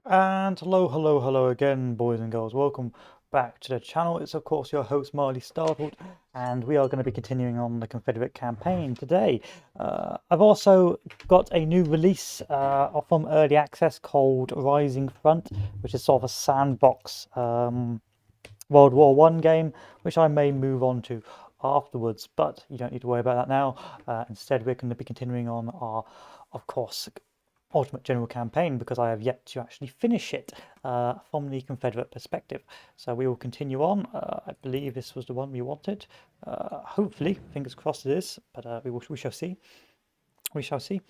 And hello again, boys and girls. Welcome back to the channel. It's of course your host Marley Startled, and we are going to be continuing on the Confederate campaign today. I've also got a new release from Early Access called Rising Front, which is sort of a sandbox World War One game, which I may move on to afterwards. But you don't need to worry about that now. Instead, we're going to be continuing on our, of course, Ultimate General campaign because I have yet to actually finish it from the Confederate perspective. So we will continue on. I believe this was the one we wanted. Hopefully, fingers crossed it is, but we shall see. We shall see.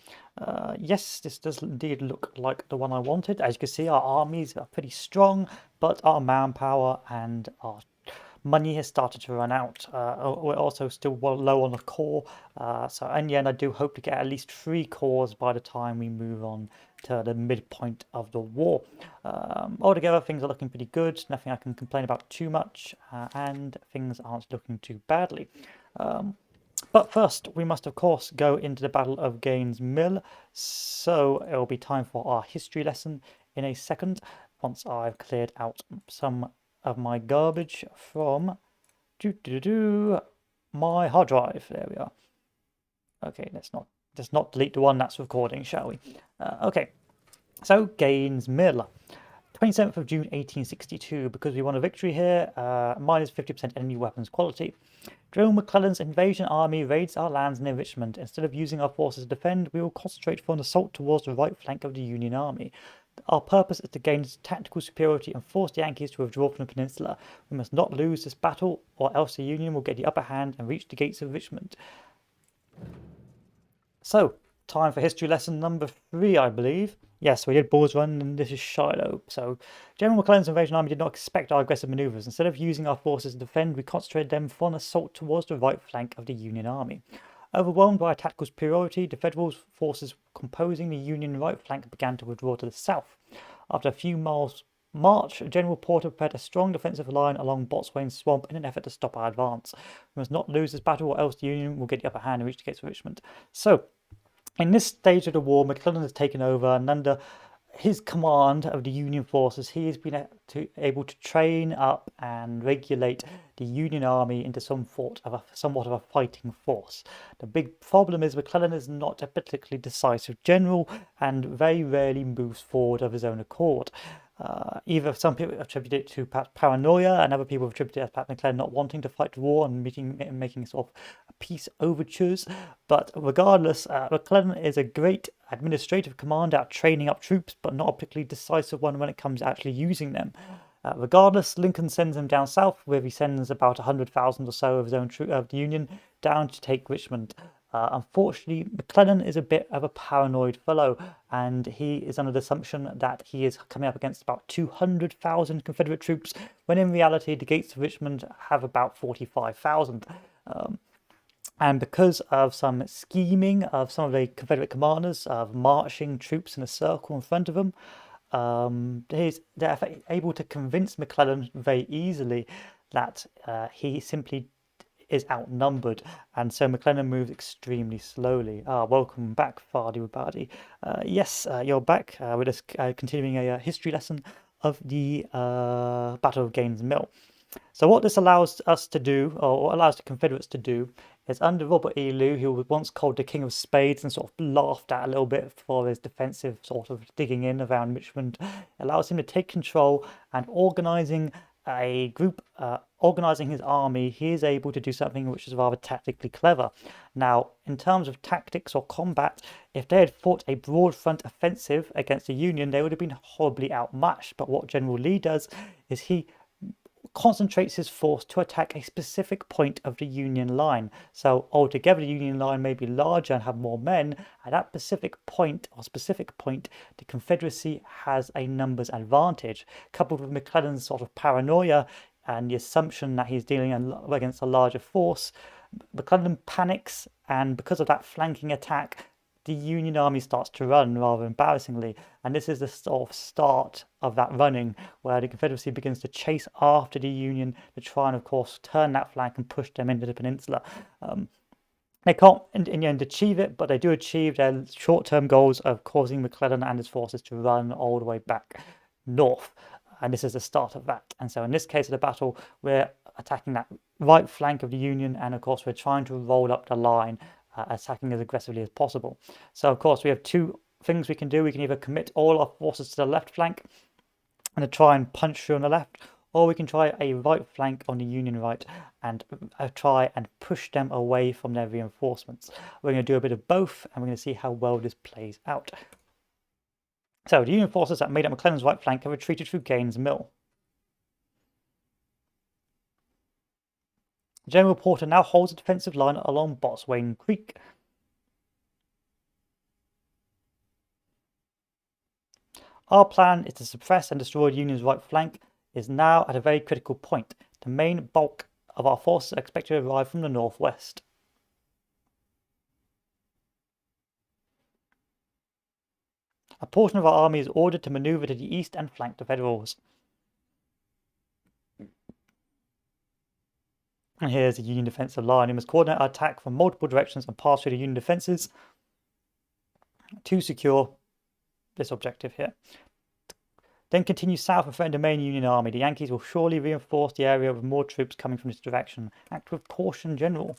Yes, this does indeed look like the one I wanted. As you can see, our armies are pretty strong, but our manpower and our money has started to run out. We're also still well low on the core. So in the end, I do hope to get at least 3 cores by the time we move on to the midpoint of the war. Altogether, things are looking pretty good. Nothing I can complain about too much, and things aren't looking too badly. But first, we must of course go into the Battle of Gaines Mill. So it will be time for our history lesson in a second, once I've cleared out some of my garbage from my hard drive. There we are. Okay, let's not delete the one that's recording, shall we? Okay, so Gaines Mill. 27th of June 1862, because we won a victory here, minus 50% enemy weapons quality. General McClellan's invasion army raids our lands near Richmond. Instead of using our forces to defend, we will concentrate for an assault towards the right flank of the Union army. Our purpose is to gain tactical superiority and force the Yankees to withdraw from the peninsula. We must not lose this battle, or else the Union will get the upper hand and reach the gates of Richmond. So, time for history lesson number 3, I believe. Yes, we did Bull's Run, and this is Shiloh. So, General McClellan's invasion army did not expect our aggressive maneuvers. Instead of using our forces to defend, we concentrated them for an assault towards the right flank of the Union army. Overwhelmed by tactical superiority, the Federal forces composing the Union right flank began to withdraw to the south. After a few miles march, General Porter prepared a strong defensive line along Botswain's Swamp in an effort to stop our advance. We must not lose this battle, or else the Union will get the upper hand and reach the gates of Richmond. So, in this stage of the war, McClellan has taken over, and under his command of the Union forces, he has been able to train up and regulate the Union army into somewhat of a fighting force. The big problem is McClellan is not a particularly decisive general and very rarely moves forward of his own accord. Either some people attribute it to perhaps paranoia, and other people attribute it as perhaps McClellan not wanting to fight the war and making sort of peace overtures. But regardless, McClellan is a great administrative commander at training up troops, but not a particularly decisive one when it comes to actually using them. Regardless, Lincoln sends him down south, where he sends about 100,000 or so of his own of the Union down to take Richmond. Unfortunately, McClellan is a bit of a paranoid fellow, and he is under the assumption that he is coming up against about 200,000 Confederate troops, when in reality the gates of Richmond have about 45,000. And because of some scheming of some of the Confederate commanders of marching troops in a circle in front of them, they're able to convince McClellan very easily that he simply is outnumbered, and so McClellan moves extremely slowly. Welcome back, Fardy Wabadi. Yes, you're back. We're just continuing a history lesson of the Battle of Gaines Mill. So what this allows us to do, or allows the Confederates to do, is under Robert E. Lee, who was once called the King of Spades and sort of laughed at a little bit for his defensive sort of digging in around Richmond, allows him to take control and organizing a group, organizing his army. He is able to do something which is rather tactically clever. Now, in terms of tactics or combat, if they had fought a broad front offensive against the Union, they would have been horribly outmatched. But what General Lee does is he concentrates his force to attack a specific point of the Union line. So altogether, the Union line may be larger and have more men. At that specific point, the Confederacy has a numbers advantage, coupled with McClellan's sort of paranoia and the assumption that he's dealing against a larger force. McClellan panics, and because of that flanking attack, the Union army starts to run rather embarrassingly, and this is the sort of start of that running where the Confederacy begins to chase after the Union to try and, of course, turn that flank and push them into the peninsula. They can't, in the end, achieve it, but they do achieve their short-term goals of causing McClellan and his forces to run all the way back north, and this is the start of that. And so in this case of the battle, we're attacking that right flank of the Union, and of course we're trying to roll up the line, attacking as aggressively as possible. So of course we have two things we can do. We can either commit all our forces to the left flank and try and punch through on the left, or we can try a right flank on the Union right and try and push them away from their reinforcements. We're going to do a bit of both, and we're going to see how well this plays out. So the Union forces that made up McClellan's right flank have retreated through Gaines Mill. General Porter now holds a defensive line along Botswain Creek. Our plan is to suppress and destroy the Union's right flank is now at a very critical point. The main bulk of our forces are expected to arrive from the northwest. A portion of our army is ordered to maneuver to the east and flank the Federals. And here's the Union defensive line. We must coordinate our attack from multiple directions and pass through the Union defenses to secure this objective here. Then continue south and threaten the main Union army. The Yankees will surely reinforce the area with more troops coming from this direction. Act with caution, General.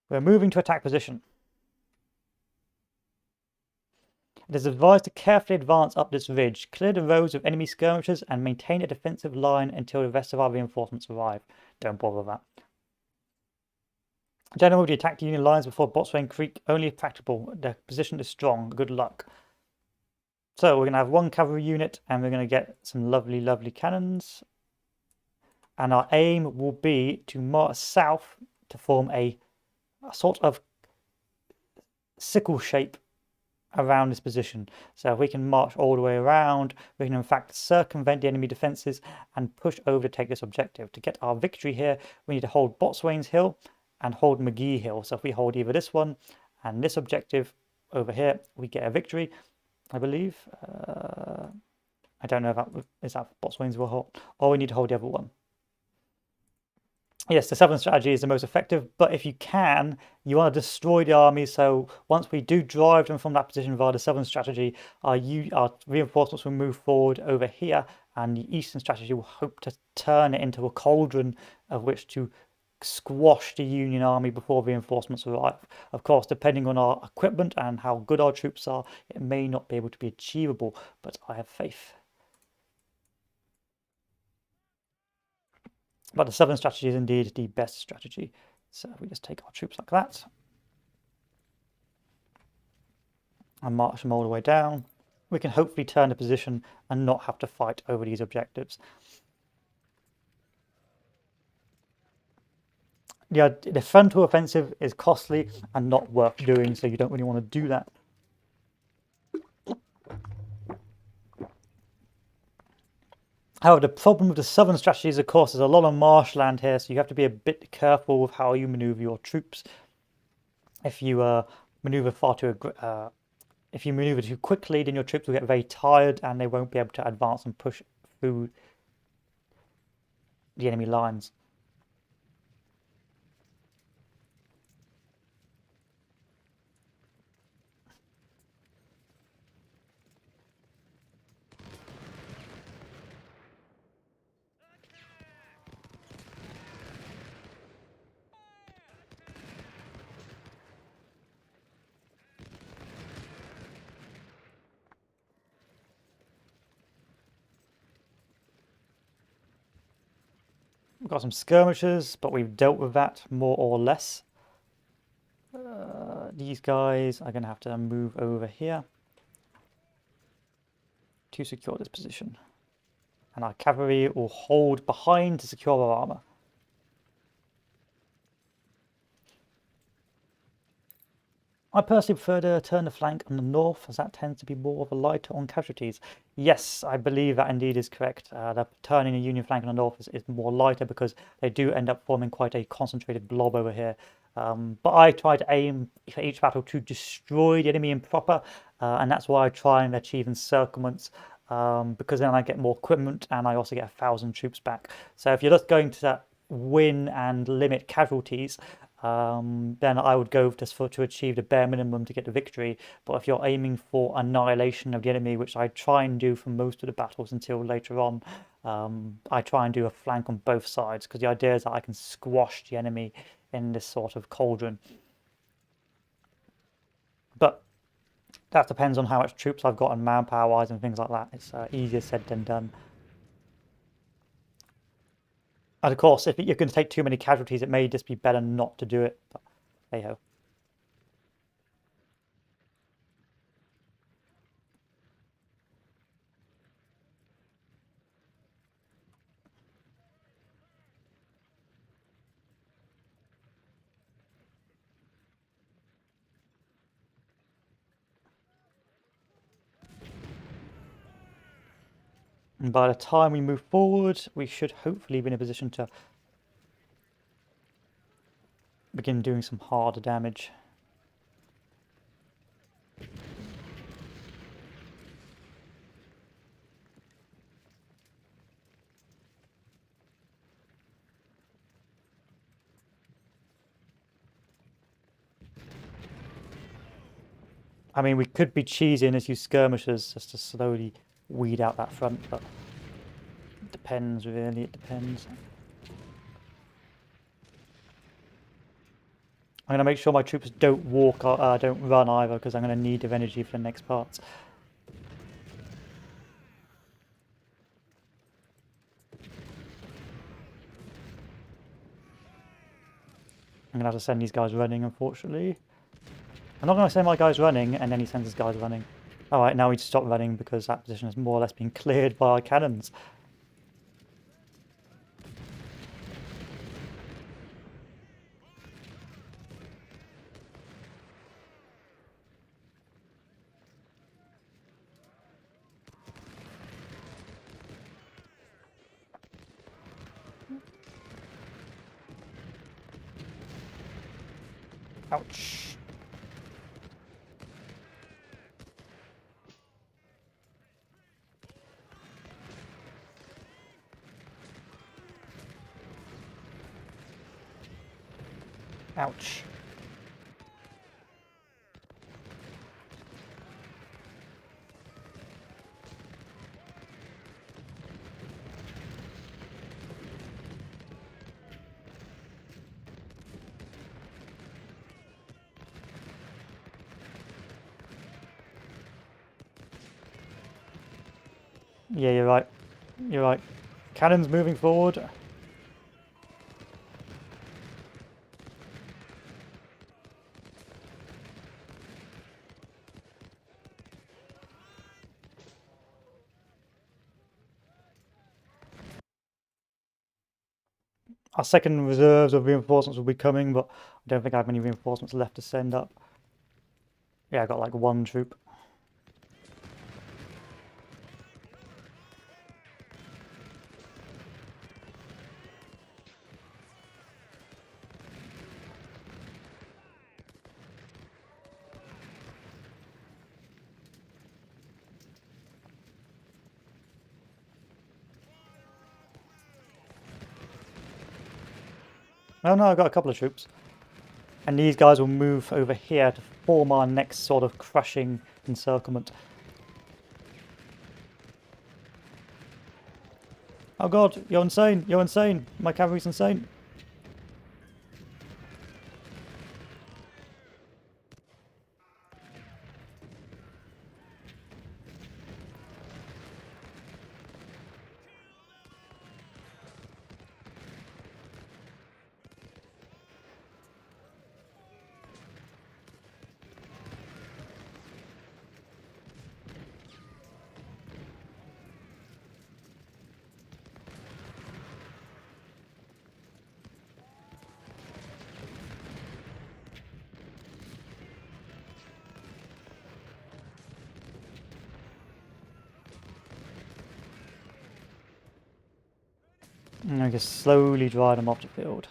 We're moving to attack position. It is advised to carefully advance up this ridge, clear the roads of enemy skirmishers, and maintain a defensive line until the rest of our reinforcements arrive. Don't bother that. General, we attack the Union lines before Botswain Creek only if practicable. The position is strong. Good luck. So we're going to have one cavalry unit, and we're going to get some lovely, lovely cannons. And our aim will be to march south to form a sort of sickle shape around this position. So if we can march all the way around, we can in fact circumvent the enemy defenses and push over to take this objective. To get our victory here, we need to hold Botswain's Hill and hold McGee Hill. So if we hold either this one and this objective over here, we get a victory, I believe. I don't know if that is that Botswain's will hold, or we need to hold the other one. Yes, the southern strategy is the most effective, but if you can, you want to destroy the army. So once we do drive them from that position via the southern strategy, our reinforcements will move forward over here, and the eastern strategy will hope to turn it into a cauldron of which to squash the Union army before reinforcements arrive. Of course, depending on our equipment and how good our troops are, it may not be able to be achievable, but I have faith. But the southern strategy is indeed the best strategy. So we just take our troops like that and march them all the way down. We can hopefully turn the position and not have to fight over these objectives. Yeah, the frontal offensive is costly and not worth doing, so you don't really want to do that. However, the problem with the southern strategies, of course, is a lot of marshland here, so you have to be a bit careful with how you maneuver your troops. If you maneuver if you maneuver too quickly, then your troops will get very tired and they won't be able to advance and push through the enemy lines. We've got some skirmishers, but we've dealt with that more or less. These guys are going to have to move over here to secure this position. And our cavalry will hold behind to secure our armor. I personally prefer to turn the flank on the north, as that tends to be more of a lighter on casualties. Yes, I believe that indeed is correct. The turning a Union flank on the north is more lighter because they do end up forming quite a concentrated blob over here. But I try to aim for each battle to destroy the enemy proper, and that's why I try and achieve encirclements, because then I get more equipment and I also get 1,000 troops back. So if you're just going to win and limit casualties, then I would go to achieve the bare minimum to get the victory. But if you're aiming for annihilation of the enemy, which I try and do for most of the battles until later on, I try and do a flank on both sides because the idea is that I can squash the enemy in this sort of cauldron. But that depends on how much troops I've got and manpower wise and things like that. It's easier said than done. And of course, if you're going to take too many casualties, it may just be better not to do it. But hey ho. And by the time we move forward, we should hopefully be in a position to begin doing some harder damage. I mean, we could be cheesy and just use skirmishers just to slowly weed out that front, but it depends, really, it depends. I'm going to make sure my troops don't walk or don't run either, because I'm going to need their energy for the next parts. I'm going to have to send these guys running, unfortunately. I'm not going to send my guys running, and then he sends his guys running. Alright, now we just stop running because that position has more or less been cleared by our cannons. Ouch. Ouch. Yeah, you're right. You're right. Cannons moving forward. Our second reserves of reinforcements will be coming, but I don't think I have many reinforcements left to send up. Yeah, I got like one troop. Oh no, I've got a couple of troops. And these guys will move over here to form our next sort of crushing encirclement. Oh god, you're insane, you're insane. My cavalry's insane. And I just slowly dry them off the field.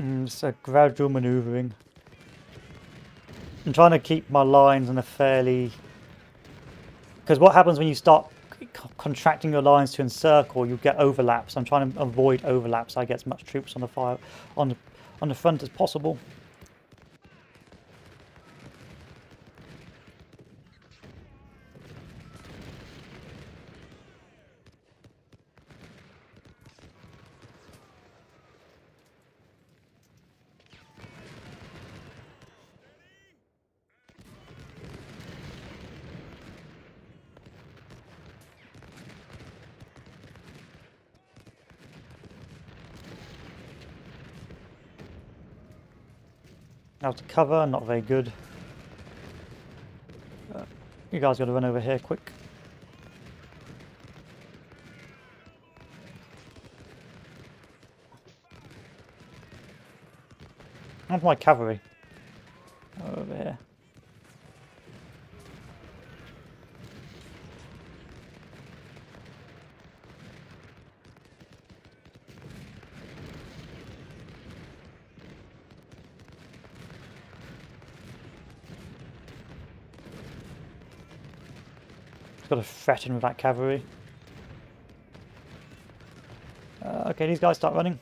It's a gradual manoeuvring. I'm trying to keep my lines in a fairly... Because what happens when you start contracting your lines to encircle, you get overlaps. I'm trying to avoid overlaps so I get as much troops on the fire on the front as possible. Out to cover, not very good. You guys got to run over here quick. How's my cavalry? Over here. Just got to threaten with that cavalry. Okay, these guys start running.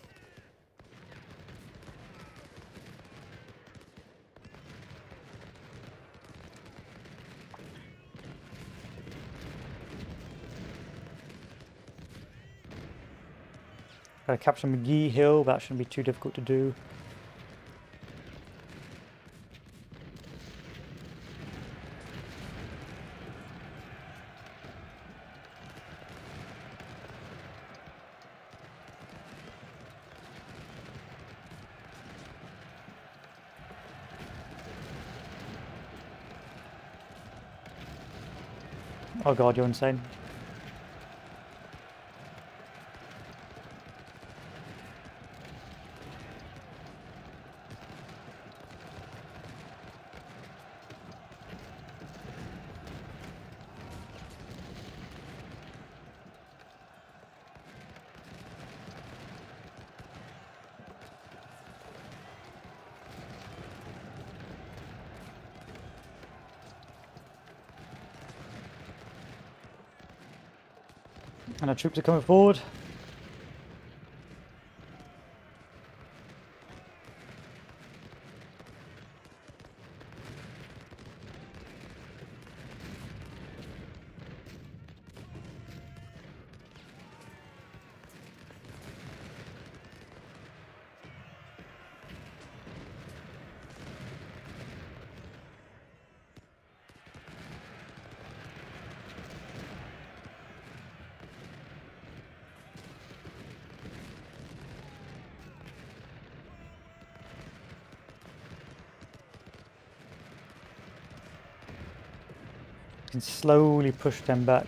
Gotta capture McGee Hill, that shouldn't be too difficult to do. Oh god, you're insane. And our troops are coming forward. Can slowly push them back.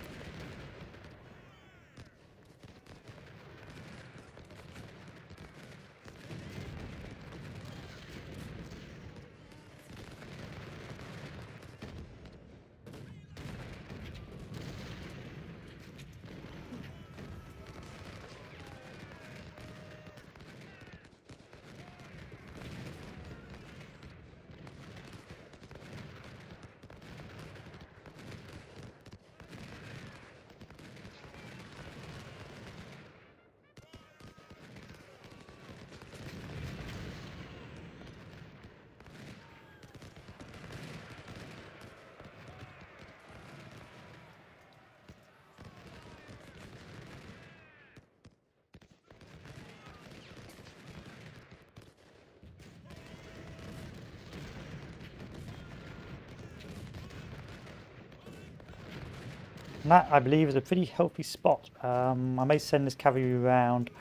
And that, I believe, is a pretty healthy spot. I may send this cavalry around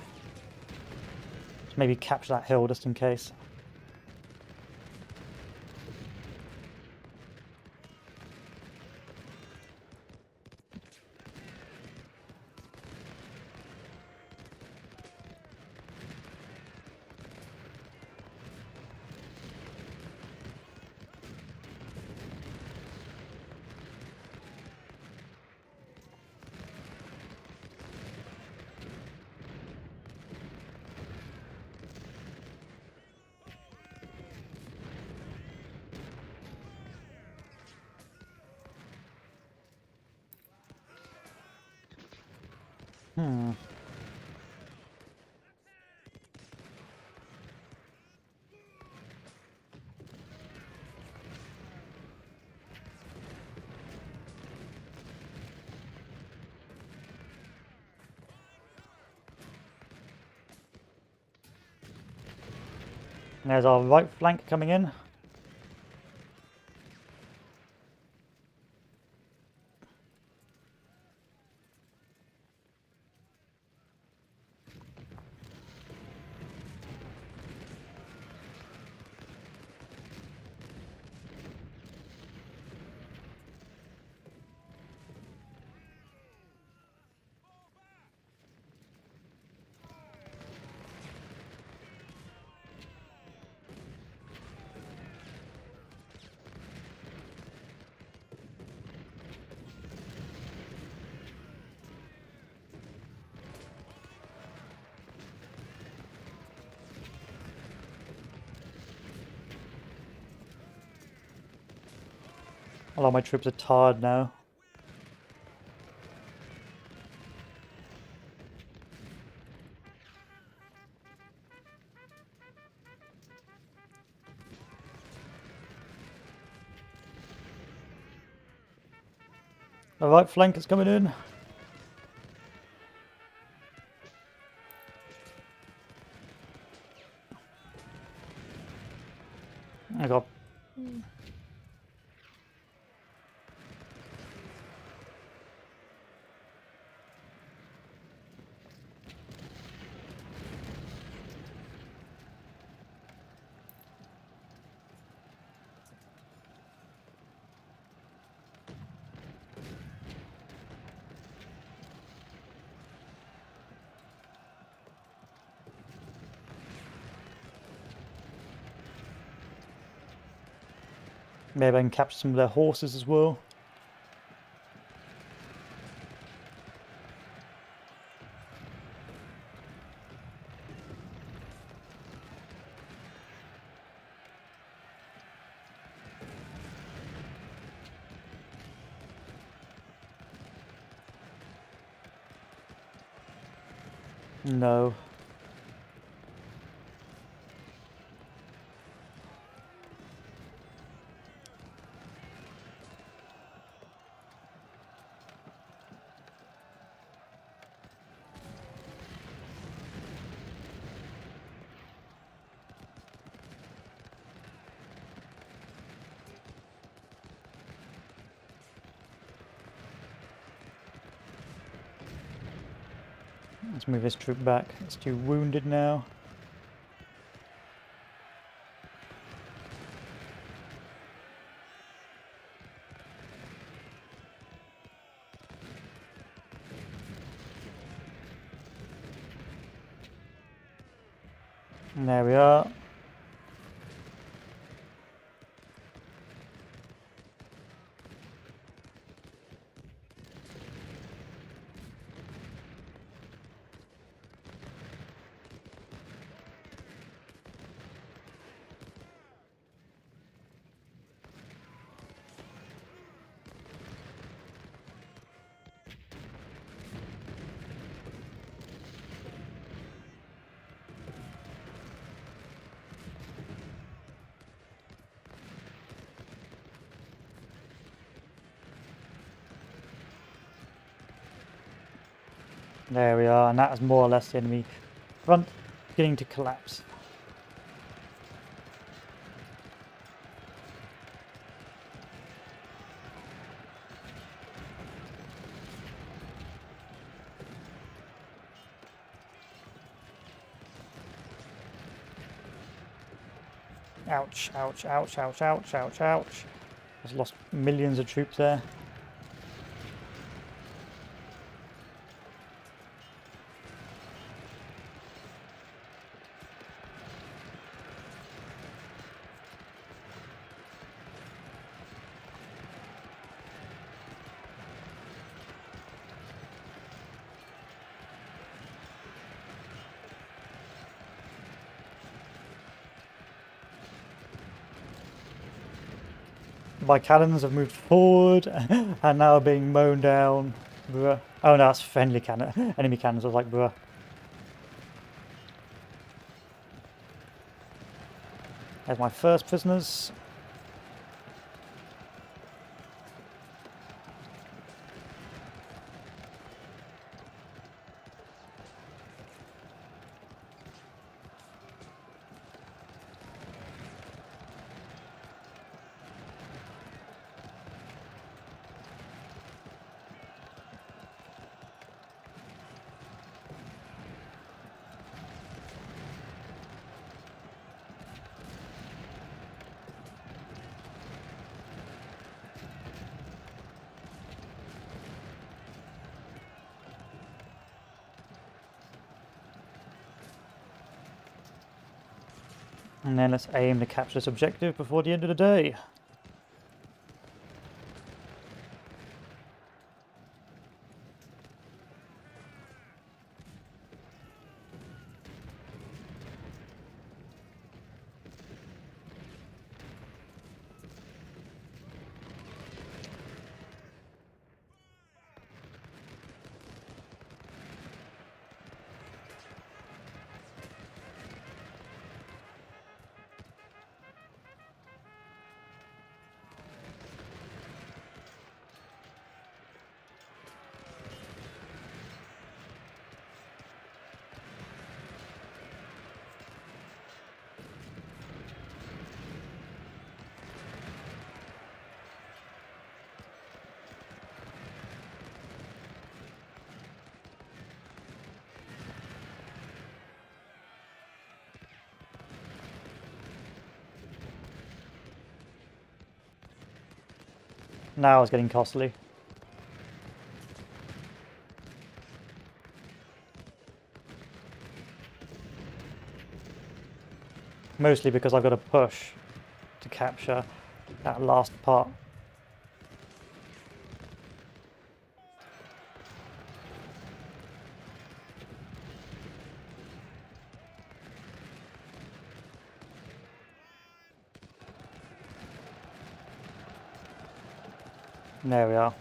to maybe capture that hill just in case. Hmm. There's our right flank coming in. A lot of my troops are tired now. The right flank is coming in. I got. Maybe I can capture some of their horses as well. No. Let's move this troop back. It's too wounded now. And there we are. There we are, and that is more or less the enemy front beginning to collapse. Ouch, ouch, ouch, ouch, ouch, ouch, ouch. I've lost millions of troops there. My cannons have moved forward and now are being mown down. Bruh. Oh no, that's friendly cannon. Enemy cannons. I was like, bruh. There's my first prisoners. And then let's aim to capture this objective before the end of the day. Now it's getting costly. Mostly because I've got to push to capture that last part. There we are.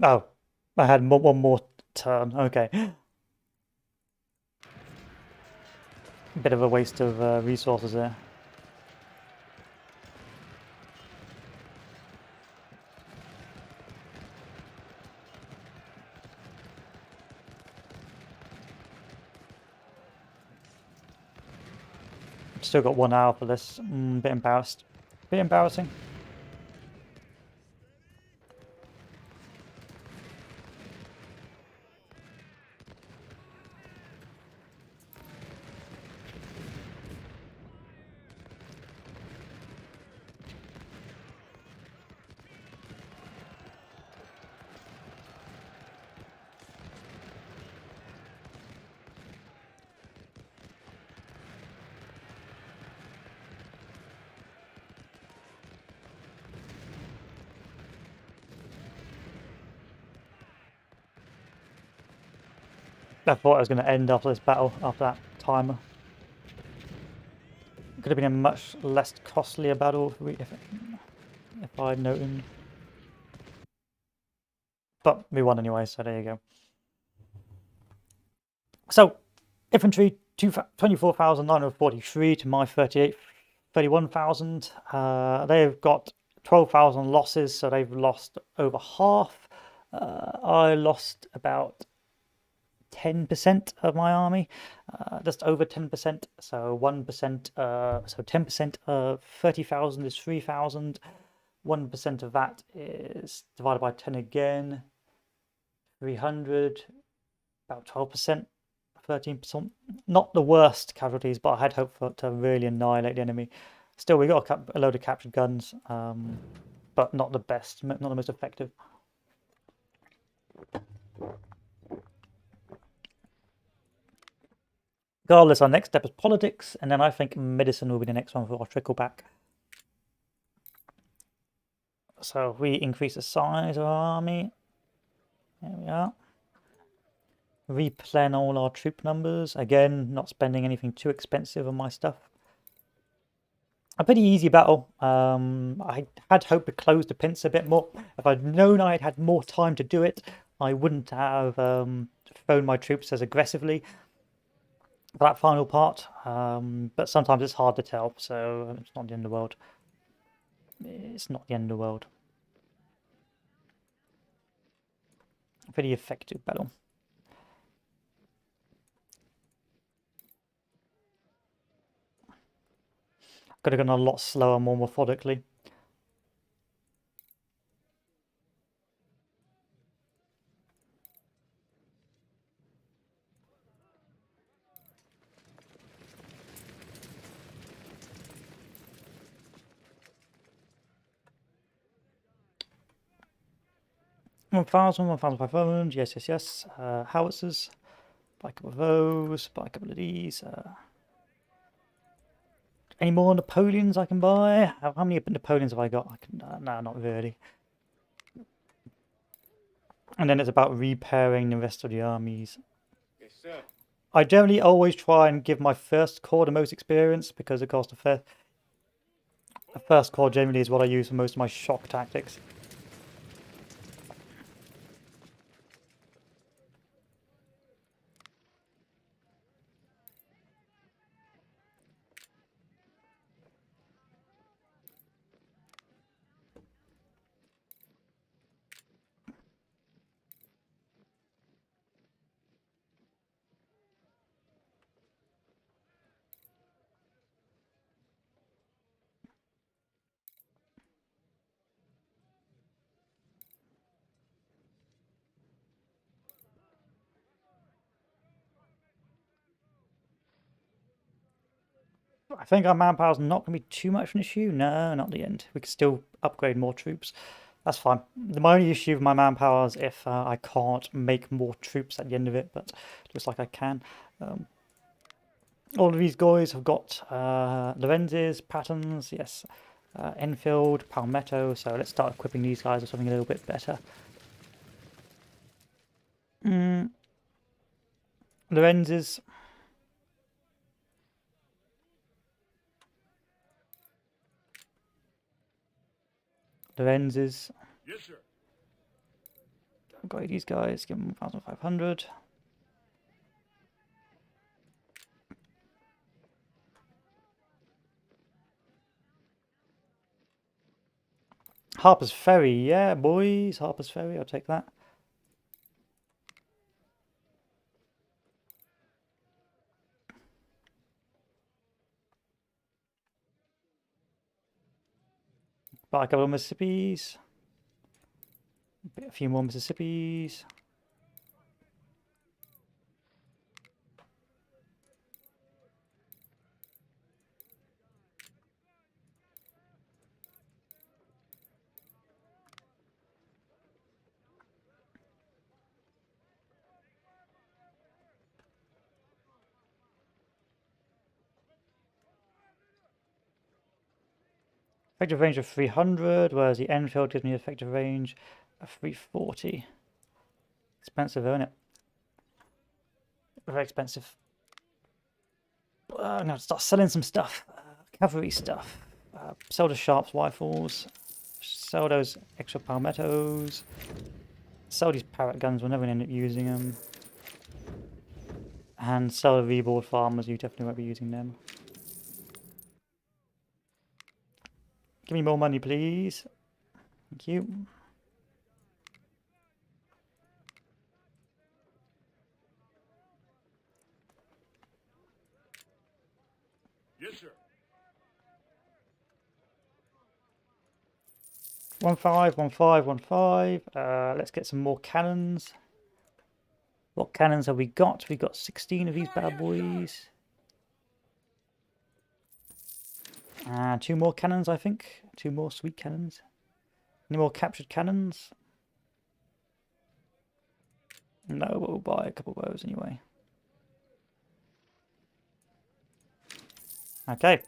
Oh, I had one more turn. Okay. Bit of a waste of resources there. Still got 1 hour for this. Bit embarrassed. Bit embarrassing. I thought I was going to end after this battle, after that timer. Could have been a much less costlier battle if I'd known. But we won anyway, so there you go. So, infantry 24,943 to my 31,000. They've got 12,000 losses, so they've lost over half. I lost about 10% of my army, just over 10%, so 1%, so 10% of 30,000 is 3,000. 1% of that is divided by 10 again, 300, about 12%, 13%. Not the worst casualties, but I had hoped for to really annihilate the enemy. Still, we got a load of captured guns, but not the best, not the most effective. Regardless, our next step is politics, and then I think medicine will be the next one for our trickle back. So we increase the size of our army. There we are. Replan all our troop numbers. Again, not spending anything too expensive on my stuff. a pretty easy battle. I had hoped to close the pincer a bit more. If I'd known I'd had more time to do it, I wouldn't have thrown my troops as aggressively for that final part. But sometimes it's hard to tell, so it's not the end of the world. It's not the end of the world. Pretty effective battle. Could have gone a lot slower, more methodically. One thousand, 1,500, yes, yes, yes. Howitzers, buy a couple of those, buy a couple of these. Any more Napoleons I can buy? How many Napoleons have I got? No, not really. And then it's about repairing the rest of the armies. Yes, sir. I generally always try and give my first corps the most experience because, of course, the first corps generally is what I use for most of my shock tactics. I think our manpower's not going to be too much of an issue. No, not the end. We can still upgrade more troops. That's fine. My only issue with my manpower is if I can't make more troops at the end of it, but looks like I can. All of these guys have got Lorenzes, Patterns, yes, Enfield, Palmetto, so let's start equipping these guys with something a little bit better. Lorenzes. Lorenzes. Yes, sir. Got these guys, give them 1,500. Harper's Ferry, yeah, boys. Harper's Ferry, I'll take that. Buy a couple of Mississippis. A few more Mississippis. Effective range of 300, whereas the Enfield gives me effective range of 340. Expensive, isn't it? Very expensive. I'm going to start selling some stuff. Cavalry stuff. Sell the Sharps rifles. Sell those extra palmettos. Sell these parrot guns, we're never going to end up using them. And sell the reboard farmers, you definitely won't be using them. Give me more money, please. Thank you. Yes, sir. 1,515. Let's get some more cannons. What cannons have we got? We've got 16 of these bad boys. Two more cannons, I think. Two more sweet cannons. Any more captured cannons? No, but we'll buy a couple of those anyway. Okay,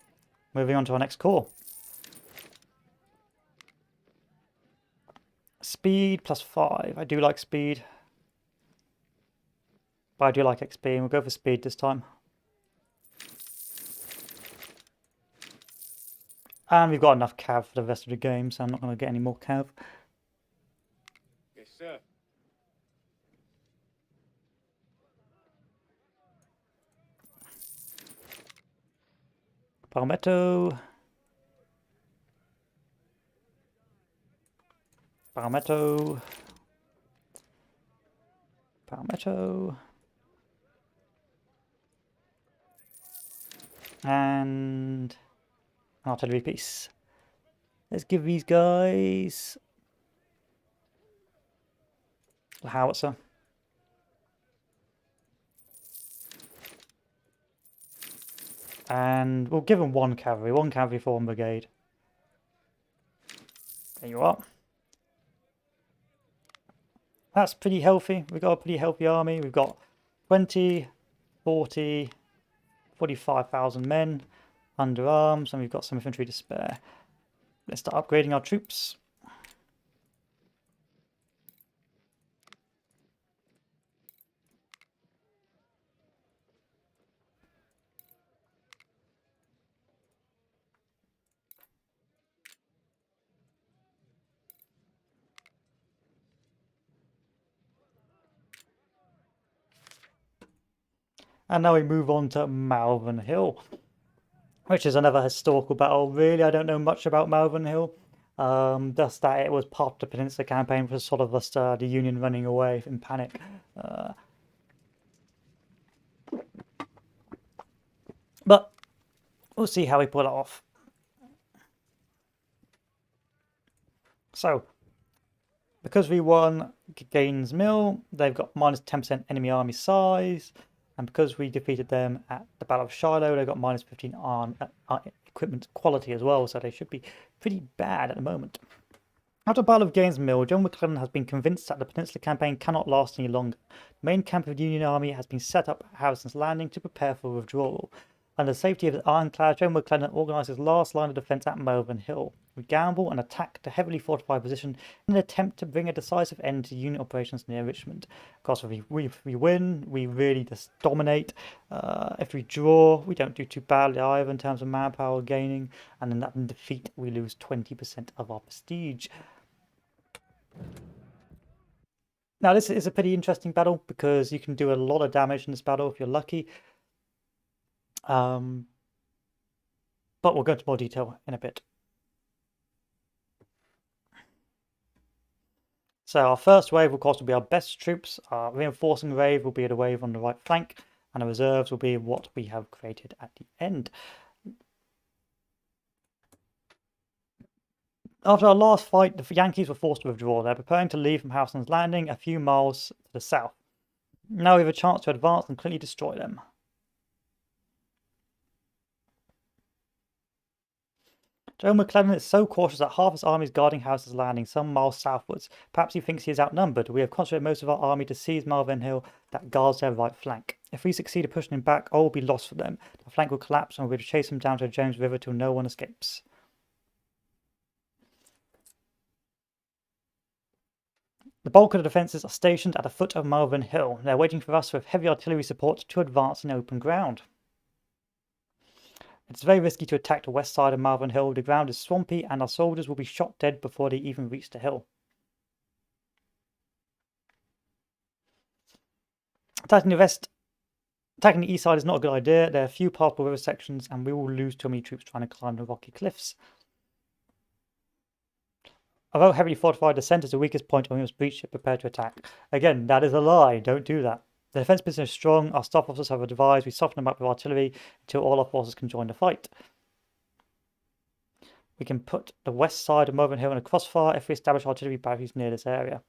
moving on to our next corps. Speed +5. I do like speed. But I do like XP, and we'll go for speed this time. And we've got enough cav for the rest of the game, so I'm not going to get any more cav. Yes, sir. Palmetto. Palmetto. Palmetto. And an artillery piece. Let's give these guys a howitzer. And we'll give them one cavalry for one brigade. There you are. That's pretty healthy. We've got a pretty healthy army. We've got 20, 40, 45,000 men under arms, and we've got some infantry to spare. Let's start upgrading our troops. And now we move on to Malvern Hill, which is another historical battle. Really, I don't know much about Malvern Hill. Just that it was part of the Peninsula Campaign, for sort of just the Union running away in panic. But we'll see how we pull it off. So, because we won Gaines Mill, they've got minus 10% enemy army size. And because we defeated them at the Battle of Shiloh, they got minus 15 on equipment quality as well, so they should be pretty bad at the moment. After the Battle of Gaines Mill, John McClellan has been convinced that the Peninsula Campaign cannot last any longer. The main camp of the Union Army has been set up at Harrison's Landing to prepare for withdrawal. Under the safety of the ironclad, John McClellan organised his last line of defence at Malvern Hill. We gamble and attack the heavily fortified position in an attempt to bring a decisive end to Union operations near Richmond. Of course, if we win, we really just dominate. If we draw, we don't do too badly either in terms of manpower gaining. And in that defeat, we lose 20% of our prestige. Now, this is a pretty interesting battle because you can do a lot of damage in this battle if you're lucky. But we'll go into more detail in a bit. So our first wave, of course, will be our best troops. Our reinforcing wave will be the wave on the right flank, and the reserves will be what we have created at the end. After our last fight, the Yankees were forced to withdraw. They're preparing to leave from Harrison's Landing a few miles to the south. Now we have a chance to advance and completely destroy them. Joe McClellan is so cautious that half his army is guarding Harrison's Landing some miles southwards. Perhaps he thinks he is outnumbered. We have concentrated most of our army to seize Malvern Hill that guards their right flank. If we succeed in pushing him back, all will be lost for them. The flank will collapse and we'll be able to chase him down to the James River till no one escapes. The bulk of the defences are stationed at the foot of Malvern Hill. They're waiting for us with heavy artillery support to advance in open ground. It's very risky to attack the west side of Malvern Hill. The ground is swampy and our soldiers will be shot dead before they even reach the hill. Attacking the east side is not a good idea. There are few passable river sections and we will lose too many troops trying to climb the rocky cliffs. Although heavily fortified, the centre is the weakest point and we must breach it, prepared to attack. Again, that is a lie. Don't do that. The defence position is strong. Our staff officers have advised we soften them up with artillery until all our forces can join the fight. We can put the west side of Malvern Hill in a crossfire if we establish artillery batteries near this area.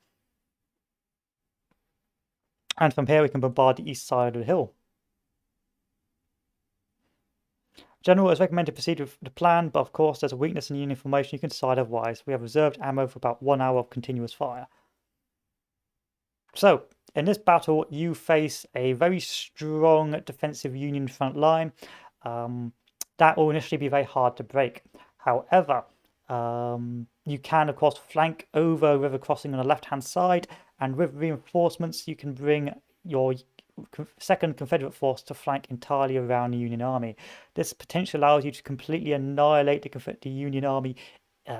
And from here we can bombard the east side of the hill. General has recommended to proceed with the plan, but of course there's a weakness in Union formation. You can decide otherwise. We have reserved ammo for about 1 hour of continuous fire. So, in this battle, you face a very strong defensive Union front line. That will initially be very hard to break. However, you can, of course, flank over river crossing on the left-hand side, and with reinforcements, you can bring your second Confederate force to flank entirely around the Union Army. This potentially allows you to completely annihilate the Union Army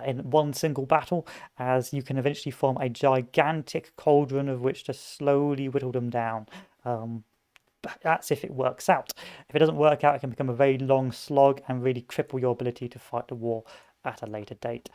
in one single battle, as you can eventually form a gigantic cauldron of which to slowly whittle them down. That's if it works out. If it doesn't work out, it can become a very long slog and really cripple your ability to fight the war at a later date.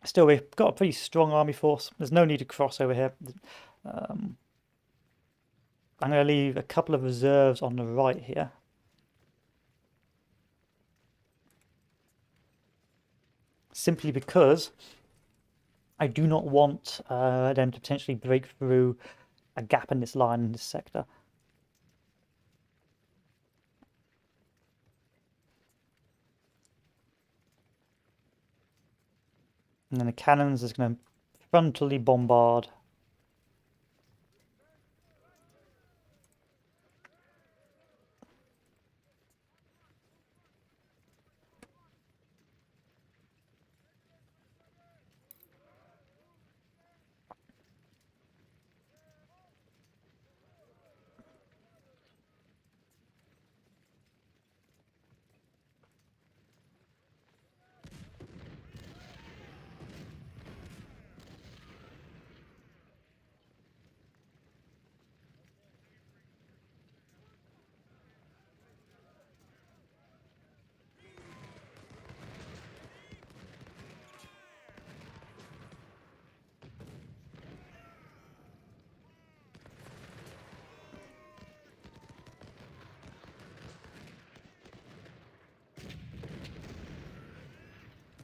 Still, we've got a pretty strong army force. There's no need to cross over here. I'm going to leave a couple of reserves on the right here. Simply because I do not want them to potentially break through a gap in this line in this sector. And then the cannons is going to frontally bombard.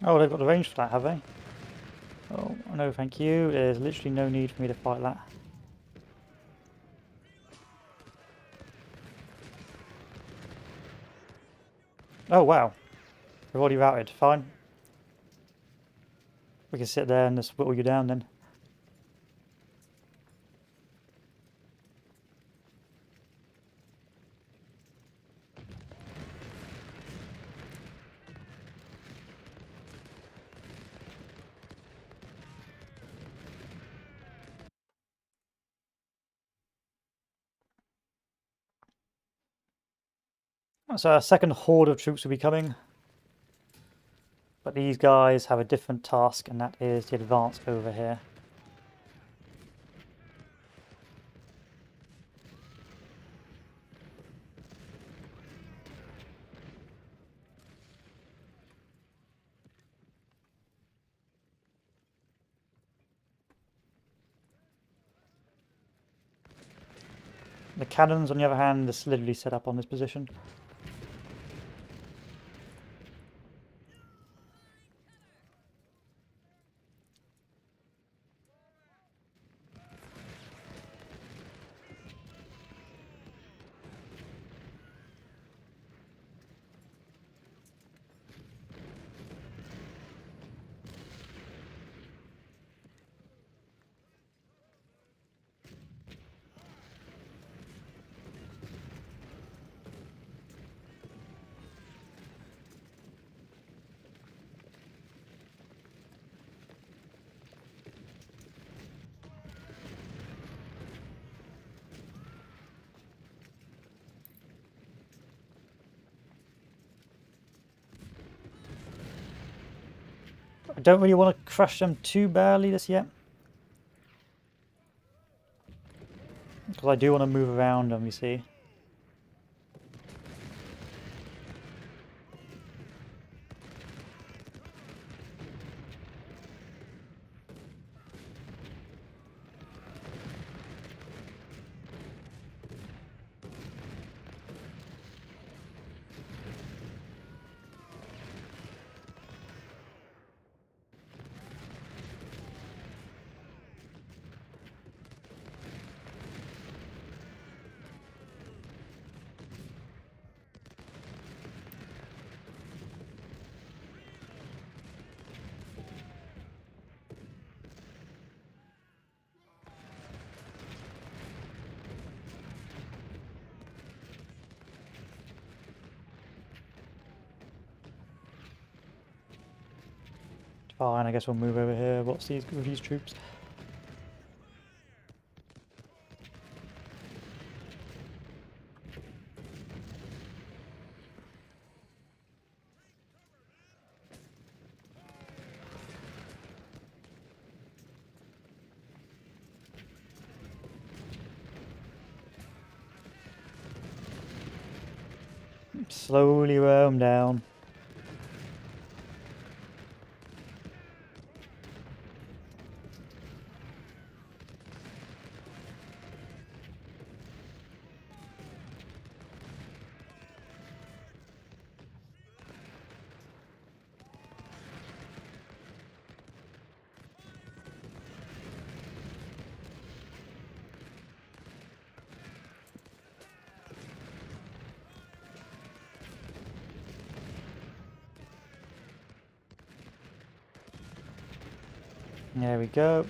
Oh, they've got the range for that, have they? Oh, no thank you. There's literally no need for me to fight that. Oh, wow. We've already routed. Fine. We can sit there and just whittle you down then. So our second horde of troops will be coming. But these guys have a different task, and that is the advance over here. The cannons, on the other hand, are solidly set up on this position. I don't really want to crush them too badly just yet, because I do want to move around them, you see. Fine, I guess we'll move over here. What's these with these troops? Slowly wear them down. There we go.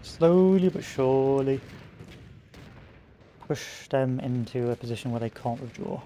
Slowly but surely push them into a position where they can't withdraw.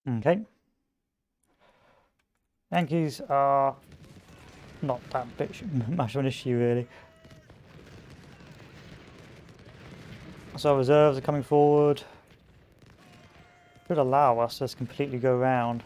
Okay. Yankees are not that much of an issue, really. So reserves are coming forward. Should allow us to just completely go round.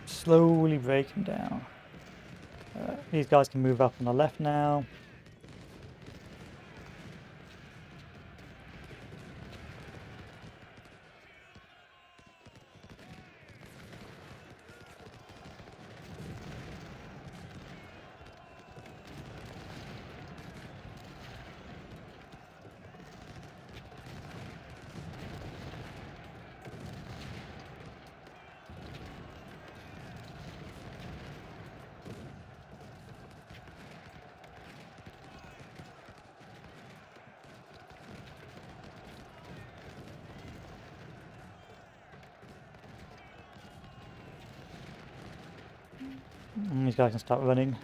Slowly breaking down. These guys can move up on the left now. And these guys can start running.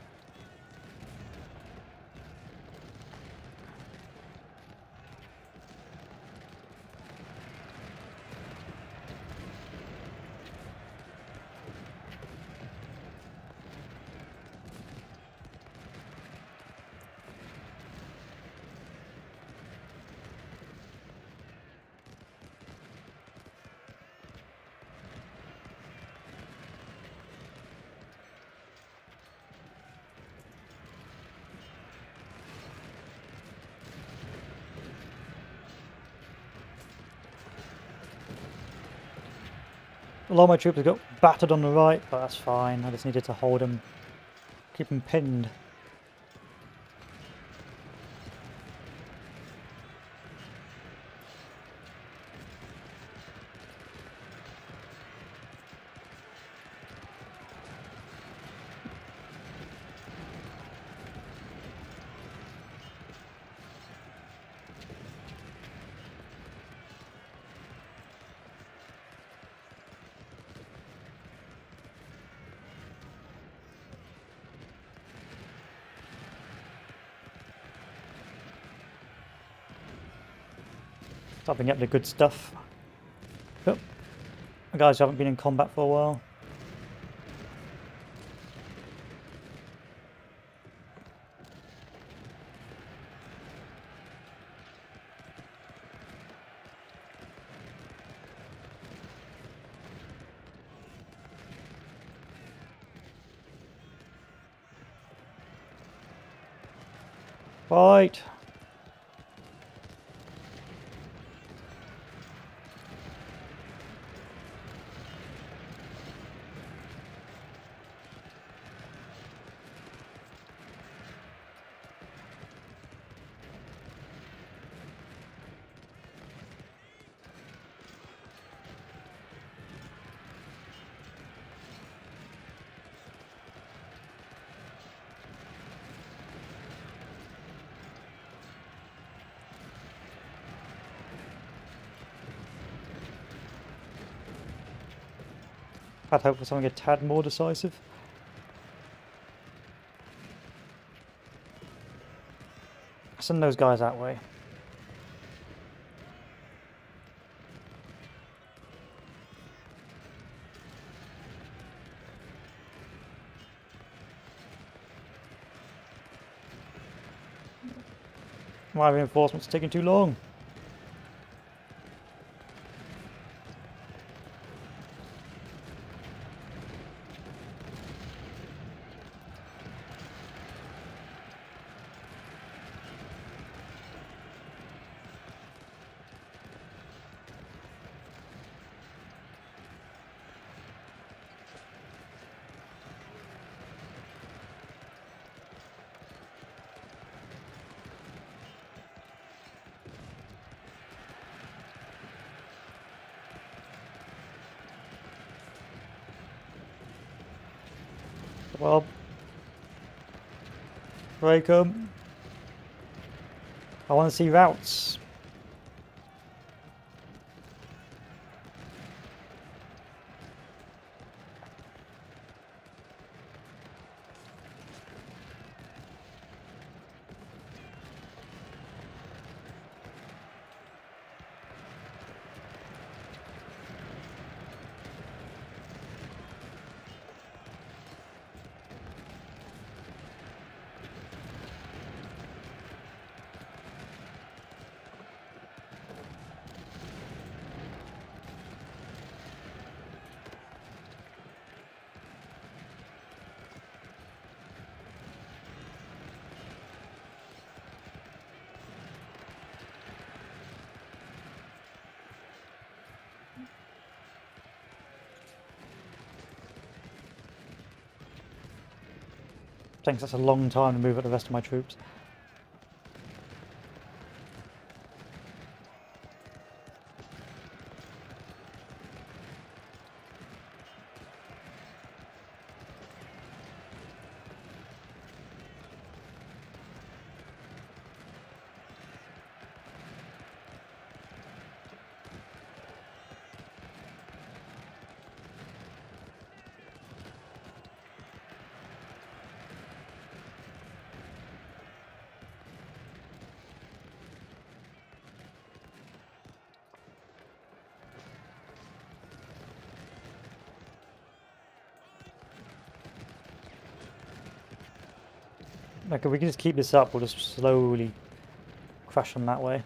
A lot of my troops have got battered on the right, but that's fine. I just needed to hold them, keep them pinned. Stopping up the good stuff. Yep. The guys who haven't been in combat for a while. Fight! I'd hope for something a tad more decisive. Send those guys that way. My reinforcements are taking too long. Well, break 'em. I want to see routes. Takes such a long time to move up the rest of my troops. Like, if we can just keep this up, we'll just slowly crash on that way.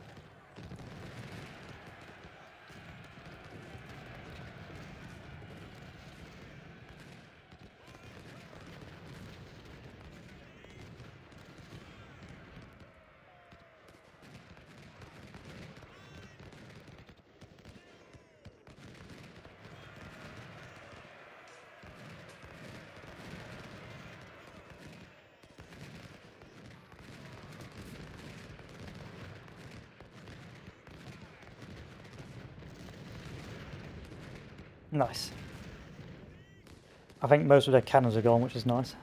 Nice. I think most of their cannons are gone, which is nice.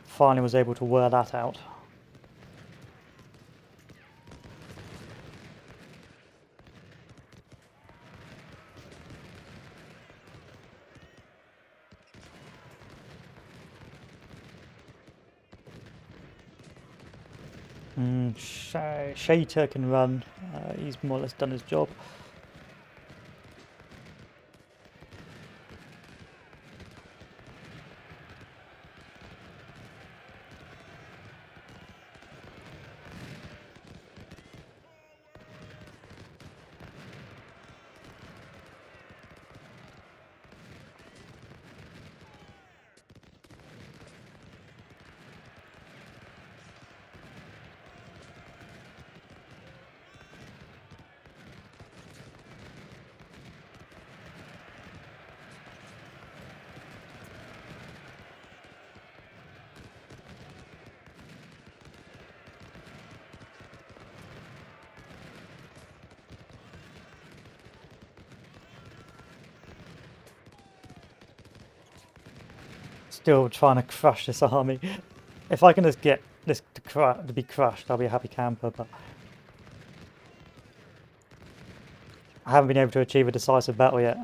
Finally was able to wear that out. Shater can run. He's more or less done his job. Still trying to crush this army. If I can just get this to be crushed, I'll be a happy camper, but I haven't been able to achieve a decisive battle yet.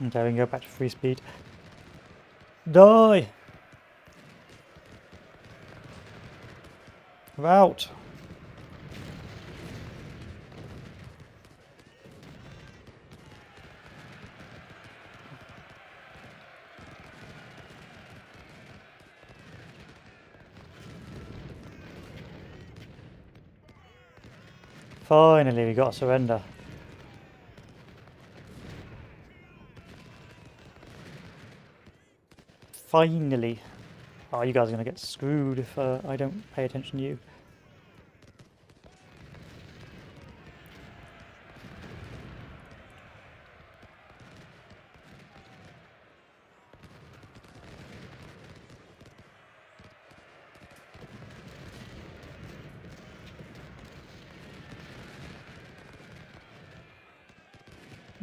Okay, we can go back to free speed. Die! We're out! Finally, we got to surrender. Finally. Oh, you guys are going to get screwed if I don't pay attention to you.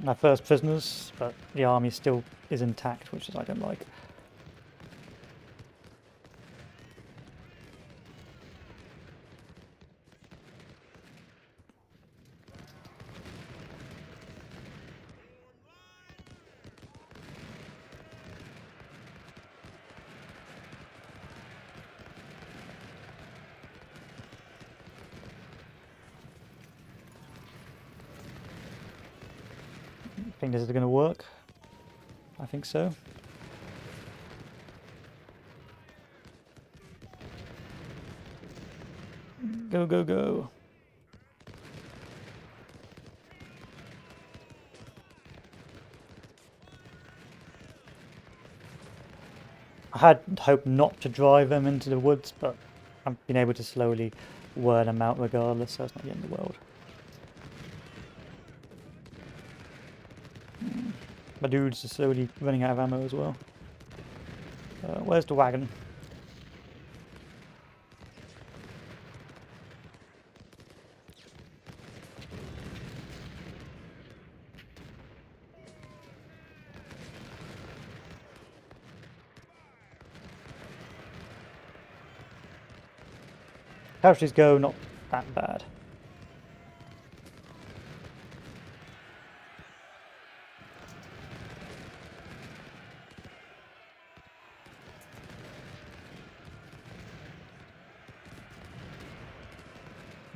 My first prisoners, but the army still is intact, which is I don't like. I think this is going to work. I think so. Go, go, go. I had hoped not to drive them into the woods, but I've been able to slowly wear them out regardless, so it's not the end of the world. My dudes are slowly running out of ammo as well. Where's the wagon? Casualties go, not that bad.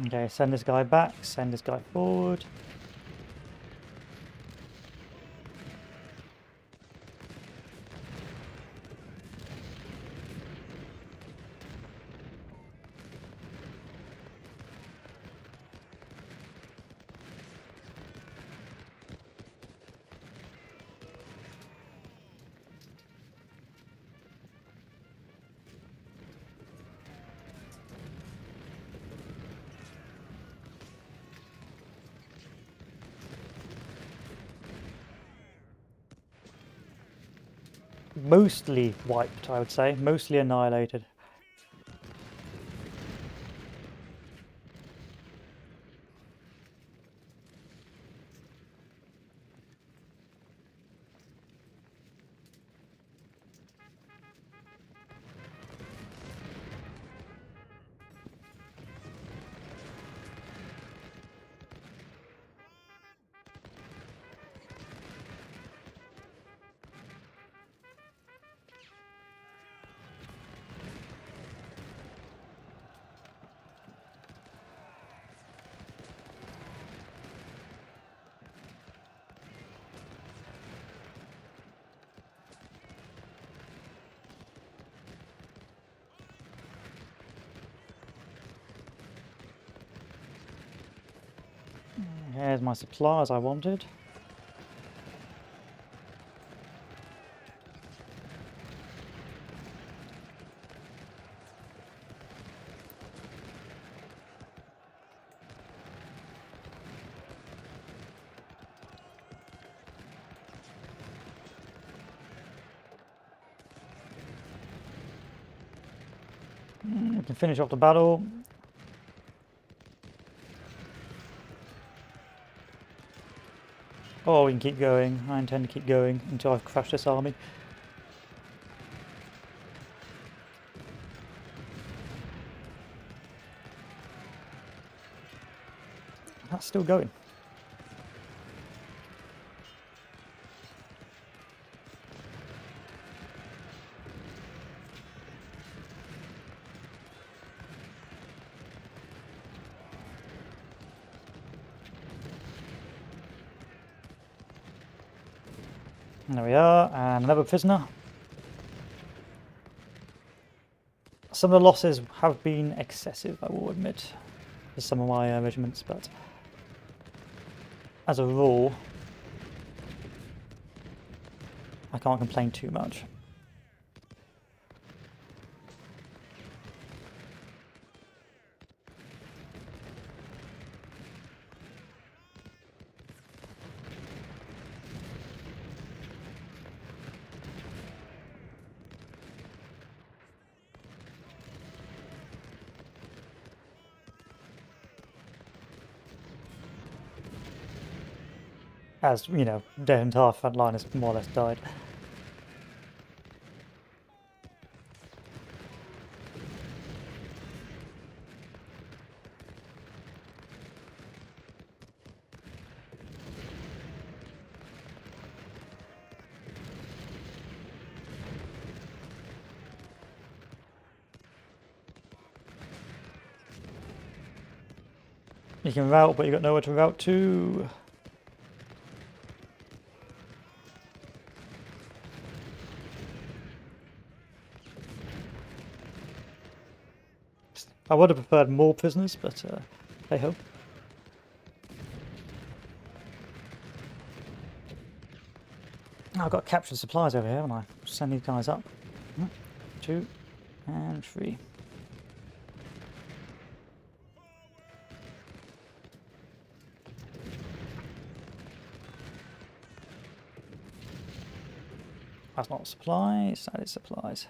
Okay, send this guy back, send this guy forward. Mostly wiped, I would say. Mostly annihilated. Here's my supplies I wanted. We can finish off the battle. Or we can keep going. I intend to keep going until I've crushed this army. That's still going. There we are, and another prisoner. Some of the losses have been excessive, I will admit, for some of my regiments, but as a rule, I can't complain too much. As, you know, their entire front line has more or less died. You can route, but you got nowhere to route to. I would have preferred more prisoners, but hey ho. I've got captured supplies over here, and I send these guys up. 1, 2, and 3. That's not supplies, that is supplies.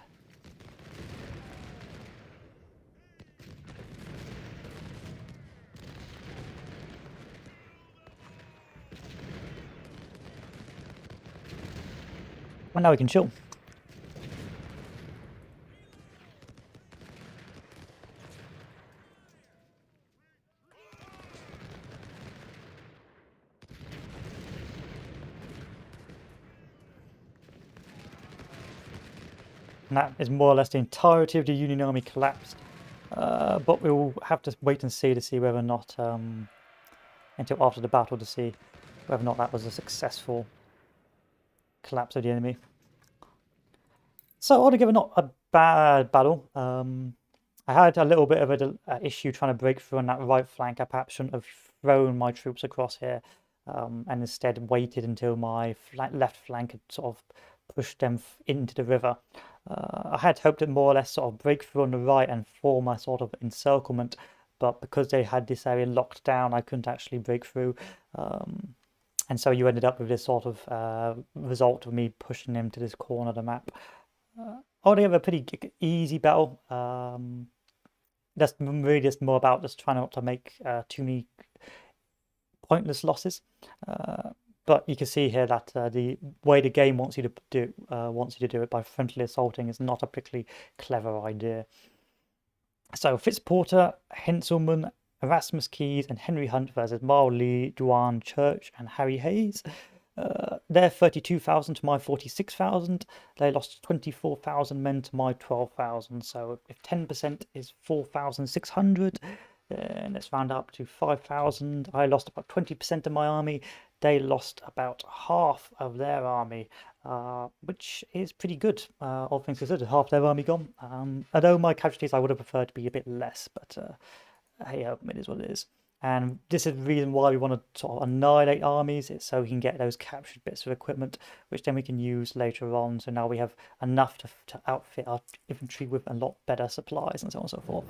Well, now we can chill. And that is more or less the entirety of the Union Army collapsed. But we will have to wait and see to see whether or not, until after the battle, to see whether or not that was a successful collapse of the enemy. So altogether, not a bad battle. I had a little bit of an issue trying to break through on that right flank. I perhaps shouldn't have thrown my troops across here, and instead waited until my left flank had sort of pushed them into the river. I had hoped to more or less sort of break through on the right and form a sort of encirclement, but because they had this area locked down, I couldn't actually break through. And so you ended up with this sort of result of me pushing them to this corner of the map. Altogether, a pretty easy battle. That's really just more about just trying not to make too many pointless losses. But you can see here that the way the game wants you to do it by frontally assaulting is not a particularly clever idea. So Fitzporter, Henselman, Erasmus Keyes, and Henry Hunt versus Marl Lee, Duane Church, and Harry Hayes. They're 32,000 to my 46,000. They lost 24,000 men to my 12,000. So if 10% is 4,600, then let's round up to 5,000. I lost about 20% of my army. They lost about half of their army, which is pretty good, all things considered. Half their army gone. Although my casualties I would have preferred to be a bit less, but hey, it is what it is. And this is the reason why we want to sort of annihilate armies. It's so we can get those captured bits of equipment, which then we can use later on. So now we have enough to outfit our infantry with a lot better supplies and so on and so forth.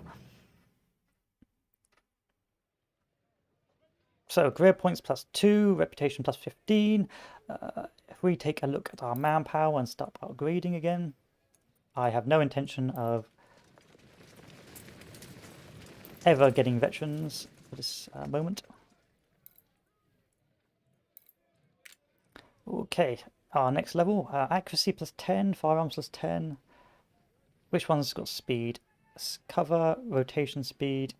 So career points +2, reputation +15. If we take a look at our manpower and start upgrading again, I have no intention of ever getting veterans for this moment. Okay, our next level, accuracy +10, firearms +10. Which one's got speed? Cover, rotation speed,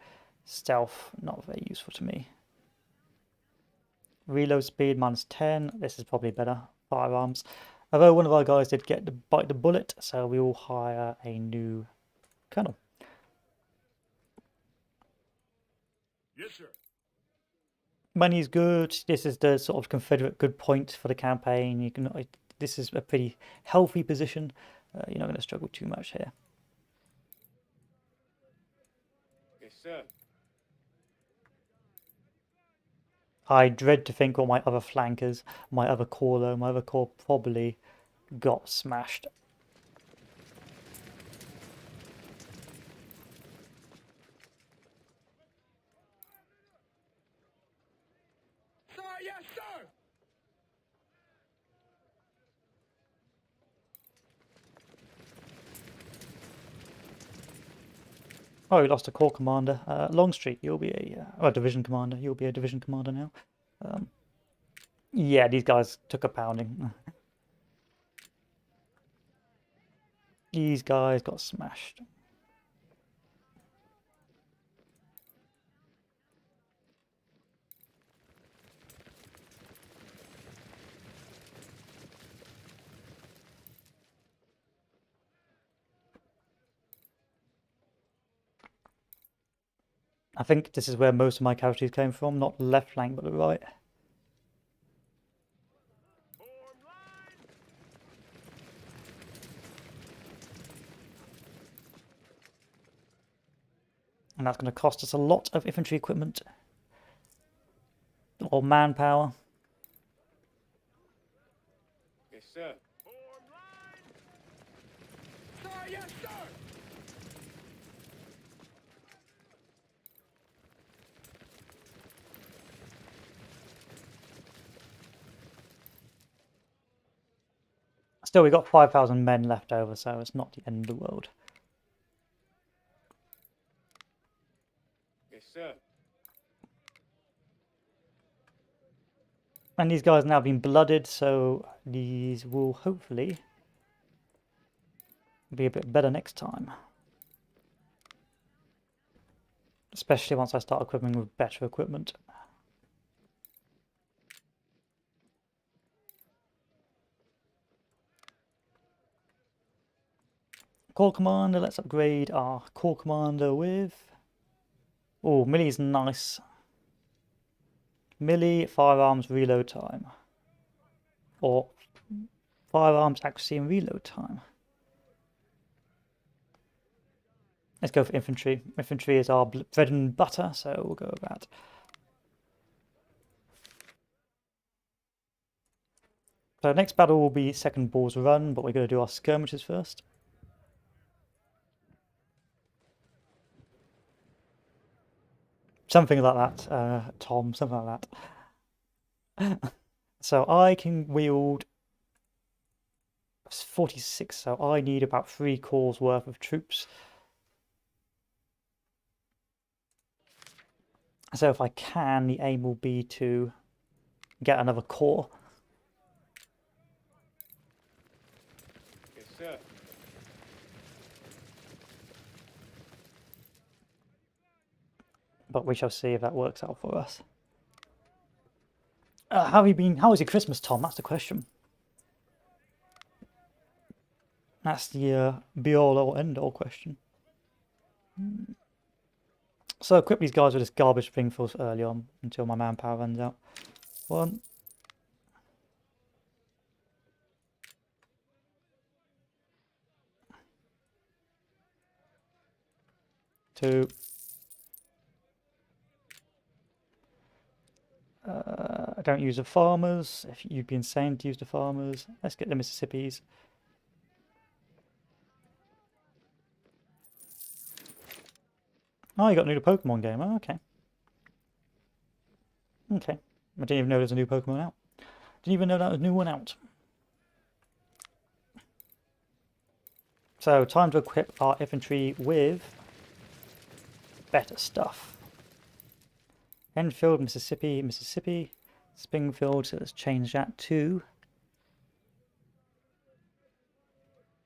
stealth, not very useful to me. Reload speed -10, this is probably better. Firearms. Although one of our guys did get to bite the bullet, so we will hire a new colonel. Yes, sir. Money's good. This is the sort of Confederate good point for the campaign. You can this is a pretty healthy position. You're not going to struggle too much here. Yes, sir. I dread to think what my other flankers, my other corps probably got smashed. Sir, yes, sir. Oh, we lost a corps commander. Longstreet, you'll be a division commander. You'll be a division commander now. Yeah, these guys took a pounding. These guys got smashed. I think this is where most of my casualties came from, not the left flank, but the right. Form line. And that's going to cost us a lot of infantry equipment. Or manpower. Yes, sir. Form line. Sir, yes, sir. Still, we got 5,000 men left over, so it's not the end of the world. Yes, sir. And these guys now been blooded, so these will hopefully be a bit better next time. Especially once I start equipping with better equipment. Corps Commander, let's upgrade our Corps Commander with... Oh, Millie's nice. Millie, firearms, reload time. Or firearms, accuracy, and reload time. Let's go for infantry. Infantry is our bread and butter, so we'll go with that. So next battle will be Second Bull's Run, but we're going to do our skirmishes first. Something like that, Tom, something like that. So I can wield 46, so I need about 3 corps worth of troops. So if I can, the aim will be to get another corps. Yes, sir. But we shall see if that works out for us. How have you been? How was your Christmas, Tom? That's the question. That's the be-all or end-all question. So equip these guys with this garbage thing for early on until my manpower runs out. 1, 2. I don't use the farmers. If you'd be insane to use the farmers. Let's get the Mississippis. Oh, you got a new Pokemon game. Oh, okay. Okay. I didn't even know there's a new Pokemon out. Didn't even know that was a new one out. So, time to equip our infantry with better stuff. Enfield, Mississippi, Mississippi. Springfield, so let's change that to...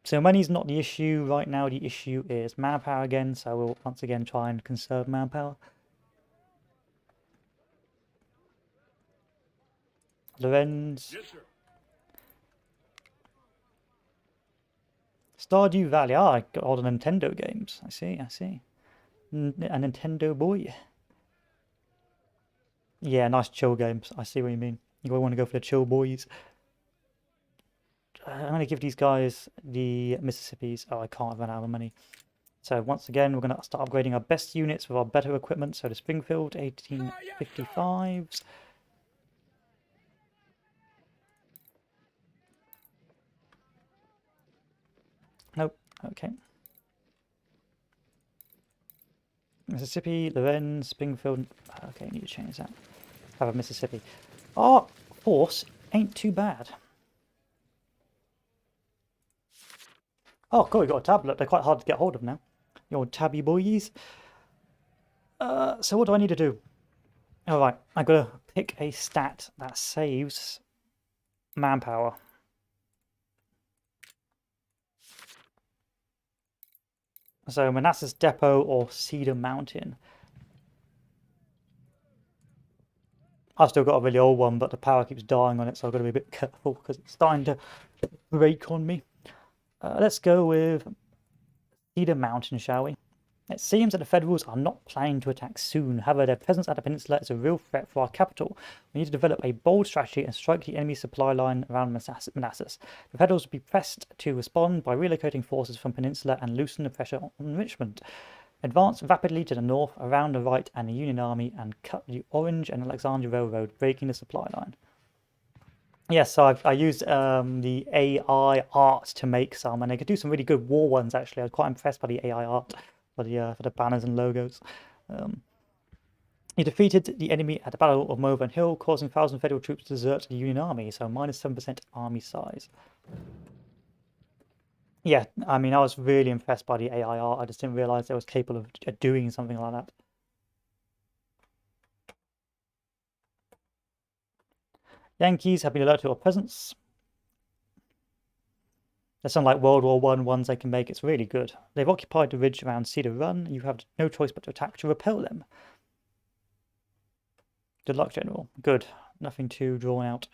So money's not the issue right now, the issue is manpower again, so we'll once again try and conserve manpower. Lorenz. Yes, sir. Stardew Valley. Ah, I got all the Nintendo games. I see, I see. A Nintendo boy. Yeah, nice chill games. I see what you mean. You want to go for the chill boys. I'm going to give these guys the Mississippis. Oh, I can't run out of money. So once again, we're going to start upgrading our best units with our better equipment. So the Springfield 1855s. Nope. Okay. Mississippi, Lorenz, Springfield. Okay, need to change that. Have a Mississippi. Our horse ain't too bad. Oh, cool, we got a tablet. They're quite hard to get hold of now. Your tabby boys. So what do I need to do? Alright, I've got to pick a stat that saves manpower. So Manassas Depot or Cedar Mountain. I've still got a really old one, but the power keeps dying on it, so I've got to be a bit careful because it's starting to break on me. Let's go with Cedar Mountain, shall we? It seems that the Federals are not planning to attack soon. However, their presence at the peninsula is a real threat for our capital. We need to develop a bold strategy and strike the enemy supply line around Manassas. The Federals will be pressed to respond by relocating forces from peninsula and loosen the pressure on Richmond. Advance rapidly to the north, around the right and the Union Army, and cut the Orange and Alexandria Railroad, breaking the supply line. Yes, so I used the AI art to make some, and they could do some really good war ones, actually. I was quite impressed by the AI art for the banners and logos. He defeated the enemy at the Battle of Malvern Hill, causing 1,000 Federal troops to desert the Union Army, so minus 7% army size. Yeah, I mean, I was really impressed by the AI art. I just didn't realize it was capable of doing something like that. Yankees have been alerted to our presence. There's some like World War I ones they can make. It's really good. They've occupied the ridge around Cedar Run. You have no choice but to attack to repel them. Good luck, General. Good. Nothing too drawn out.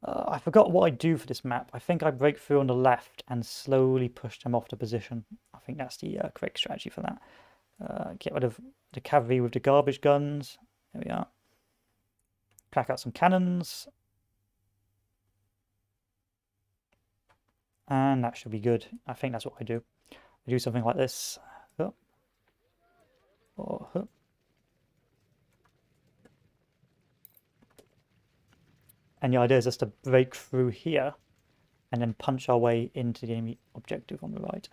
I forgot what I do for this map. I think I break through on the left and slowly push them off the position. I think that's the correct strategy for that. Get rid of the cavalry with the garbage guns. There we are. Crack out some cannons. And that should be good. I think that's what I do. I do something like this. And the idea is just to break through here and then punch our way into the enemy objective on the right.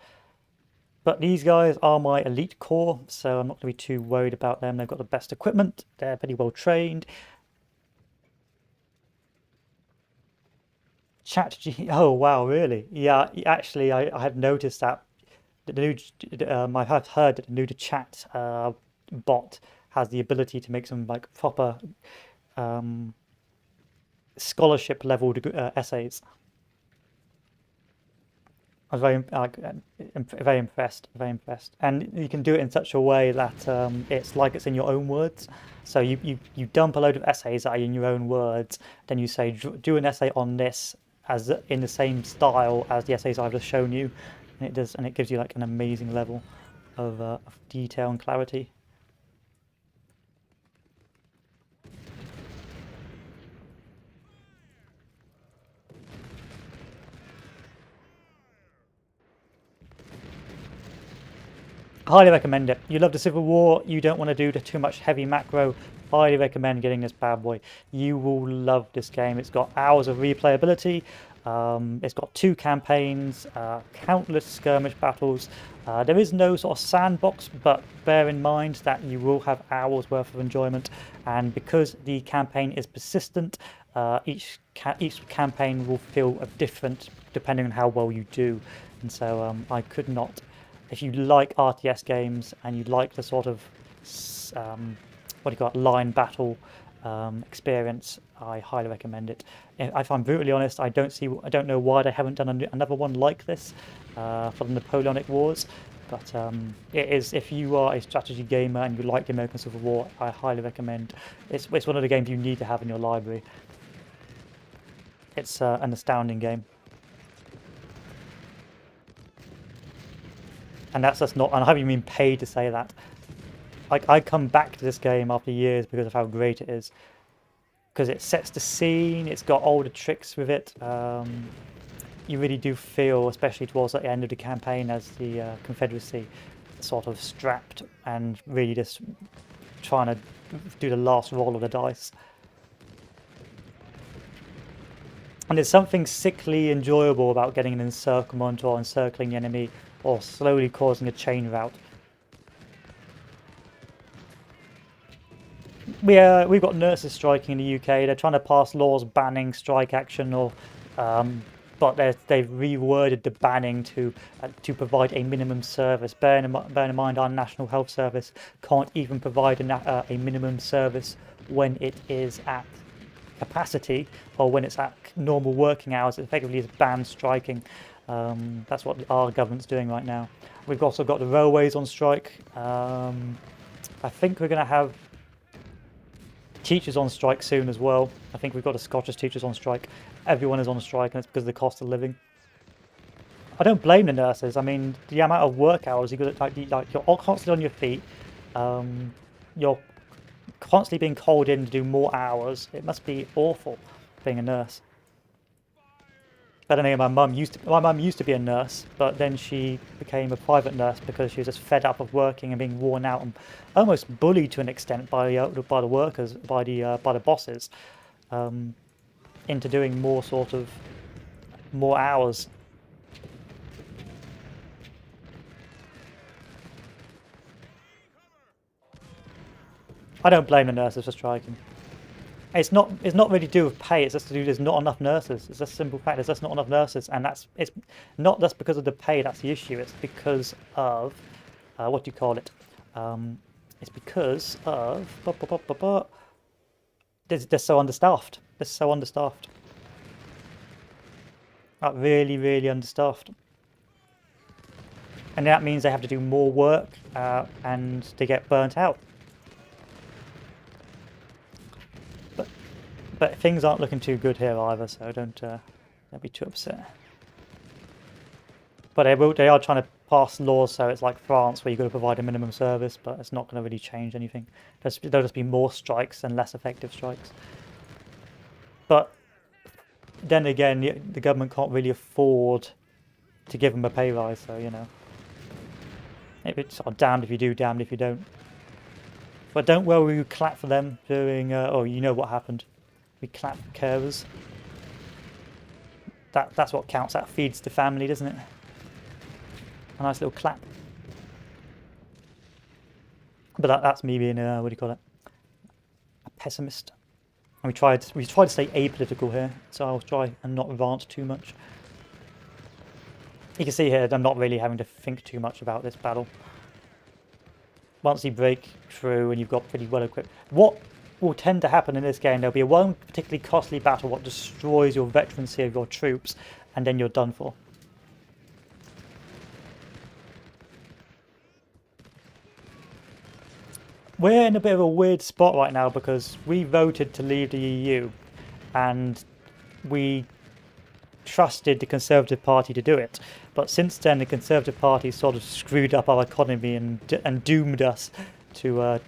But these guys are my elite corps, so I'm not going to be too worried about them. They've got the best equipment. They're pretty well trained. Oh wow, really? Yeah, actually, I have noticed that the new. I have heard that the new chat bot has the ability to make some like proper scholarship level essays. I was very impressed, very impressed. And you can do it in such a way that it's like it's in your own words. So you dump a load of essays that are in your own words, then you say, do an essay on this as in the same style as the essays I've just shown you. And it gives you like an amazing level of detail and clarity. Highly recommend it. You love the Civil War, you don't want to do too much heavy macro, highly recommend getting this bad boy. You will love this game. It's got hours of replayability, it's got 2 campaigns, countless skirmish battles. There is no sort of sandbox, but bear in mind that you will have hours worth of enjoyment, and because the campaign is persistent, each campaign will feel different depending on how well you do. And so I could not... If you like RTS games and you like the sort of line battle experience, I highly recommend it. If I'm brutally honest, I don't know why they haven't done another one like this for the Napoleonic Wars. But it is, if you are a strategy gamer and you like the American Civil War, I highly recommend. It's one of the games you need to have in your library. It's an astounding game. And that's just not, and I haven't even been paid to say that. Like, I come back to this game after years because of how great it is. Because it sets the scene, it's got all the tricks with it. you really do feel, especially towards the end of the campaign, as the Confederacy sort of strapped and really just trying to do the last roll of the dice. And there's something sickly enjoyable about getting an encirclement or encircling the enemy or slowly causing a chain rout. We've got nurses striking in the UK. They're trying to pass laws banning strike action, but they've reworded the banning to provide a minimum service. Bearing in mind, our National Health Service can't even provide a minimum service when it is at capacity or when it's at normal working hours. It effectively is banned striking. That's what our government's doing right now. We've also got the railways on strike. I think we're going to have teachers on strike soon as well. I think we've got the Scottish teachers on strike. Everyone is on strike, and it's because of the cost of living. I don't blame the nurses. I mean, the amount of work hours you got, like you're all constantly on your feet. You're constantly being called in to do more hours. It must be awful being a nurse. I don't know. My mum used to be a nurse, but then she became a private nurse because she was just fed up of working and being worn out and almost bullied to an extent by the workers, by the bosses, into doing more hours. I don't blame the nurses for striking. It's not really to do with pay. It's just to do there's not enough nurses. It's just a simple fact. There's just not enough nurses, and it's not just because of the pay. That's the issue. It's because of what do you call it? It's because of they're so understaffed. They're so understaffed. Like really, really understaffed. And that means they have to do more work and they get burnt out. But things aren't looking too good here either, so don't be too upset. But they are trying to pass laws so it's like France where you've got to provide a minimum service, but it's not going to really change anything. There'll just be more strikes and less effective strikes. But then again, the government can't really afford to give them a pay rise, so you know. It's sort of damned if you do, damned if you don't. But don't worry, we clap for them doing. Oh, you know what happened. We clap for carers. That's what counts. That feeds the family, doesn't it? A nice little clap. But that's me being what do you call it? A pessimist. And we tried to stay apolitical here, so I'll try and not rant too much. You can see here I'm not really having to think too much about this battle. Once you break through and you've got pretty well equipped, what will tend to happen in this game, there'll be one particularly costly battle what destroys your veterancy of your troops, and then you're done for. We're in a bit of a weird spot right now because we voted to leave the EU and we trusted the Conservative Party to do it. But since then, the Conservative Party sort of screwed up our economy and doomed us to a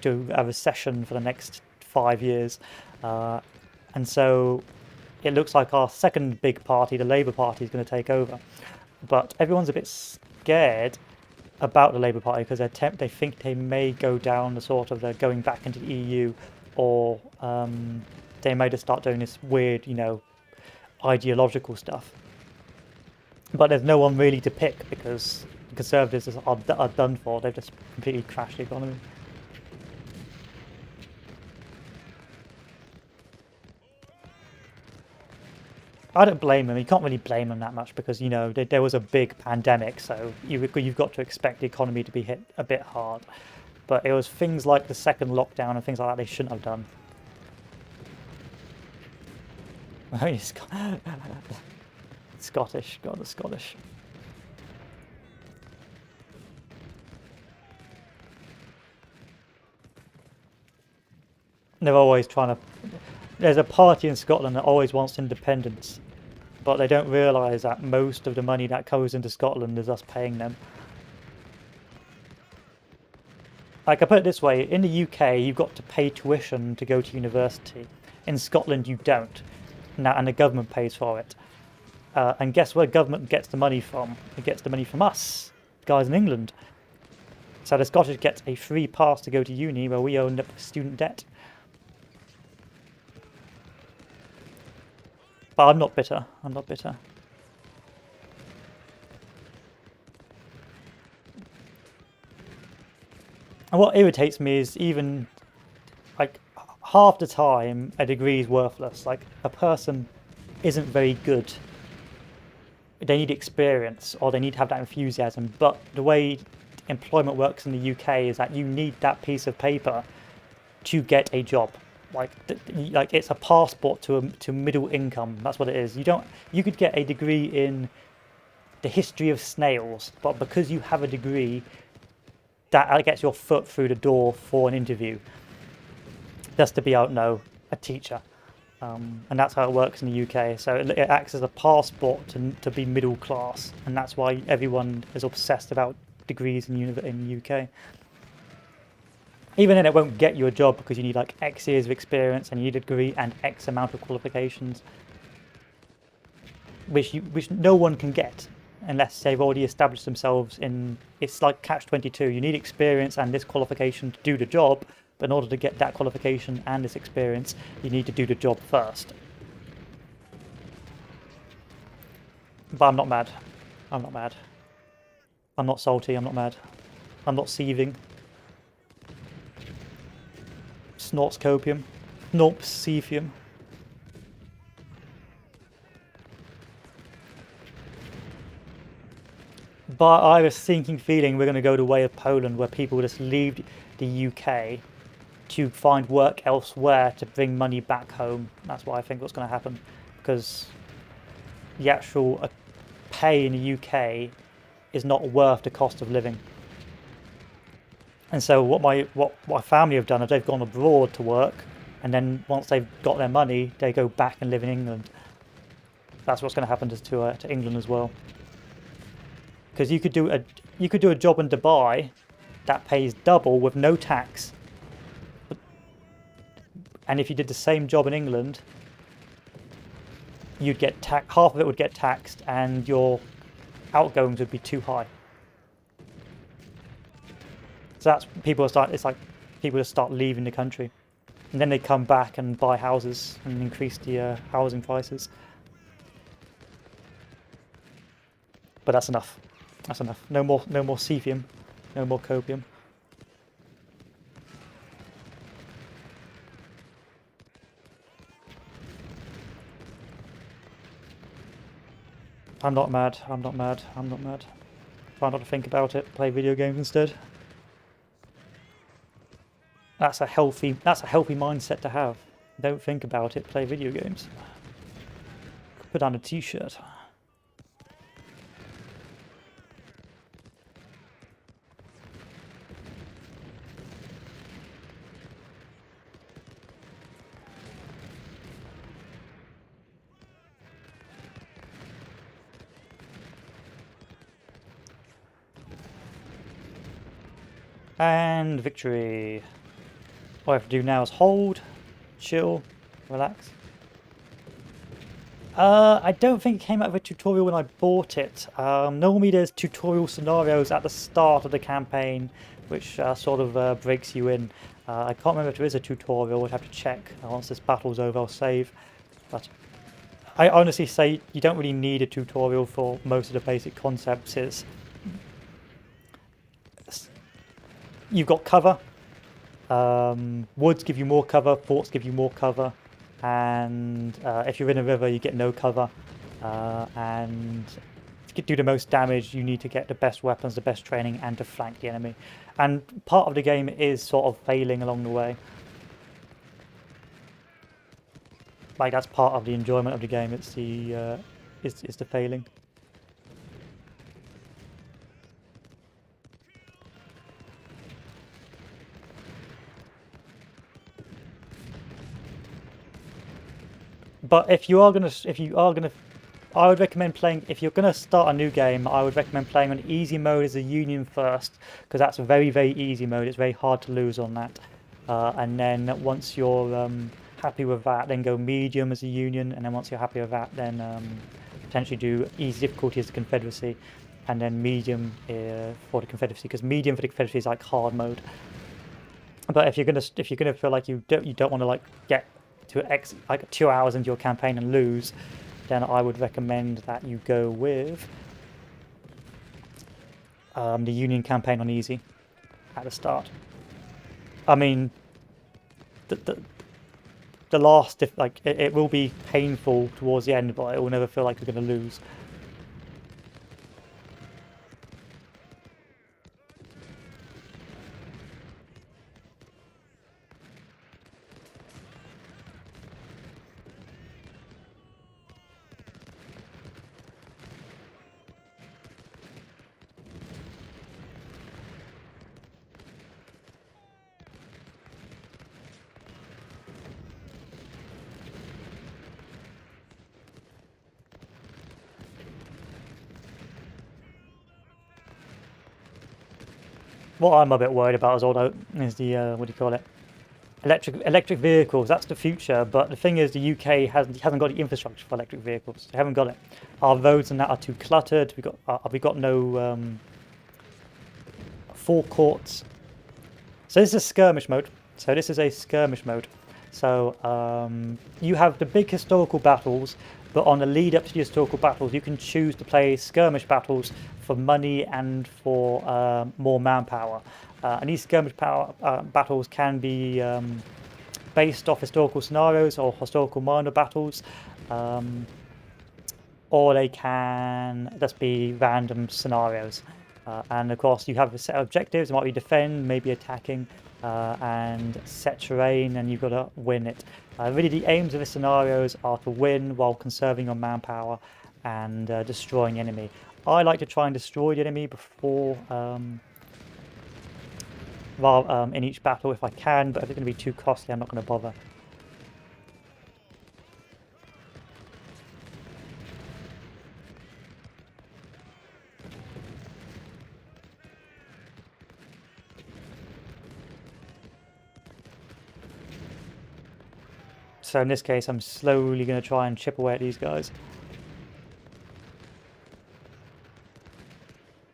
recession for the next 5 years. And so it looks like our second big party, the Labour Party, is going to take over. But everyone's a bit scared about the Labour Party because they think they may go down the sort of going back into the EU, or they may just start doing this weird, you know, ideological stuff. But there's no one really to pick because the Conservatives are done for. They've just completely crashed the economy. I don't blame them. You can't really blame them that much because, you know, there was a big pandemic, so you've got to expect the economy to be hit a bit hard. But it was things like the second lockdown and things like that they shouldn't have done. Scottish, God, the Scottish. They're always trying to... There's a party in Scotland that always wants independence, but they don't realise that most of the money that goes into Scotland is us paying them. Like, I put it this way, in the UK you've got to pay tuition to go to university. In Scotland you don't. Now, and the government pays for it. And guess where government gets the money from? It gets the money from us, guys in England. So the Scottish gets a free pass to go to uni where we own up student debt. But I'm not bitter. I'm not bitter. And what irritates me is even like half the time a degree is worthless. Like a person isn't very good. They need experience or they need to have that enthusiasm. But the way employment works in the UK is that you need that piece of paper to get a job. Like it's a passport to middle income. That's what it is. You could get a degree in the history of snails, but because you have a degree, that gets your foot through the door for an interview. Just to be out, no, a teacher. And that's how it works in the UK. So it acts as a passport to be middle class, and that's why everyone is obsessed about degrees in the UK. Even then, it won't get you a job because you need like X years of experience and you need a degree and X amount of qualifications, which no one can get unless they've already established themselves in. It's like catch-22. You need experience and this qualification to do the job, but in order to get that qualification and this experience, you need to do the job first. But I'm not mad. I'm not mad. I'm not salty. I'm not mad. I'm not seething. Snorts copium. Snorps cefium. But I have a sinking feeling we're going to go the way of Poland, where people just leave the UK to find work elsewhere to bring money back home. That's what I think what's going to happen, because the actual pay in the UK is not worth the cost of living. And so what my family have done is they've gone abroad to work, and then once they've got their money, they go back and live in England. That's what's going to happen to England as well. Because you could do a job in Dubai that pays double with no tax, and if you did the same job in England, you'd get half of it would get taxed, and your outgoings would be too high. So that's it's like people just start leaving the country, and then they come back and buy houses and increase the housing prices. But that's enough. That's enough. No more cefium, no more copium. I'm not mad. I'm not mad. I'm not mad. Try not to think about it. Play video games instead. That's a healthy mindset to have. Don't think about it. Play video games. Put on a t-shirt. And victory. All I have to do now is hold, chill, relax. I don't think it came out of a tutorial when I bought it. Normally there's tutorial scenarios at the start of the campaign, which sort of breaks you in. I can't remember if there is a tutorial. I'd have to check. Once this battle's over, I'll save. But I honestly say you don't really need a tutorial for most of the basic concepts. You've got cover. Woods give you more cover, forts give you more cover, and if you're in a river you get no cover, and to do the most damage you need to get the best weapons, the best training, and to flank the enemy. And part of the game is sort of failing along the way. Like that's part of the enjoyment of the game, it's the failing. But if you are gonna, I would recommend playing. If you're gonna start a new game, I would recommend playing on easy mode as a union first, because that's a very, very easy mode. It's very hard to lose on that. And then once you're happy with that, then go medium as a union, and then once you're happy with that, then potentially do easy difficulty as the Confederacy, and then medium for the Confederacy, because medium for the Confederacy is like hard mode. But if you're gonna feel like you don't want to like get to like 2 hours into your campaign and lose, then I would recommend that you go with the Union campaign on easy at the start. I mean, the last, like it will be painful towards the end, but it will never feel like you're going to lose. What I'm a bit worried about is the what do you call it? Electric vehicles. That's the future, but the thing is, the UK hasn't got the infrastructure for electric vehicles. They haven't got it. Our roads and that are too cluttered. We got no forecourts. So this is skirmish mode. So this is a skirmish mode. So you have the big historical battles, but on the lead up to the historical battles, you can choose to play skirmish battles for money and for more manpower. And these skirmish battles can be based off historical scenarios or historical minor battles, or they can just be random scenarios. And of course, you have a set of objectives. It might be defend, maybe attacking, and set terrain, and you've got to win it. Really, the aims of the scenarios are to win while conserving your manpower and destroying the enemy. I like to try and destroy the enemy before, in each battle if I can, but if it's going to be too costly, I'm not going to bother. So in this case, I'm slowly going to try and chip away at these guys.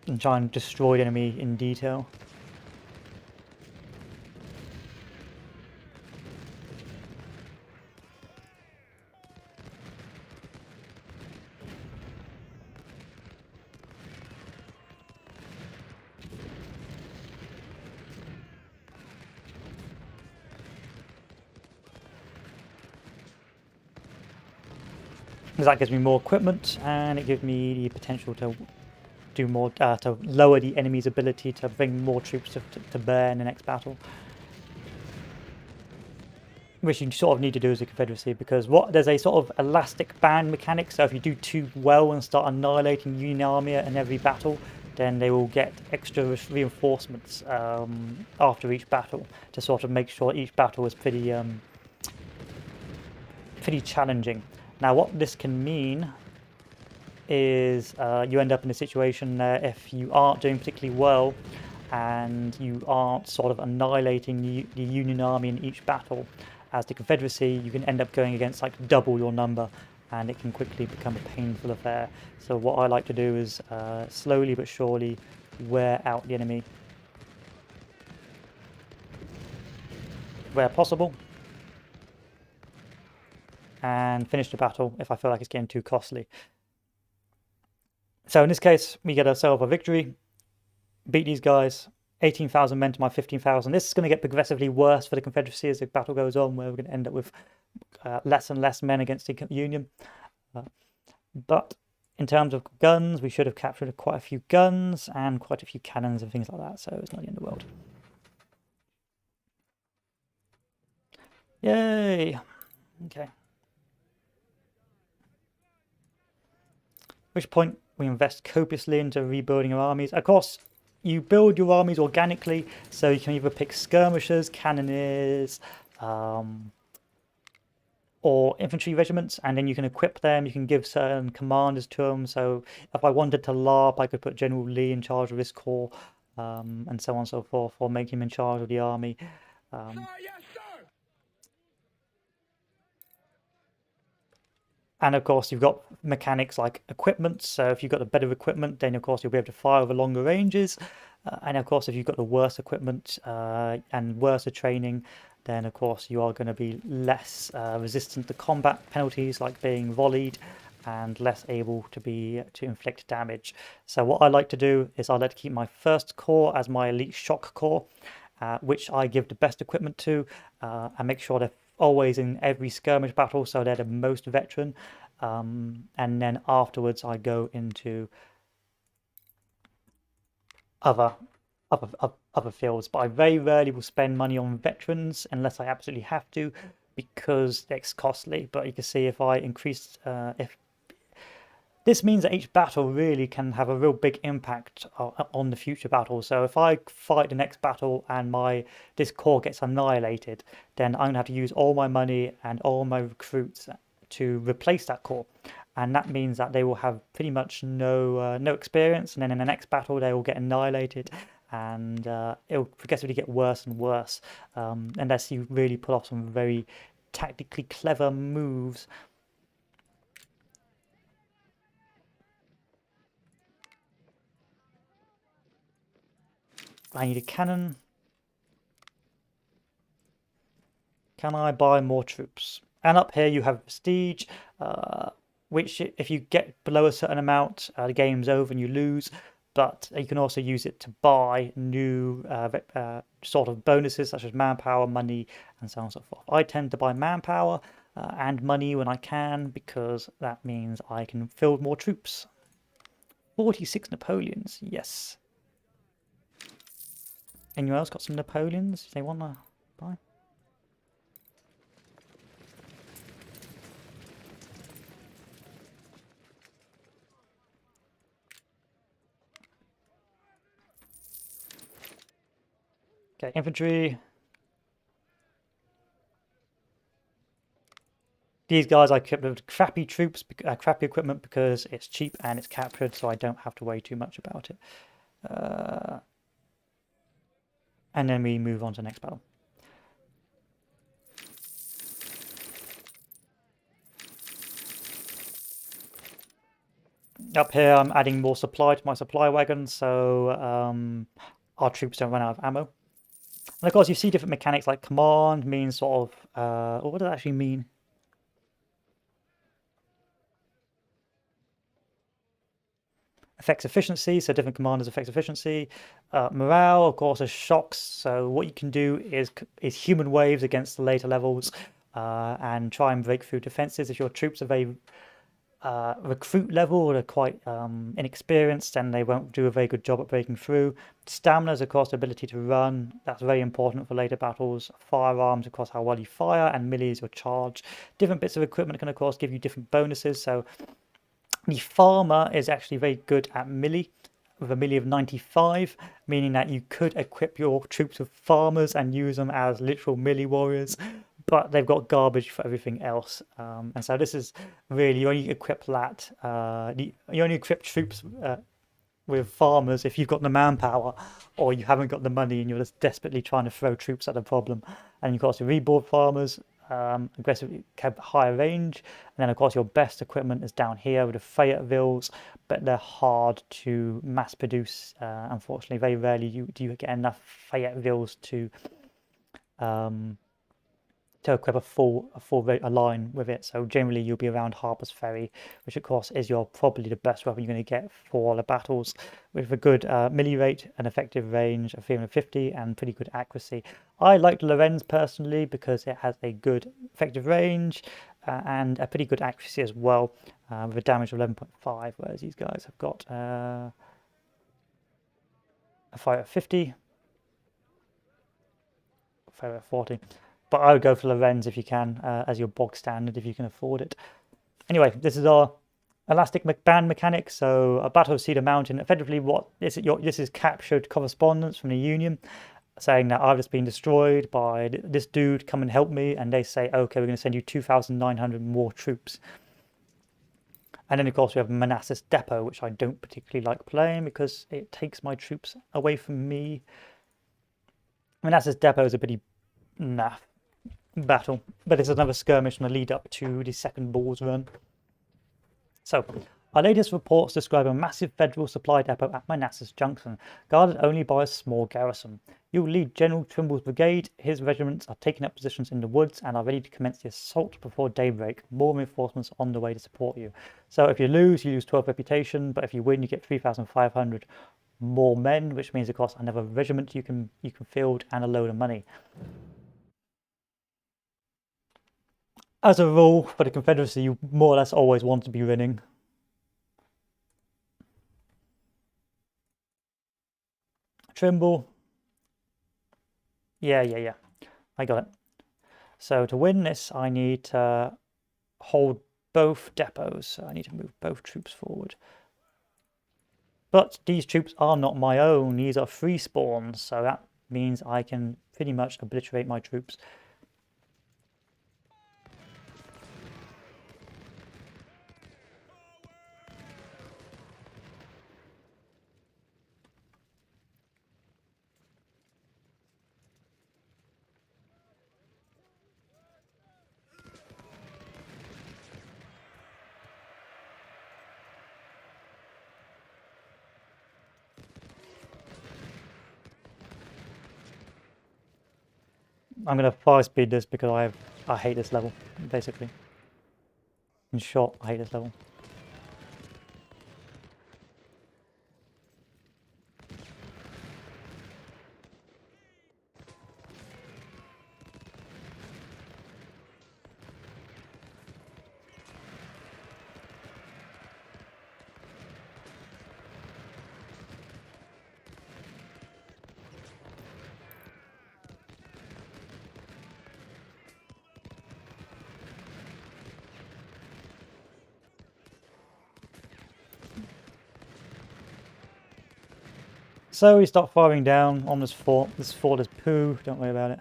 And try and destroy the enemy in detail. Because that gives me more equipment, and it gives me the potential to do more, to lower the enemy's ability to bring more troops to bear in the next battle. Which you sort of need to do as a Confederacy, because there's a sort of elastic band mechanic, so if you do too well and start annihilating Union Army in every battle, then they will get extra reinforcements after each battle to sort of make sure each battle is pretty challenging. Now what this can mean is you end up in a situation there if you aren't doing particularly well and you aren't sort of annihilating the Union Army in each battle. As the Confederacy, you can end up going against like double your number, and it can quickly become a painful affair. So what I like to do is slowly but surely wear out the enemy where possible, and finish the battle if I feel like it's getting too costly. So in this case, we get ourselves a victory, beat these guys, 18,000 men to my 15,000. This is going to get progressively worse for the Confederacy as the battle goes on, where we're going to end up with less and less men against the Union. But in terms of guns, we should have captured quite a few guns and quite a few cannons and things like that, so it's not the end of the world. Yay! Okay. At which point we invest copiously into rebuilding our armies. Of course, you build your armies organically, so you can either pick skirmishers, cannoneers, or infantry regiments, and then you can equip them. You can give certain commanders to them. So if I wanted to LARP, I could put General Lee in charge of this corps, and so on and so forth, or make him in charge of the army. Sir, yes, sir. And of course, you've got mechanics like equipment. So if you've got the better equipment, then of course you'll be able to fire over longer ranges. And of course, if you've got the worse equipment and worse training, then of course you are going to be less resistant to combat penalties like being volleyed and less able to inflict damage. So what I like to do is I like to keep my first core as my elite shock core, which I give the best equipment to, and make sure they're always in every skirmish battle, so they're the most veteran. And then afterwards, I go into other other fields. But I very rarely will spend money on veterans unless I absolutely have to, because it's costly. But you can see if I increase, if this means that each battle really can have a real big impact on the future battle. So if I fight the next battle and this core gets annihilated, then I'm gonna have to use all my money and all my recruits to replace that core, and that means that they will have pretty much no experience, and then in the next battle they will get annihilated, and it will progressively get worse and worse unless you really pull off some very tactically clever moves. I need a cannon. Can I buy more troops? And up here you have prestige, which if you get below a certain amount, the game's over and you lose. But you can also use it to buy new sort of bonuses such as manpower, money, and so on and so forth. I tend to buy manpower and money when I can, because that means I can field more troops. 46 Napoleons, yes. Anyone else got some Napoleons they want to buy? Okay, infantry. These guys I equipped with crappy troops, crappy equipment, because it's cheap and it's captured, so I don't have to worry too much about it. And then we move on to the next battle. Up here I'm adding more supply to my supply wagon, so our troops don't run out of ammo. And of course you see different mechanics, like command means sort of, what does that actually mean? Affects efficiency, so different commanders affect efficiency. Morale, of course, is shocks. So what you can do is human waves against the later levels, and try and break through defenses. If your troops are very recruit level or they're quite inexperienced, then they won't do a very good job at breaking through. Stamina is, of course, the ability to run. That's very important for later battles. Firearms, of course, how well you fire, and melee is your charge. Different bits of equipment can, of course, give you different bonuses. So the farmer is actually very good at melee, with a melee of 95, meaning that you could equip your troops with farmers and use them as literal melee warriors, but they've got garbage for everything else. And so this is really, you only equip that, you only equip troops with farmers if you've got the manpower, or you haven't got the money and you're just desperately trying to throw troops at the problem. And of course, the reboard farmers aggressively have higher range, and then of course your best equipment is down here with the Fayettevilles, but they're hard to mass produce. Unfortunately, very rarely do you get enough Fayettevilles to equip a line with it. So generally you'll be around Harper's Ferry, which of course is probably the best weapon you're going to get for all the battles, with a good melee rate, an effective range of 350, and pretty good accuracy. I like Lorenz personally because it has a good effective range and a pretty good accuracy as well, with a damage of 11.5, whereas these guys have got a fire of 50, fire of 40. But I would go for Lorenz if you can, as your bog standard, if you can afford it. Anyway, this is our elastic band mechanic. So a battle of Cedar Mountain, effectively this is captured correspondence from the Union, saying that I've just been destroyed by this dude, come and help me. And they say, okay, we're going to send you 2,900 more troops. And then of course we have Manassas Depot, which I don't particularly like playing because it takes my troops away from me. Manassas Depot is a pretty naff battle, but it's another skirmish on the lead up to the second Bulls run. So, our latest reports describe a massive federal supply depot at Manassas Junction, guarded only by a small garrison. You will lead General Trimble's brigade. His regiments are taking up positions in the woods and are ready to commence the assault before daybreak. More reinforcements on the way to support you. So if you lose 12 reputation, but if you win, you get 3,500 more men, which means, of course, another regiment you can field and a load of money. As a rule, for the Confederacy, you more or less always want to be winning. Trimble. Yeah. I got it. So to win this, I need to hold both depots. So I need to move both troops forward. But these troops are not my own. These are free spawns. So that means I can pretty much obliterate my troops. I'm going to 5-speed this because I hate this level, basically. In short, I hate this level. So we start firing down on this fort. This fort is poo, don't worry about it.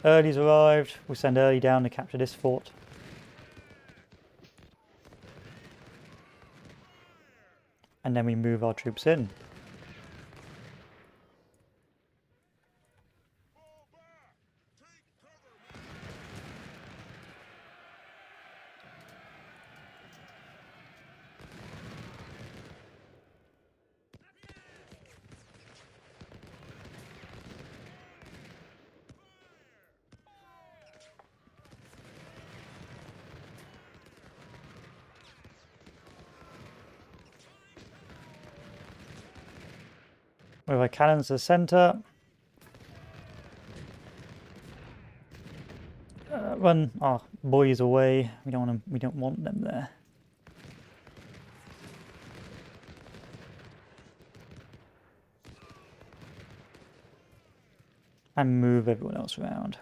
Early's arrived. We send Early down to capture this fort. And then we move our troops in. With our cannons to the centre. Run our boys away. We don't want them there. And move everyone else around.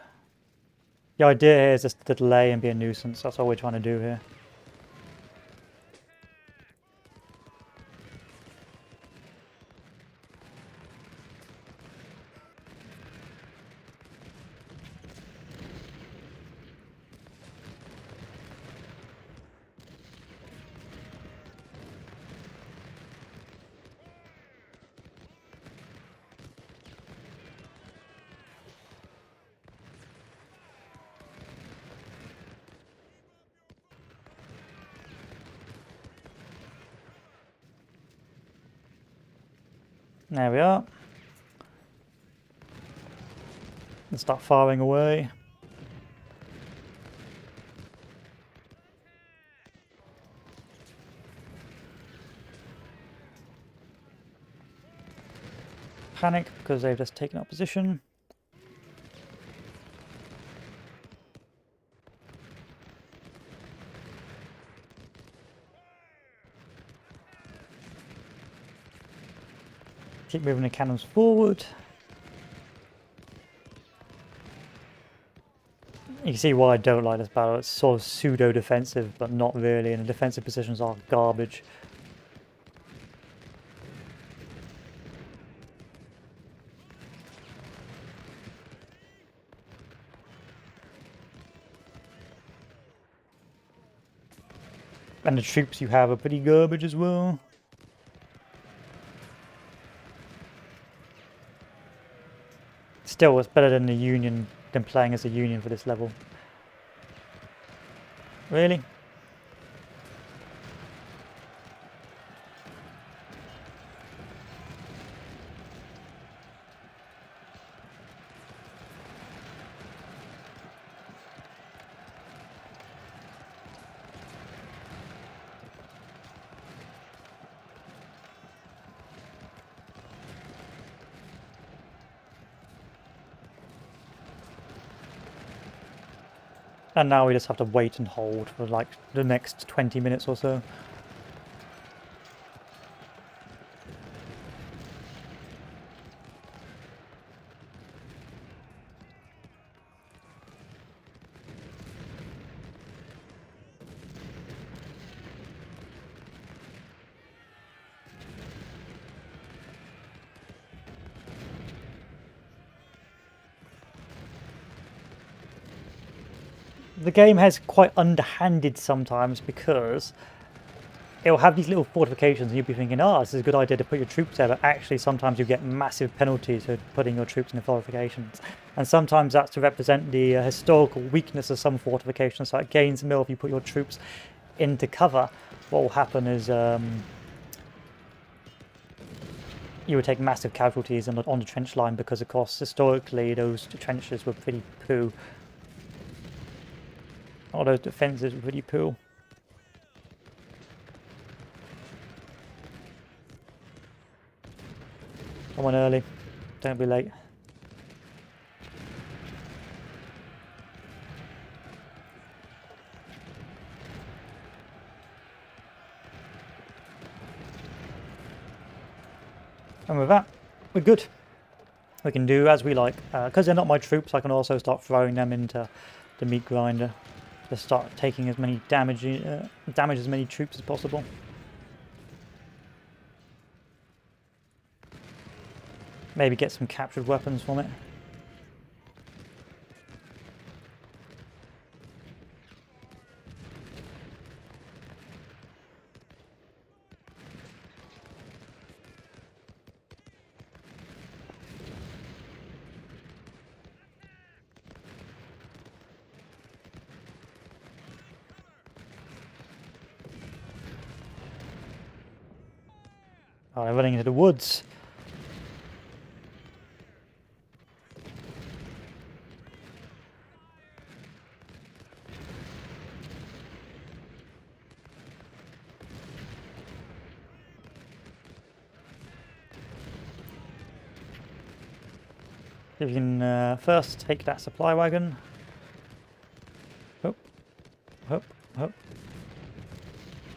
The idea here is just to delay and be a nuisance. That's all we're trying to do here. There we are. And start firing away. Panic because they've just taken up position. Keep moving the cannons forward. You can see why I don't like this battle. It's sort of pseudo-defensive, but not really, and the defensive positions are garbage. And the troops you have are pretty garbage as well. Still, it's better than the Union, than playing as a Union for this level. Really? And now we just have to wait and hold for like the next 20 minutes or so. The game has quite underhanded sometimes because it'll have these little fortifications and you'll be thinking, oh, this is a good idea to put your troops there, but actually sometimes you get massive penalties for putting your troops in the fortifications. And sometimes that's to represent the historical weakness of some fortifications. So it gains mill if you put your troops into cover. What will happen is you would take massive casualties on the trench line because, of course, historically those trenches were pretty poo. All those defences were pretty poo. Come on early. Don't be late. And with that, we're good. We can do as we like. Because they're not my troops, I can also start throwing them into the meat grinder. To start taking as many damage as many troops as possible. Maybe get some captured weapons from it. Oh, they're running into the woods. If you can first take that supply wagon. Hop, hop, hop.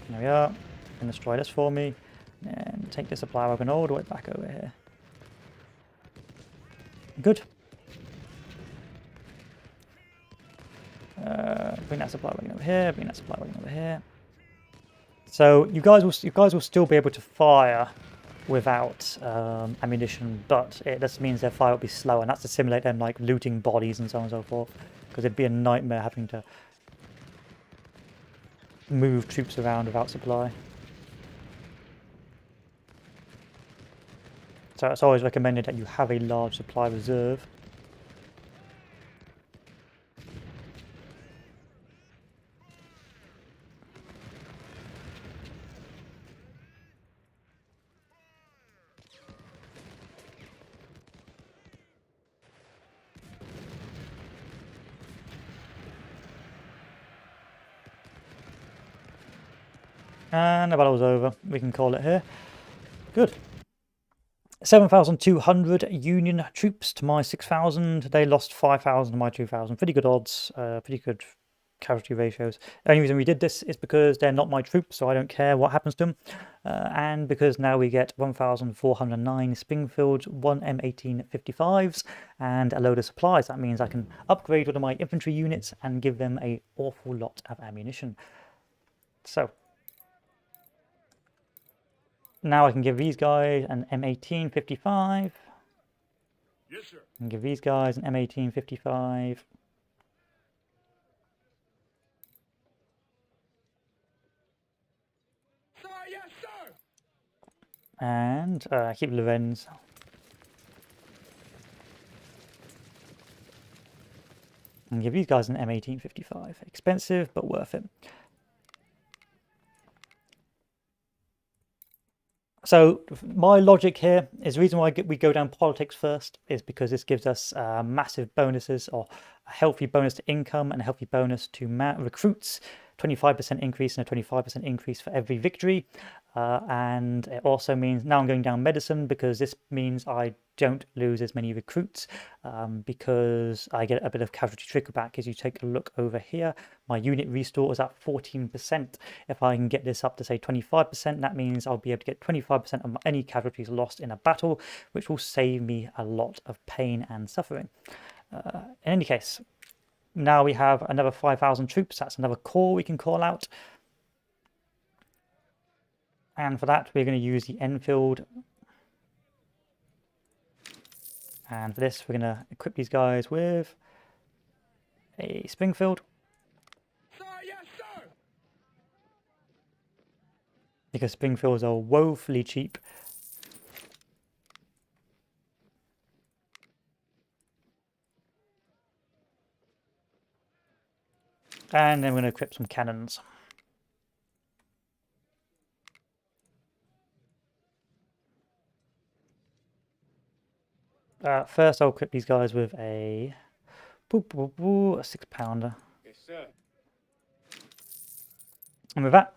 There we are. And destroy this for me. And take the supply wagon all the way back over here. Good. Bring that supply wagon over here. Bring that supply wagon over here. So you guys will still be able to fire without ammunition, but it just means their fire will be slower, and that's to simulate them like looting bodies and so on and so forth. Because it'd be a nightmare having to move troops around without supply. So it's always recommended that you have a large supply reserve. And the battle's over. We can call it here. Good. 7,200 Union troops to my 6,000. They lost 5,000 to my 2,000. Pretty good odds. Pretty good casualty ratios. The only reason we did this is because they're not my troops, so I don't care what happens to them. And because now we get 1,409 Springfields, 1 M1855s, and a load of supplies. That means I can upgrade one of my infantry units and give them an awful lot of ammunition. So now I can give these guys an M1855. Yes, sir. And give these guys an M1855. Sir, yes, sir. And keep Lorenz. And give these guys an M1855. Expensive, but worth it. So my logic here is the reason why we go down politics first is because this gives us massive bonuses or a healthy bonus to income and a healthy bonus to recruits, 25% increase and a 25% increase for every victory. And it also means now I'm going down medicine because this means I don't lose as many recruits because I get a bit of casualty trickle back. As you take a look over here, my unit restore is at 14%. If I can get this up to say 25%, that means I'll be able to get 25% of any casualties lost in a battle, which will save me a lot of pain and suffering. In any case, now we have another 5,000 troops. That's another corps we can call out. And for that, we're going to use the Enfield. And for this, we're going to equip these guys with a Springfield. Sir, yes, sir. Because Springfields are woefully cheap. And then we're going to equip some cannons. First, I'll equip these guys with a 6-pounder. Yes, sir. And with that,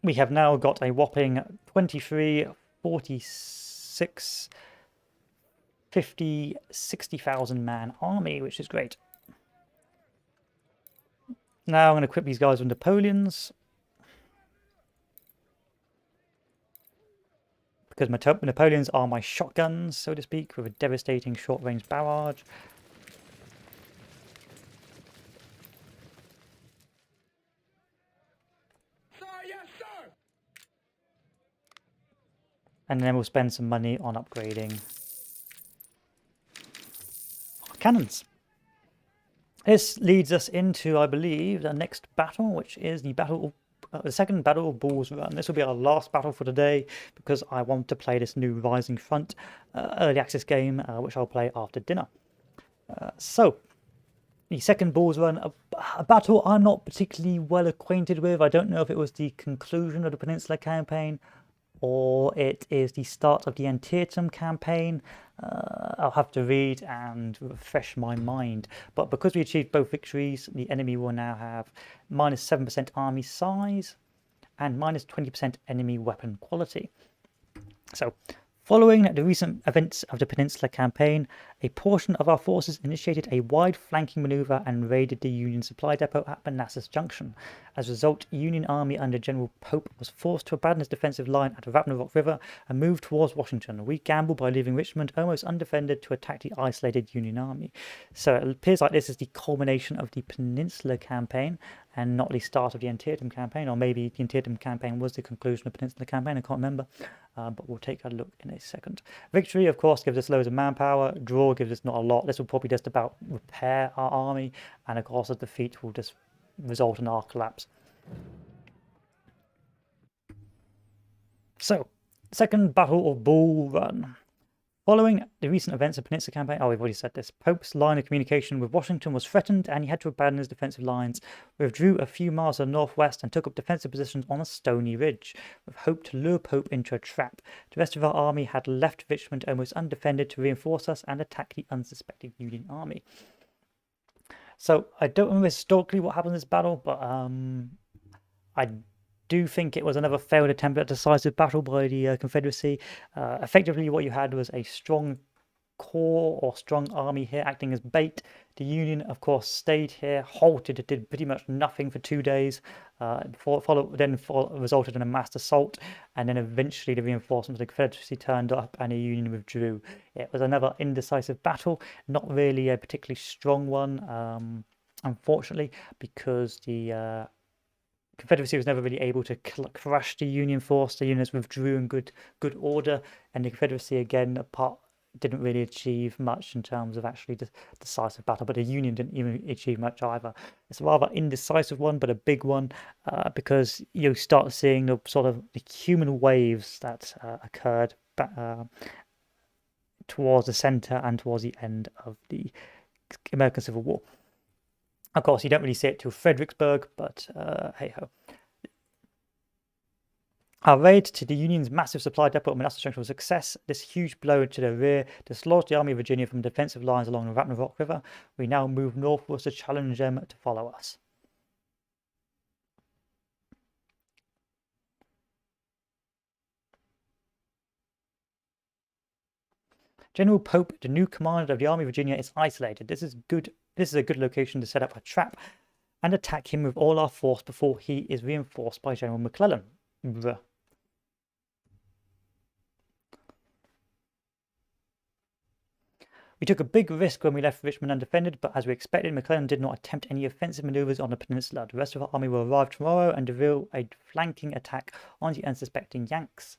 we have now got a whopping 23, 46, 50, 60,000 man army, which is great. Now I'm going to equip these guys with Napoleons. Because my Napoleons are my shotguns, so to speak, with a devastating short-range barrage. Sir, yes, sir. And then we'll spend some money on upgrading our cannons. This leads us into, I believe, the next battle, which is the second Battle of Bull's Run. This will be our last battle for today because I want to play this new Rising Front early access game, which I'll play after dinner. So, the second Bull's Run, a battle I'm not particularly well acquainted with. I don't know if it was the conclusion of the Peninsula Campaign or it is the start of the Antietam Campaign. I'll have to read and refresh my mind. But because we achieved both victories, the enemy will now have minus 7% army size and minus 20% enemy weapon quality. So, following the recent events of the Peninsula Campaign, a portion of our forces initiated a wide flanking maneuver and raided the Union supply depot at Manassas Junction. As a result, Union Army under General Pope was forced to abandon its defensive line at the Rappahannock River and move towards Washington. We gambled by leaving Richmond almost undefended to attack the isolated Union Army. So it appears like this is the culmination of the Peninsula Campaign and not the start of the Antietam Campaign, or maybe the Antietam Campaign was the conclusion of the Peninsula Campaign, I can't remember, but we'll take a look in a second. Victory, of course, gives us loads of manpower. Draw gives us not a lot. This will probably just about repair our army, and of course a defeat will just result in our collapse. So, second Battle of Bull Run. Following the recent events of the Peninsula Campaign, we've already said this, Pope's line of communication with Washington was threatened and he had to abandon his defensive lines, withdrew a few miles to the northwest and took up defensive positions on a stony ridge, with hope to lure Pope into a trap. The rest of our army had left Richmond almost undefended to reinforce us and attack the unsuspecting Union Army. So, I don't remember historically what happened in this battle, but I do think it was another failed attempt at a decisive battle by the Confederacy. Effectively, what you had was a strong corps or strong army here acting as bait. The Union, of course, stayed here, halted, did pretty much nothing for 2 days, resulted in a mass assault, and then eventually the reinforcements of the Confederacy turned up and the Union withdrew. It was another indecisive battle, not really a particularly strong one, unfortunately, because the Confederacy was never really able to crush the Union force. The Unions withdrew in good order, and the Confederacy again didn't really achieve much in terms of actually decisive battle. But the Union didn't even achieve much either. It's a rather indecisive one, but a big one because you start seeing the sort of the human waves that occurred towards the center and towards the end of the American Civil War. Of course, you don't really see it till Fredericksburg, but hey-ho. Our raid to the Union's massive supply depot at Manassas Junction was a success. This huge blow to the rear dislodged the Army of Virginia from defensive lines along the Rappahannock River. We now move northwards to challenge them to follow us. General Pope, the new commander of the Army of Virginia, is isolated. This is a good location to set up a trap and attack him with all our force before he is reinforced by General McClellan. Bruh. We took a big risk when we left Richmond undefended, but as we expected, McClellan did not attempt any offensive maneuvers on the peninsula. The rest of our army will arrive tomorrow and reveal a flanking attack on the unsuspecting Yanks.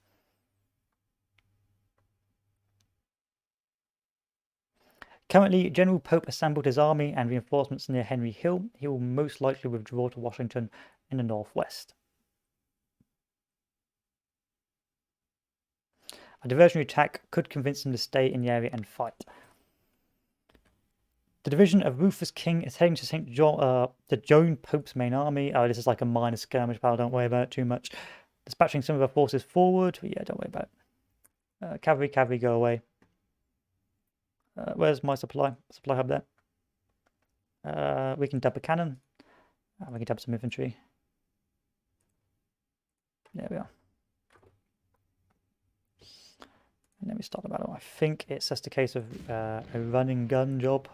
Currently, General Pope assembled his army and reinforcements near Henry Hill. He will most likely withdraw to Washington in the northwest. A diversionary attack could convince him to stay in the area and fight. The division of Rufus King is heading to St. John, to join Pope's main army. Oh, this is like a minor skirmish battle, don't worry about it too much. Dispatching some of our forces forward. Yeah, don't worry about it. Cavalry, go away. Where's my supply hub there? We can dump a cannon. We can dump some infantry. There we are. And then we start the battle. I think it's just a case of a run and gun job.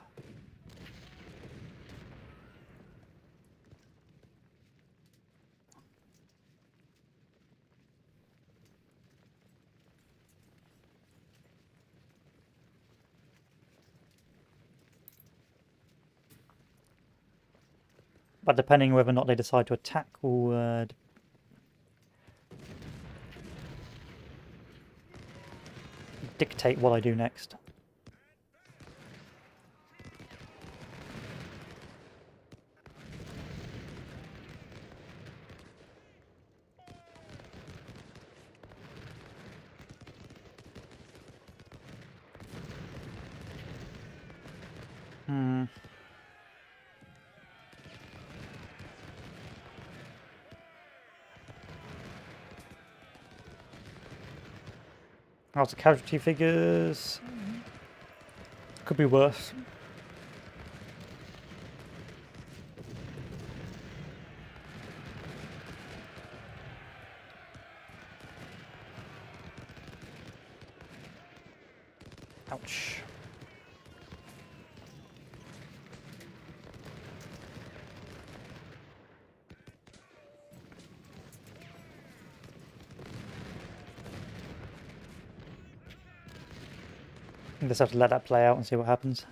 But depending whether or not they decide to attack will dictate what I do next. Lots of casualty figures. Could be worse. Ouch. Just have to let that play out and see what happens.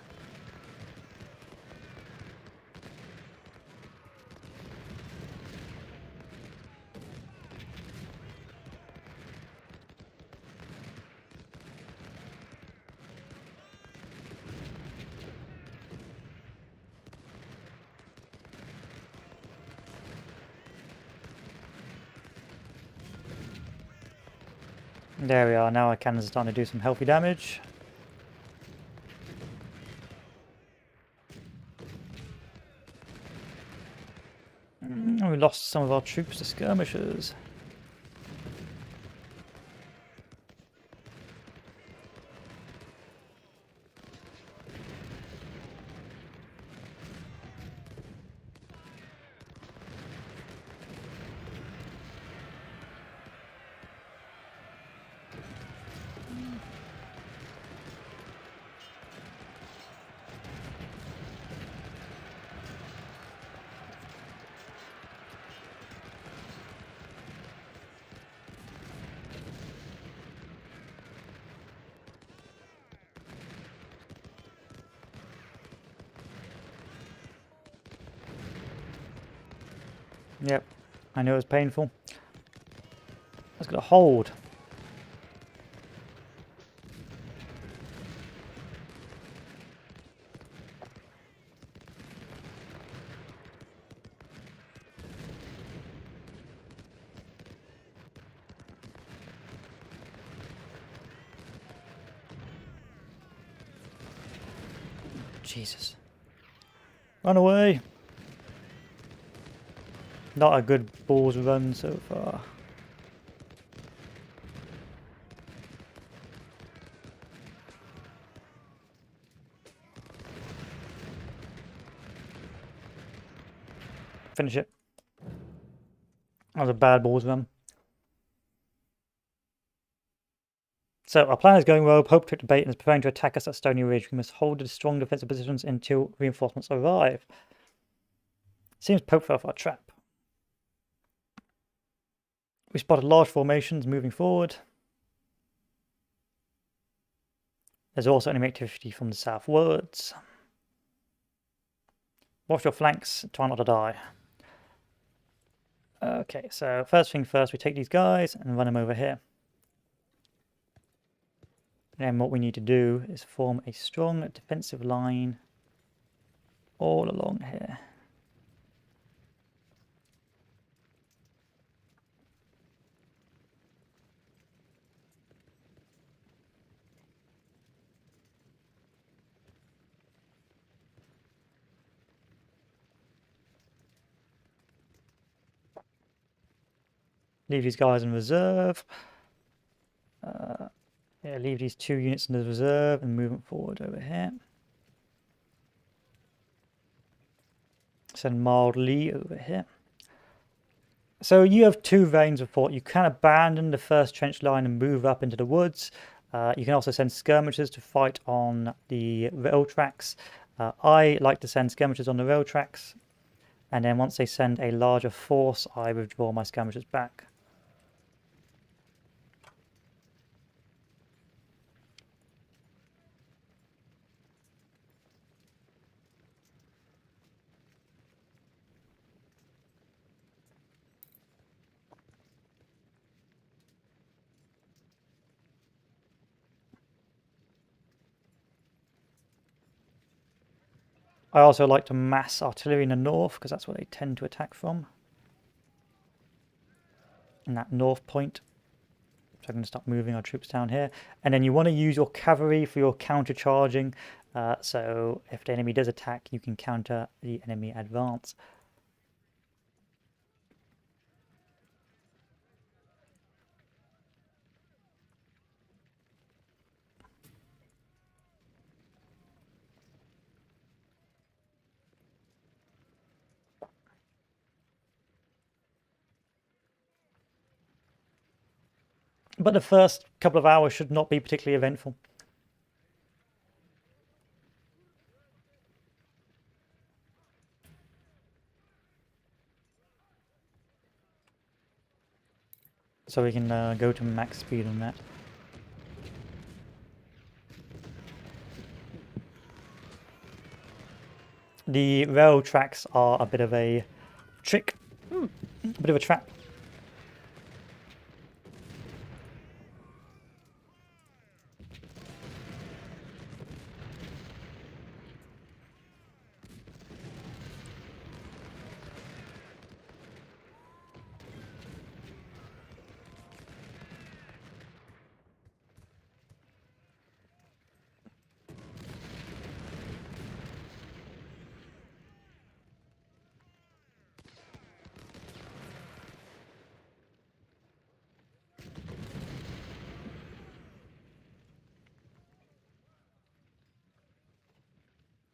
There we are, now our cannons are starting to do some healthy damage. We lost some of our troops to skirmishers. Yep, I knew it was painful. Let's get a hold. Jesus. Run away. Not a good balls run so far. finish it. That was a bad balls run. So our plan is going well. Pope took the bait and is preparing to attack us at Stony Ridge. We must hold the strong defensive positions until reinforcements arrive. Seems Pope fell for our trap. We spotted large formations moving forward. There's also enemy activity from the southwards. Watch your flanks, try not to die. Okay, so first thing first, we take these guys and run them over here. Then what we need to do is form a strong defensive line all along here. Leave these guys in reserve. Yeah, leave these 2 units in the reserve and move them forward over here. Send mildly over here. So you have 2 veins of thought. You can abandon the first trench line and move up into the woods. You can also send skirmishers to fight on the rail tracks. I like to send skirmishers on the rail tracks, and then once they send a larger force, I withdraw my skirmishers back. I also like to mass artillery in the north because that's where they tend to attack from. In that north point. So I'm going to start moving our troops down here. And then you want to use your cavalry for your counter-charging. So if the enemy does attack, you can counter the enemy advance. But the first couple of hours should not be particularly eventful. So we can go to max speed on that. The rail tracks are a bit of a trick, a bit of a trap.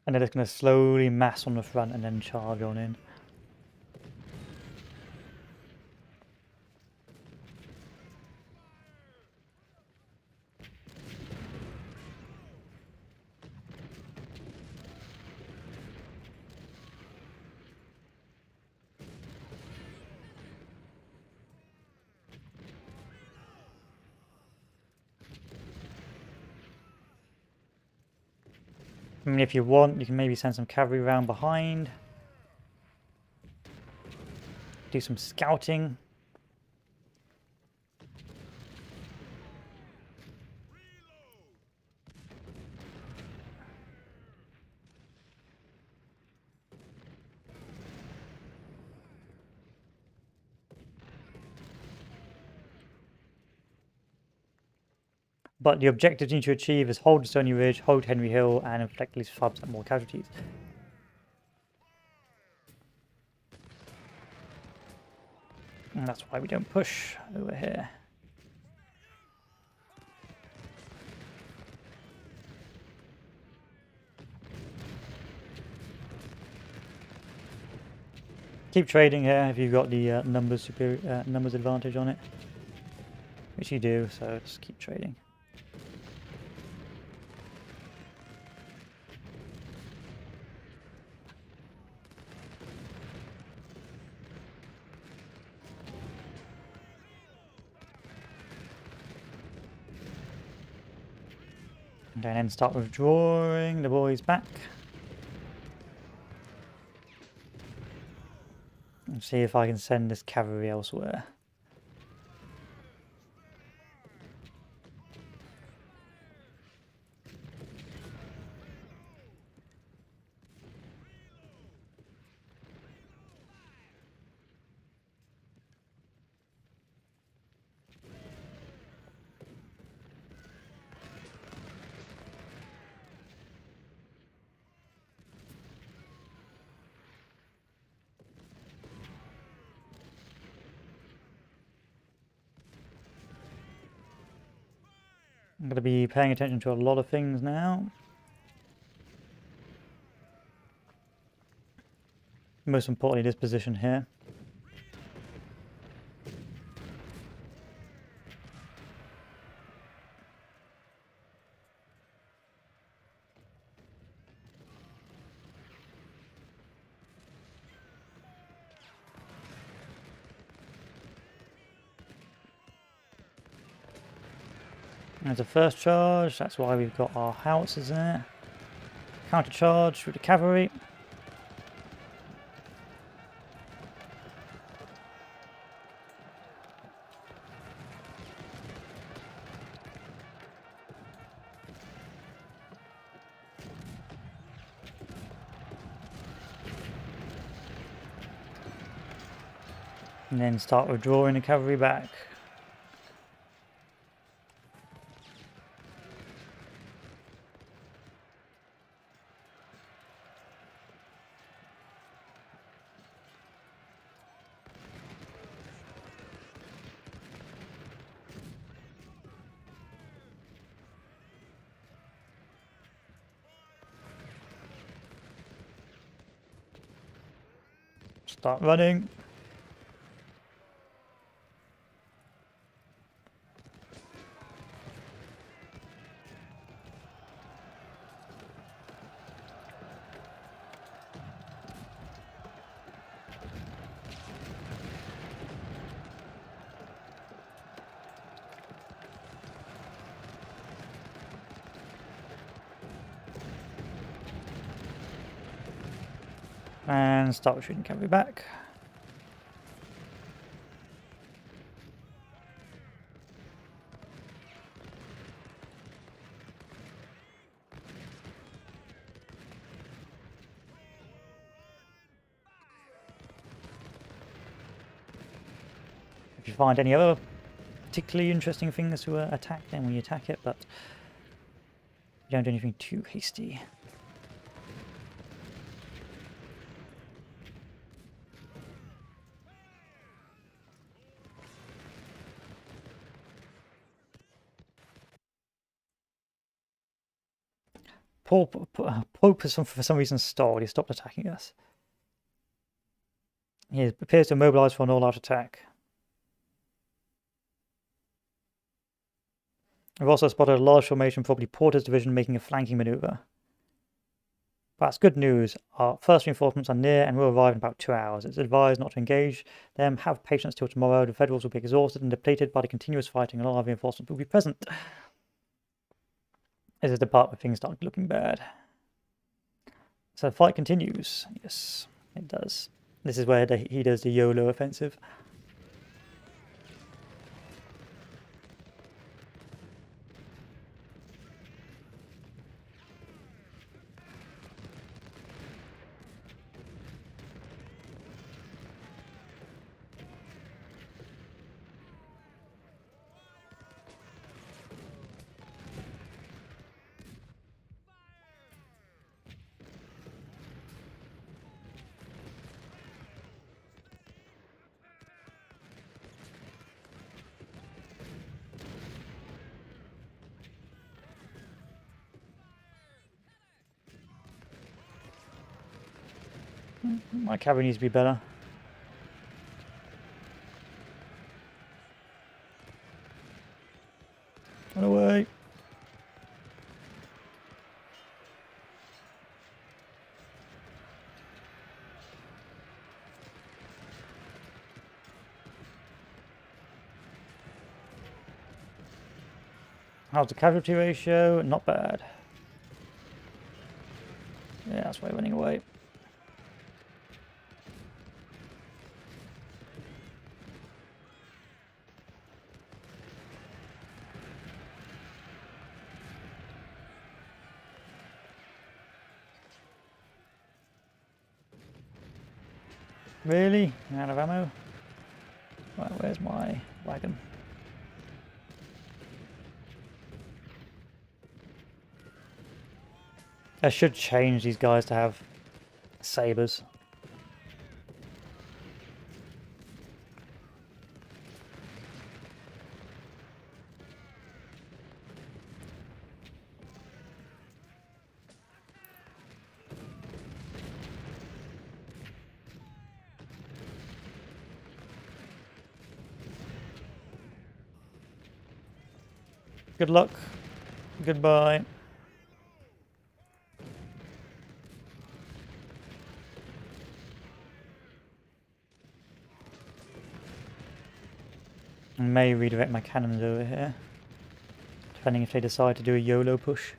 And they're just going to slowly mass on the front and then charge on in. I mean, if you want, you can maybe send some cavalry around behind. Do some scouting. But the objectives you need to achieve is hold Stony Ridge, hold Henry Hill, and inflict these flubs at more casualties. And that's why we don't push over here. Keep trading here if you've got the numbers advantage on it, which you do. So just keep trading. Okay, and then start withdrawing the boys back. And see if I can send this cavalry elsewhere. I'm going to be paying attention to a lot of things now. Most importantly, this position here. There's a first charge, that's why we've got our howitzers there. Counter charge with the cavalry. And then start withdrawing the cavalry back. Start running. And start retreating cavalry back. If you find any other particularly interesting things to attack, then we attack it, but you don't do anything too hasty. Pope has for some reason stalled. He stopped attacking us. He appears to mobilize for an all-out attack. We've also spotted a large formation, probably Porter's division, making a flanking maneuver. That's good news. Our first reinforcements are near and will arrive in about 2 hours. It's advised not to engage them. Have patience till tomorrow. The Federals will be exhausted and depleted by the continuous fighting, and all our reinforcements will be present. This is the part where things start looking bad. So the fight continues. Yes, it does. This is where he does the YOLO offensive. My cavalry needs to be better. How's the casualty ratio? Not bad. Yeah, that's why we're running away. Really? Out of ammo? Right, where's my wagon? I should change these guys to have sabers. Good luck. Goodbye. I may redirect my cannons over here, depending if they decide to do a YOLO push.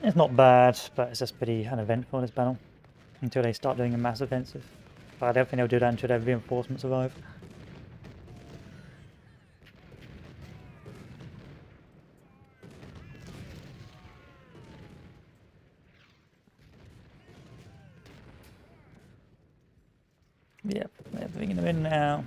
It's not bad, but it's just pretty uneventful, this battle, until they start doing a mass offensive. But I don't think they'll do that until their reinforcements arrive. Yep, they're bringing them in now.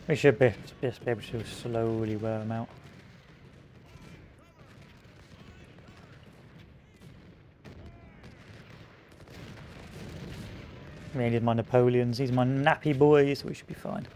We should just be able to slowly wear them out. I mean, these are my Napoleons, these are my nappy boys, so we should be fine.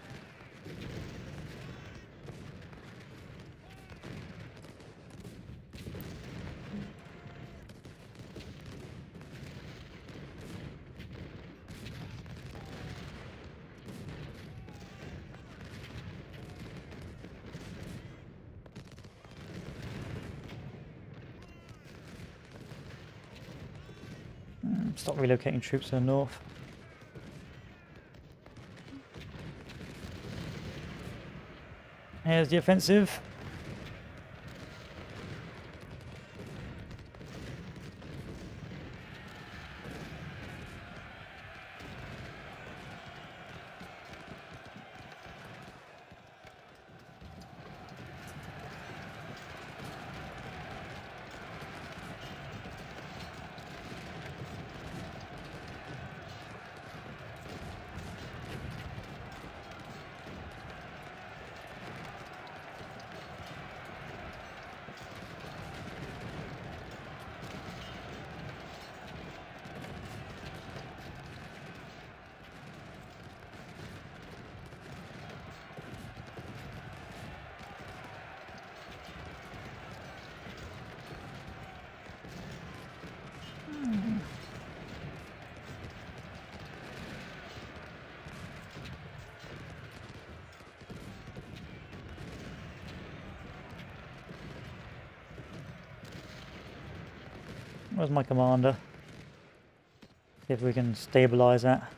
Stop relocating troops to the north. Here's the offensive. Where's my commander? See if we can stabilize that.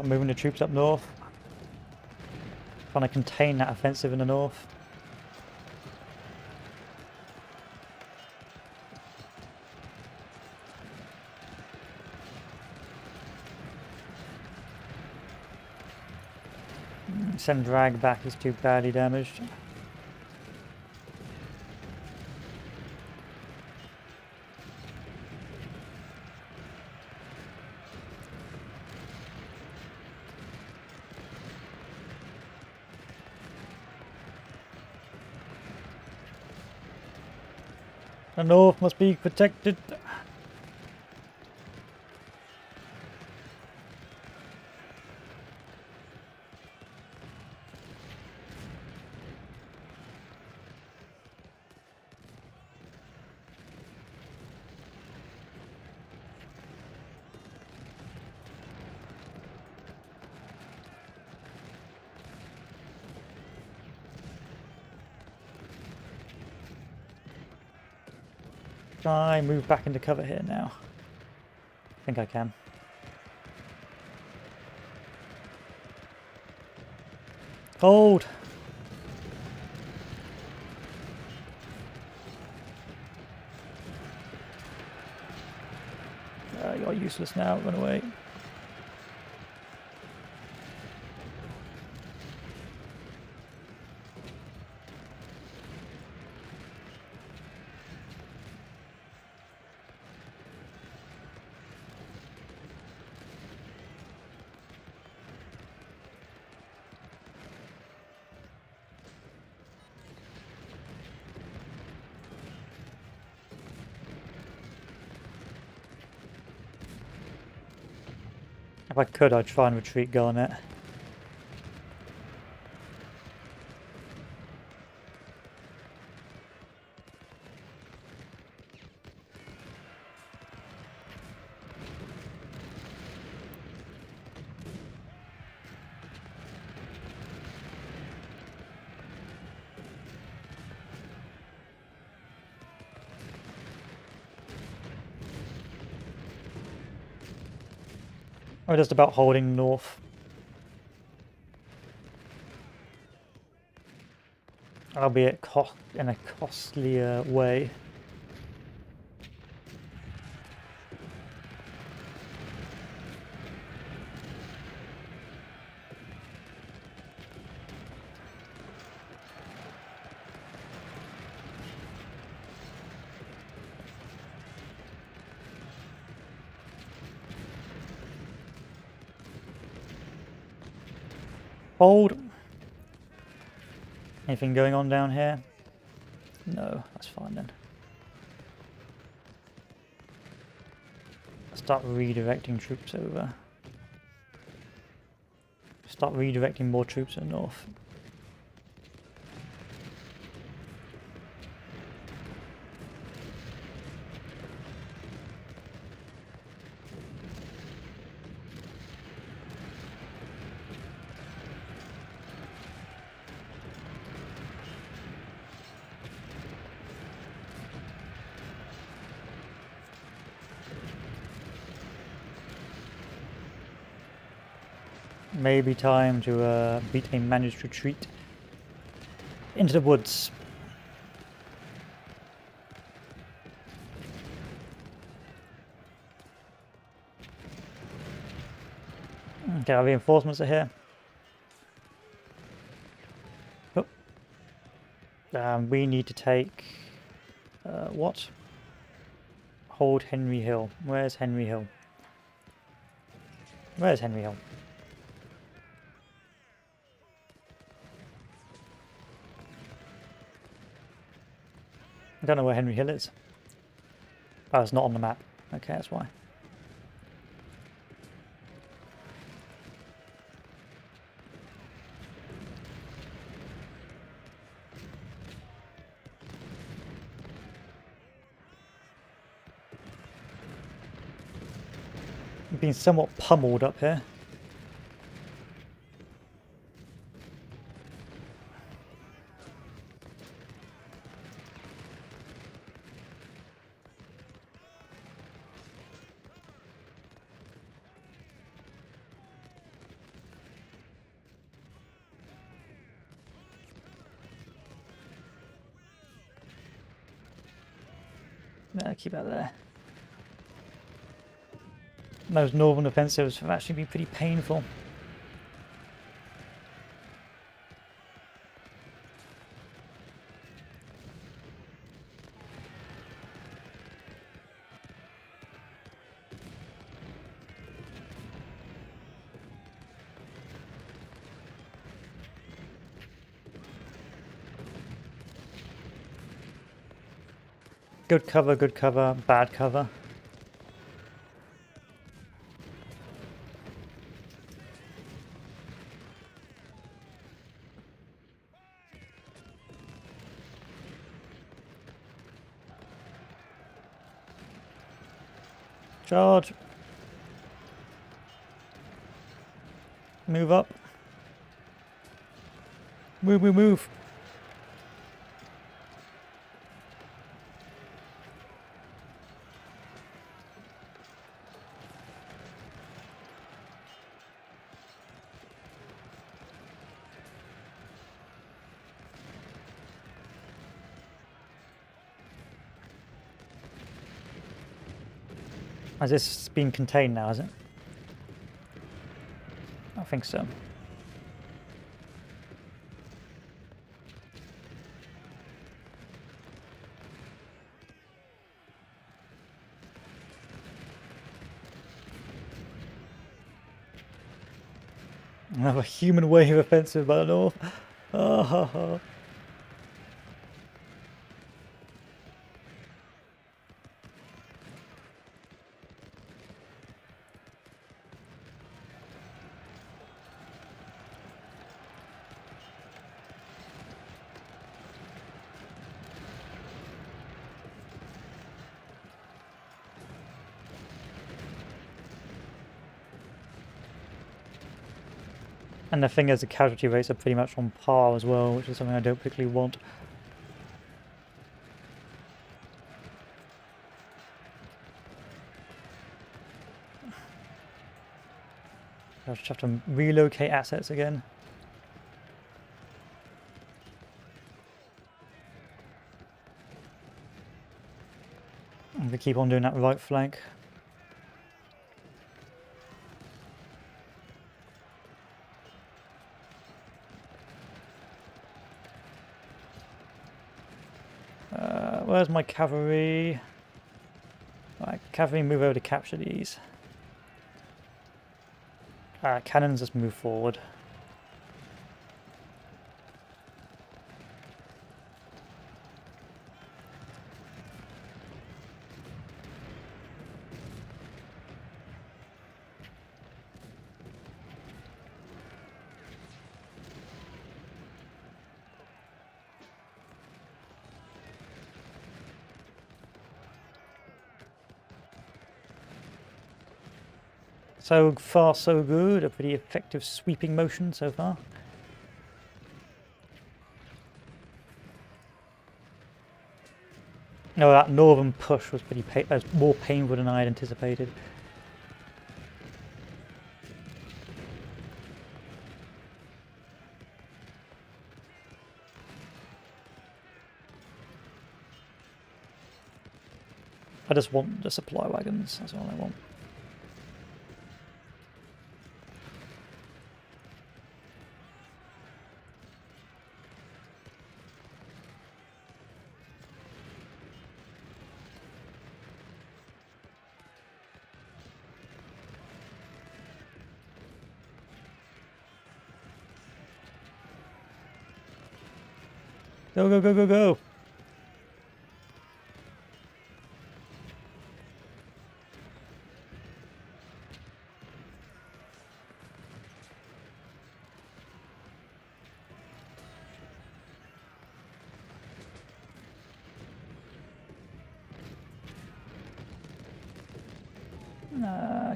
I'm moving the troops up north. Trying to contain that offensive in the north. Send drag back, he's too badly damaged. The north must be protected. Can I move back into cover here now? I think I can. Hold! You're useless now, run away. If I could, I'd try and retreat Garnet. We're just about holding north. Albeit in a costlier way. Hold! Anything going on down here? No, that's fine then. Start redirecting troops over. Start redirecting more troops to the north. Maybe time to beat a managed retreat into the woods. Okay, our reinforcements are here. Oh. We need to take... what? Hold Henry Hill. Where's Henry Hill? Where's Henry Hill? I don't know where Henry Hill is. Oh, it's not on the map. Okay, that's why. We've been somewhat pummeled up here. Keep that there. Those northern offensives have actually been pretty painful. Good cover, bad cover. Charge. Move up. Move, move, move. Has this been contained now, is it? I think so. Another human wave offensive by the north. Oh, ho, ho. And the thing is, the casualty rates are pretty much on par as well, which is something I don't particularly want. I'll just have to relocate assets again. And we keep on doing that right flank. Where's my cavalry? Right, cavalry, move over to capture these. Cannons, just move forward. So far, so good. A pretty effective sweeping motion so far. No, that northern push was more painful than I had anticipated. I just want the supply wagons. That's all I want. Go, go, go, go, go!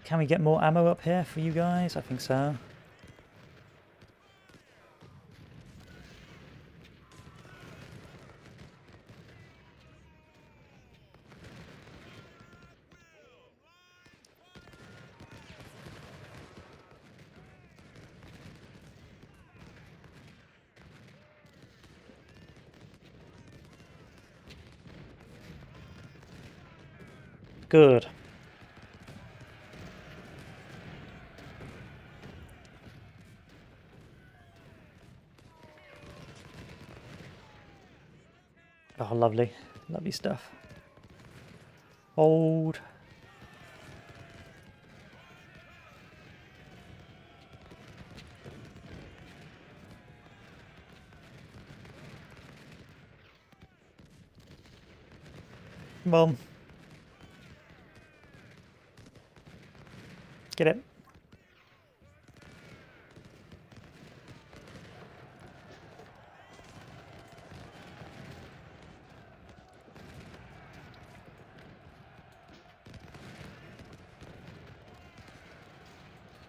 Can we get more ammo up here for you guys? I think so. Good. Oh, lovely. Lovely stuff. Hold. Come on. Get it.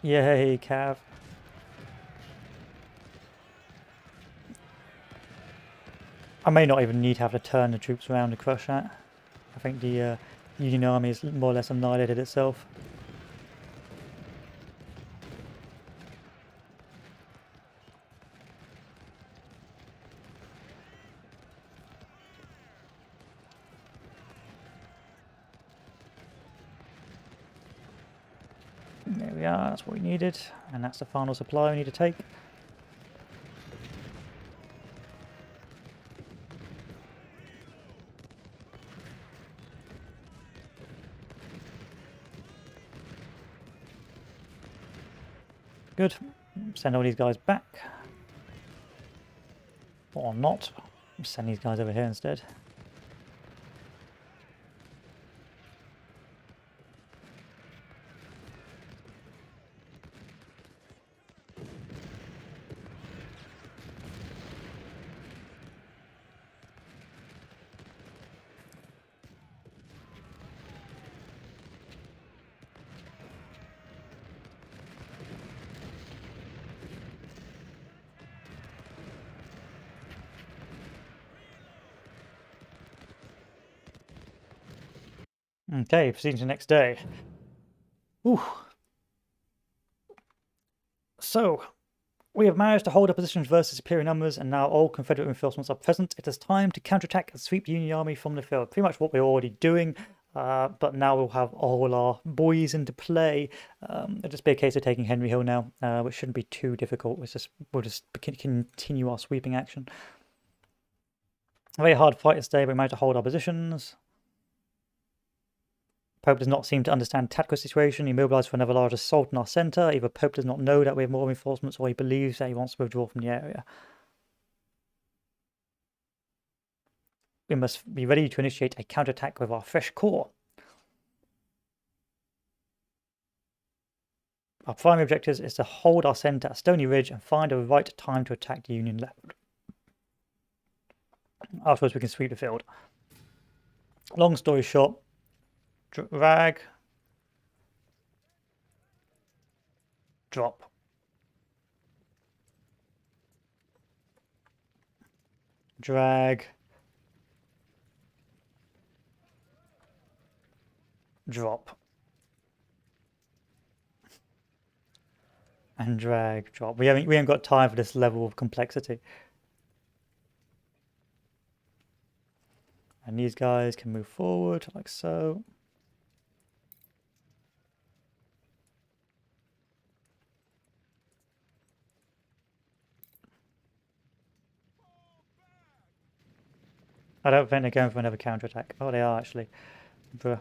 Yay, Cav. I may not even need to have to turn the troops around to crush that. I think the Union Army is more or less annihilated itself. There we are, that's what we needed. And that's the final supply we need to take. Good. Send all these guys back. Or not. Send these guys over here instead. Okay, proceeding to the next day. Ooh. So, we have managed to hold our positions versus superior numbers, and now all Confederate reinforcements are present. It is time to counterattack and sweep the Union Army from the field. Pretty much what we're already doing, but now we'll have all our boys into play. It'll just be a case of taking Henry Hill now, which shouldn't be too difficult. We'll just continue our sweeping action. A very hard fight today, but we managed to hold our positions. Pope does not seem to understand the tactical situation. He mobilized for another large assault in our centre. Either Pope does not know that we have more reinforcements, or he believes that he wants to withdraw from the area. We must be ready to initiate a counterattack with our fresh corps. Our primary objective is to hold our centre at Stony Ridge and find a right time to attack the Union left. Afterwards, we can sweep the field. Long story short, drag, drop. Drag, drop. And drag, drop. We haven't got time for this level of complexity. And these guys can move forward like so. I don't think they're going for another counterattack. Oh, they are actually. Bruh.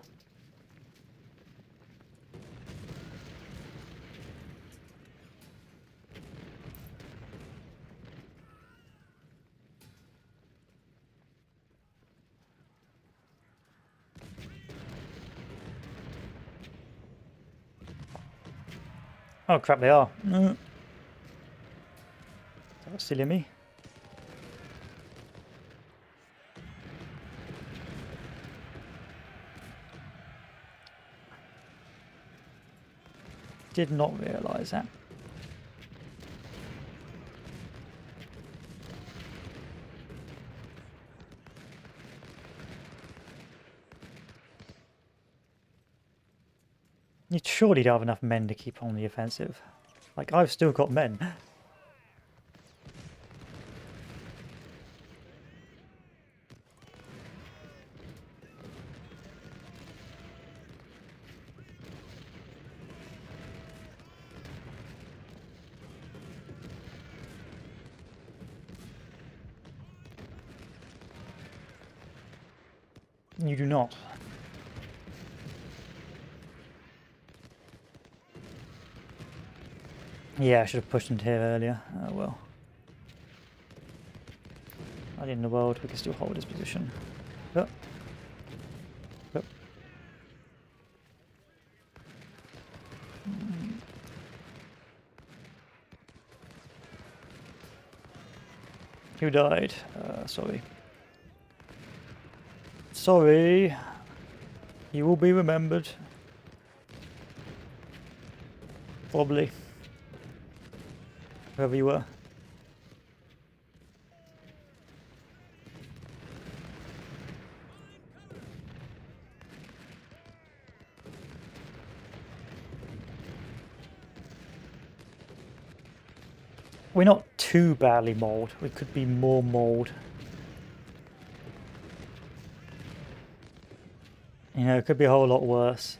Oh crap, they are. That was silly of me. Did not realise that. You surely don't have enough men to keep on the offensive. Like, I've still got men. You do not. Yeah, I should have pushed into here earlier. Oh well. Not in the world, we can still hold this position. Oh. Oh. Who died? Sorry. Sorry. You will be remembered. Probably. Wherever you were. We're not too badly mauled. We could be more mauled. You know, it could be a whole lot worse.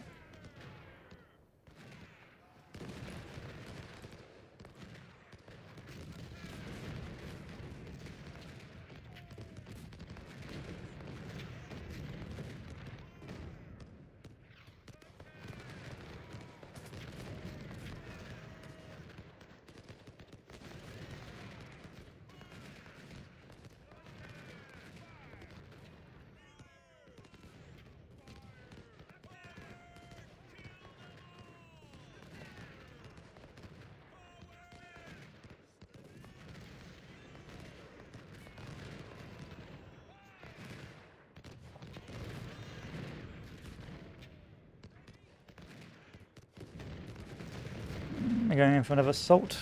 We're going in for another assault.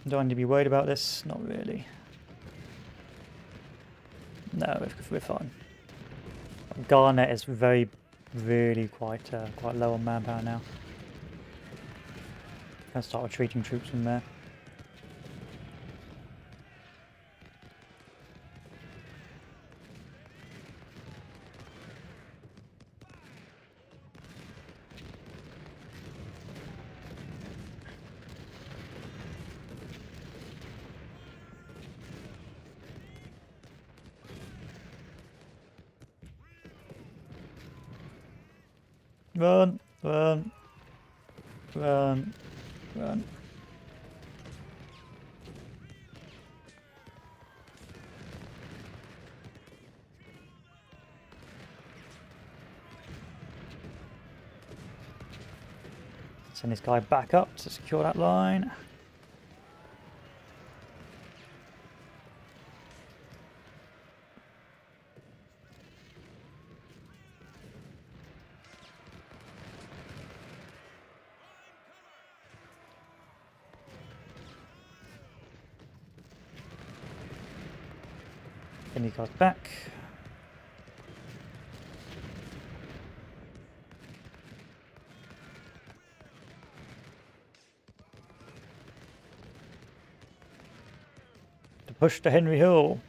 Do I need to be worried about this? Not really. No, we're fine. Garnet is really quite low on manpower now. Gonna start retreating troops from there. Run, run, run, run. Send this guy back up to secure that line. Send these guys back. To push to Henry Hill.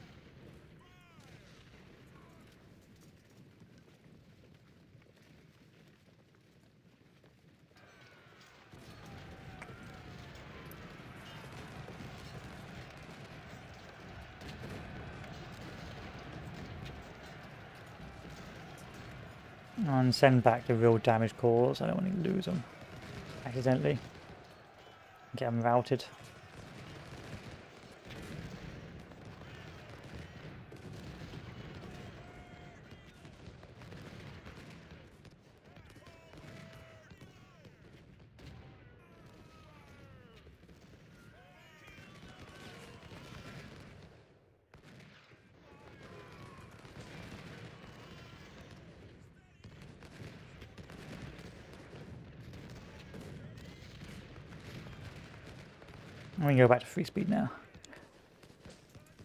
And send back the real damage cores. I don't want to lose them accidentally. Get them routed. We can go back to free speed now.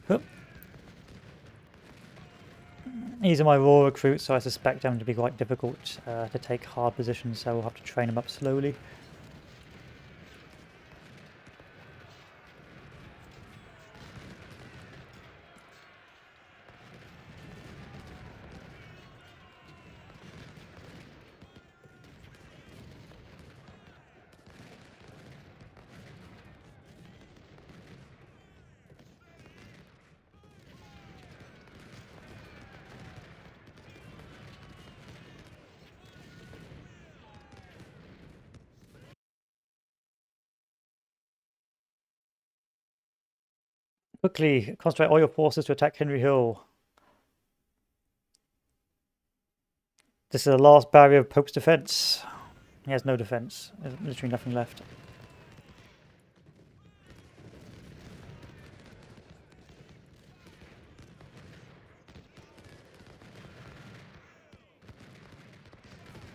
Hup. These are my raw recruits, so I suspect them to be quite difficult to take hard positions, so we'll have to train them up slowly. Quickly, concentrate all your forces to attack Henry Hill. This is the last barrier of Pope's defense. He has no defense. There's literally nothing left.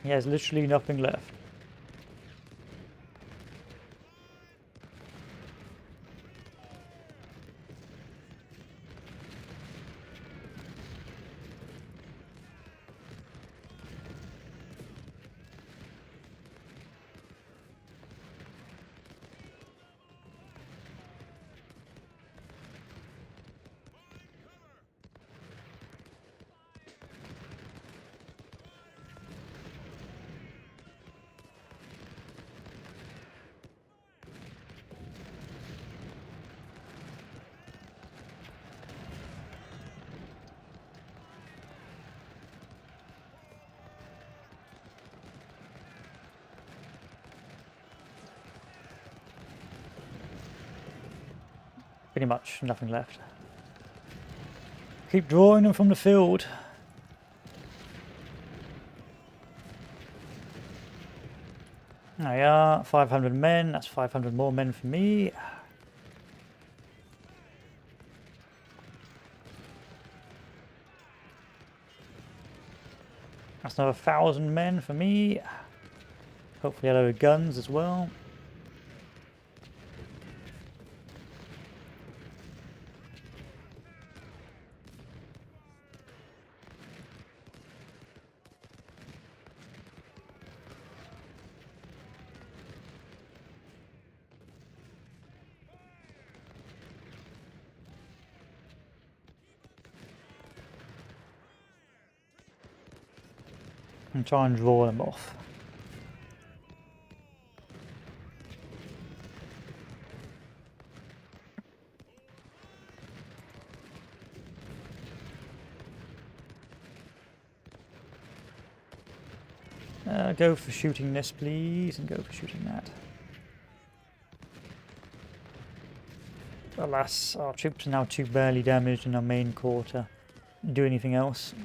He has literally nothing left. Pretty much nothing left. Keep drawing them from the field. There we are, 500 men. That's 500 more men for me. That's another 1,000 men for me. Hopefully a load of guns as well. And try and draw them off. Go for shooting this, please, and go for shooting that. Alas, our troops are now too barely damaged in our main core to do anything else.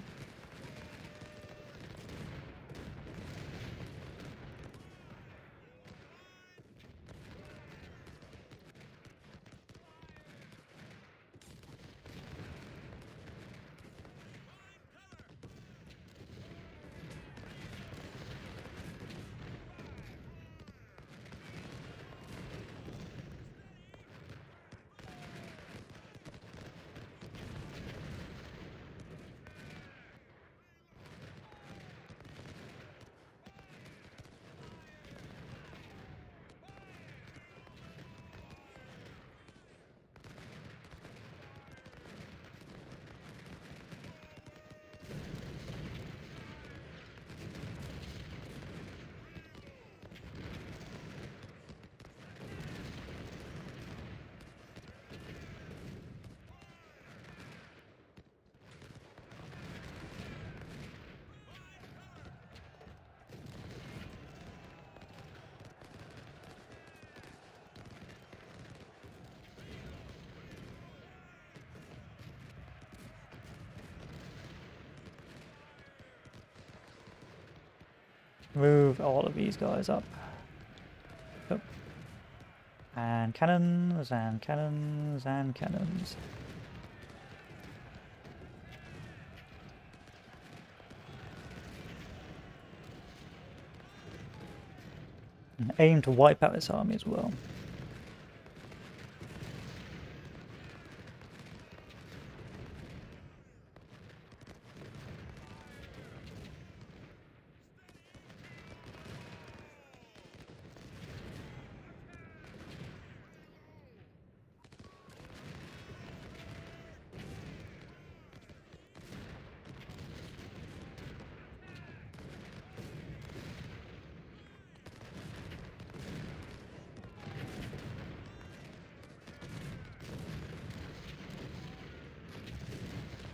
Move all of these guys up. Oh. And cannons, and cannons, and cannons. And aim to wipe out this army as well.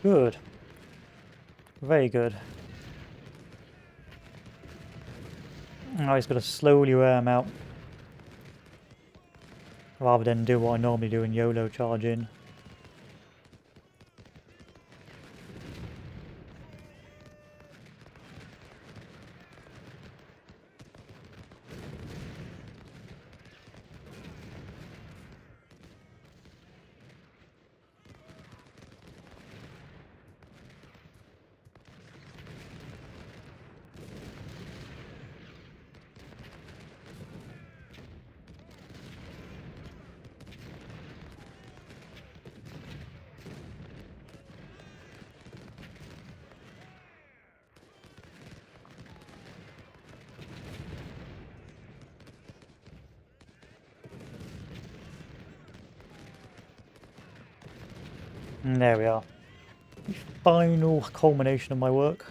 Good. Very good. Now he's got to slowly wear him out. Rather than do what I normally do and YOLO charge in. And there we are. The final culmination of my work.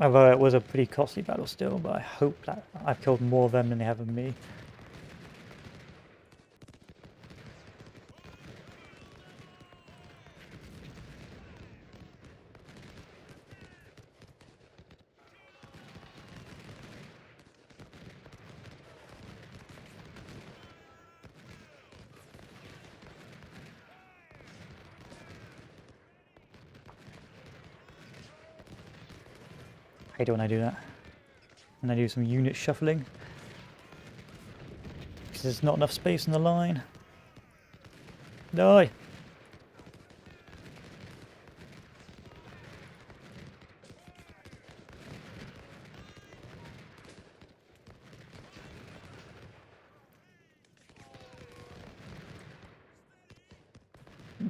Although it was a pretty costly battle still, but I hope that I've killed more of them than they have of me. I hate it when I do that. And I do some unit shuffling. Because there's not enough space in the line. Die!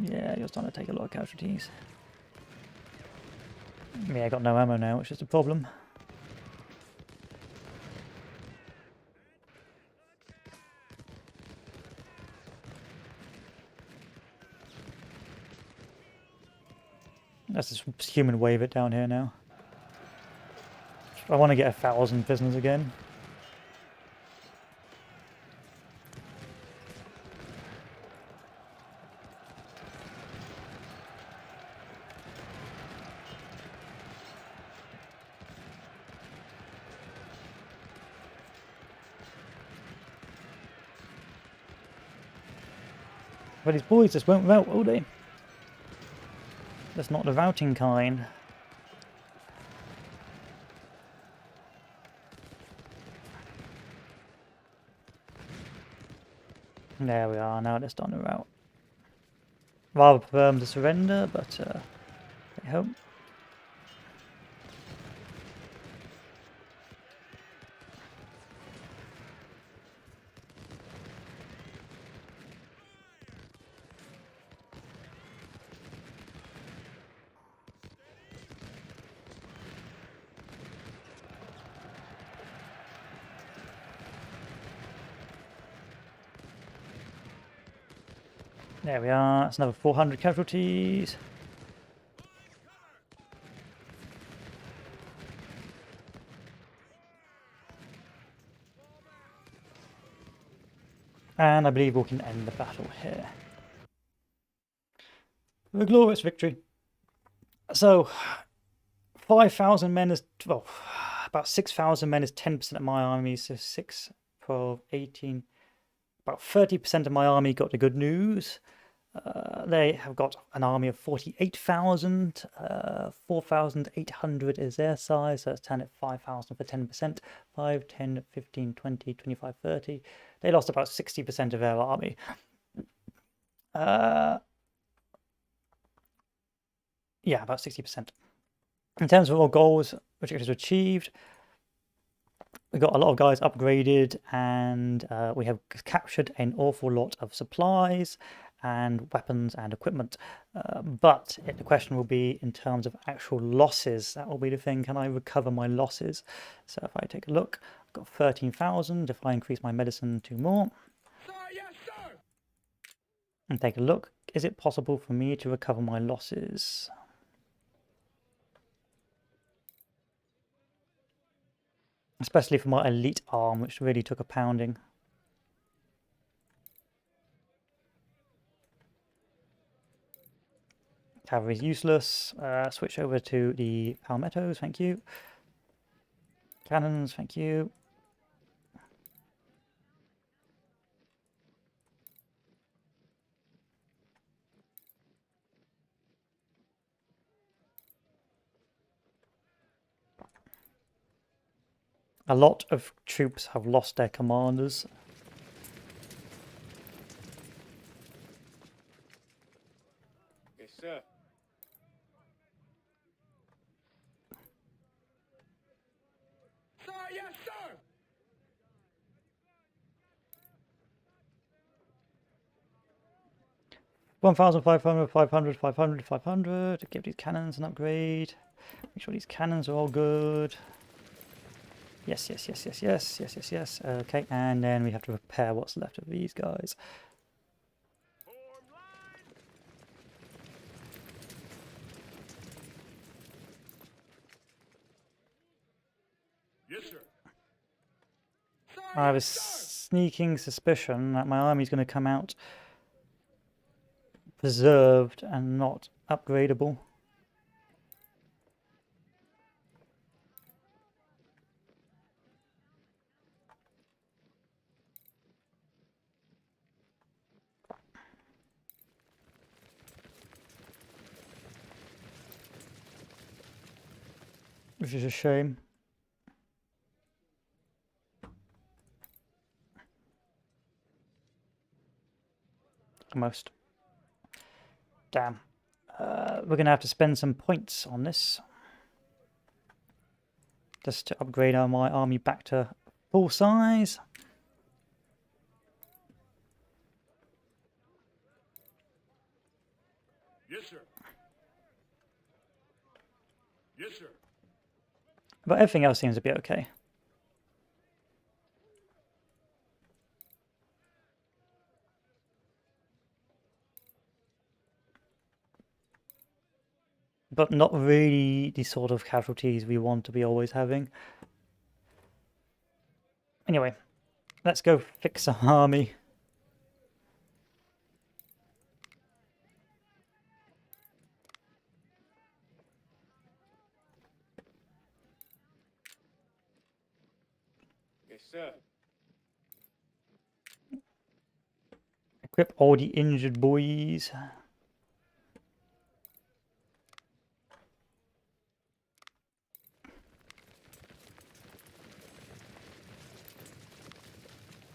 Yeah, you're starting to take a lot of casualties. Yeah, I got no ammo now, which is a problem. Let's just human wave it down here now. I want to get 1,000 prisoners again. But these boys just won't rout, will they? That's not the routing kind. There we are, now they're starting to rout. Rather prefer them to surrender, but I hope. There we are, that's another 400 casualties. And I believe we can end the battle here. A glorious victory. So, 5,000 men is, well, about 6,000 men is 10% of my army, so 6, 12, 18, about 30% of my army got the good news. They have got an army of 48,000, 4,800 is their size, so it's 10 at 5,000 for 10%, 5, 10, 15, 20, 25, 30. They lost about 60% of their army. Yeah, about 60%. In terms of our goals, which is achieved, we got a lot of guys upgraded, and we have captured an awful lot of supplies and weapons and equipment. But the question will be in terms of actual losses. That will be the thing. Can I recover my losses? So if I take a look, I've got 13,000. If I increase my medicine 2 more. Sir, yes, sir. And take a look, is it possible for me to recover my losses? Especially for my elite arm, which really took a pounding. Cavalry is useless. Switch over to the palmettos, thank you. Cannons, thank you. A lot of troops have lost their commanders. Yes, sir. Sir, yes, sir. 1,500, 500, 500, 500. Give these cannons an upgrade. Make sure these cannons are all good. Yes, yes, yes, yes, yes, yes, yes, yes. Okay, and then we have to repair what's left of these guys. Form line. Yes, sir. Sir, I have a yes, sir. sneaking suspicion that my army's going to come out preserved and not upgradable. Which is a shame. Almost. Damn. We're going to have to spend some points on this. Just to upgrade my army back to full size. Yes, sir. Yes, sir. But everything else seems to be okay. But not really the sort of casualties we want to be always having. Anyway, let's go fix some army. Yes, sir. Equip all the injured boys.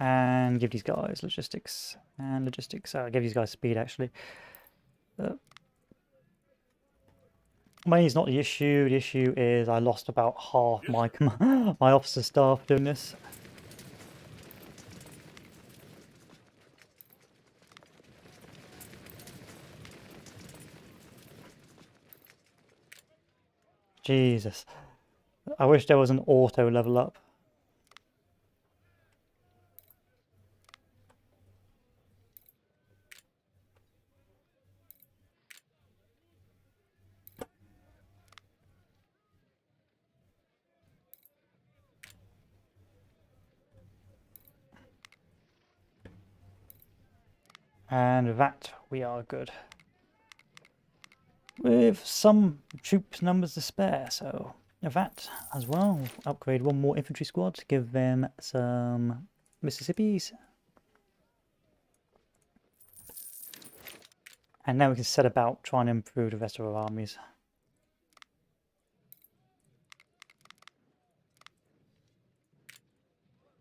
And give these guys logistics and logistics. Give these guys speed actually. Money is not the issue. The issue is I lost about half my my officer staff doing this. Jesus. I wish there was an auto level up. And that we are good. With some troop numbers to spare, so that as well. Upgrade one more infantry squad to give them some Mississippis. And now we can set about trying to improve the rest of our armies.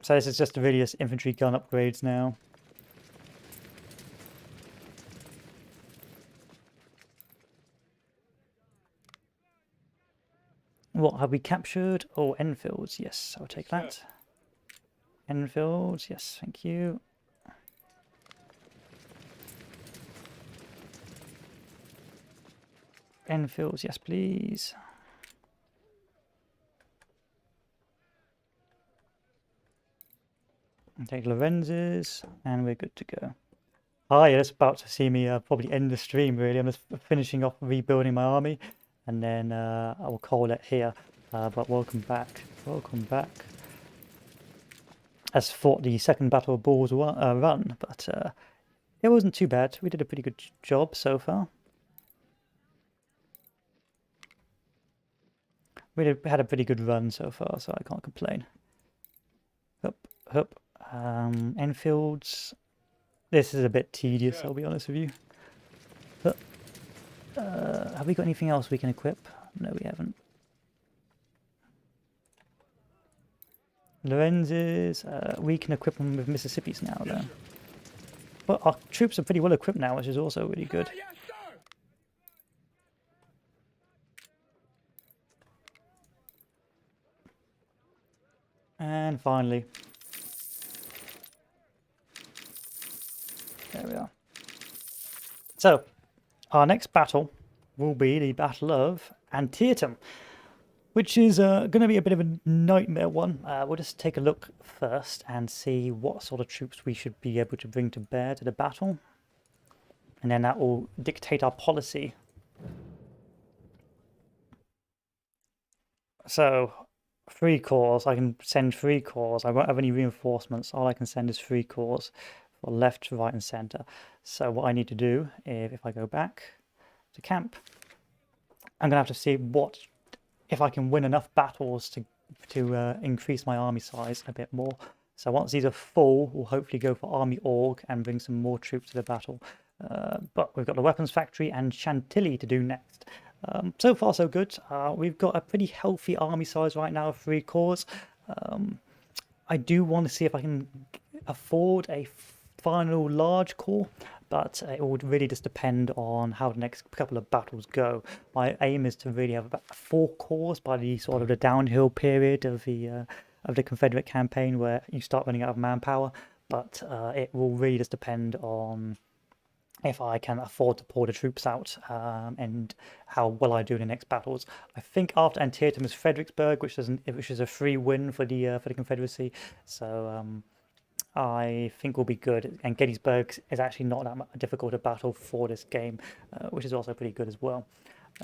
So this is just really just infantry gun upgrades now. What have we captured? Oh, Enfields. Yes, I'll take that. Enfields. Yes, thank you. Enfields. Yes, please. And take Lorenz's, and we're good to go. Ah, yeah, that's about to see me probably end the stream, really. I'm just finishing off rebuilding my army, and then I will call it here. But welcome back. Welcome back. As fought the second Battle of Bulls Run, but it wasn't too bad. We did a pretty good job so far. Had a pretty good run so far, so I can't complain. Hup, hup. Enfields. This is a bit tedious, I'll be honest with you. But, have we got anything else we can equip? No, we haven't. Lorenz's, we can equip them with Mississippis now, though. But our troops are pretty well equipped now, which is also really good. Yes, sir. And finally, there we are. So, our next battle will be the Battle of Antietam, which is going to be a bit of a nightmare one. We'll just take a look first and see what sort of troops we should be able to bring to bear to the battle. And then that will dictate our policy. So, 3 corps, I can send 3 corps. I won't have any reinforcements. All I can send is 3 corps for left, right, and center. So what I need to do, if I go back to camp, I'm going to have to see if I can win enough battles to increase my army size a bit more. So once these are full, we'll hopefully go for army org and bring some more troops to the battle. But we've got the weapons factory and Chantilly to do next. So far so good. We've got a pretty healthy army size right now of 3 corps. I do want to see if I can afford a final large corps, but it would really just depend on how the next couple of battles go. My aim is to really have about 4 corps by the sort of the downhill period of the Confederate campaign, where you start running out of manpower. But it will really just depend on if I can afford to pour the troops out, and how well I do in the next battles. I think after Antietam is Fredericksburg, which is a free win for the Confederacy. So I think we'll be good. And Gettysburg is actually not that difficult a battle for this game, which is also pretty good as well.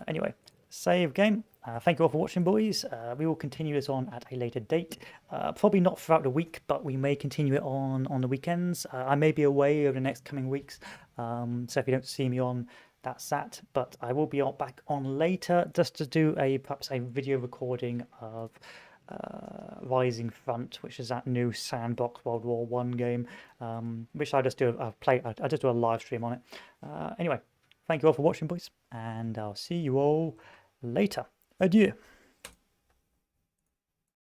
Anyway, save game. Thank you all for watching, boys. We will continue this on at a later date. Probably not throughout the week, but we may continue it on the weekends. I may be away over the next coming weeks, so if you don't see me on, that's that. But I will be back on later, just to do perhaps a video recording of Rising Front, which is that new sandbox World War One game, which I just do I just do a live stream on it. Anyway, thank you all for watching, boys, and I'll see you all later. Adieu.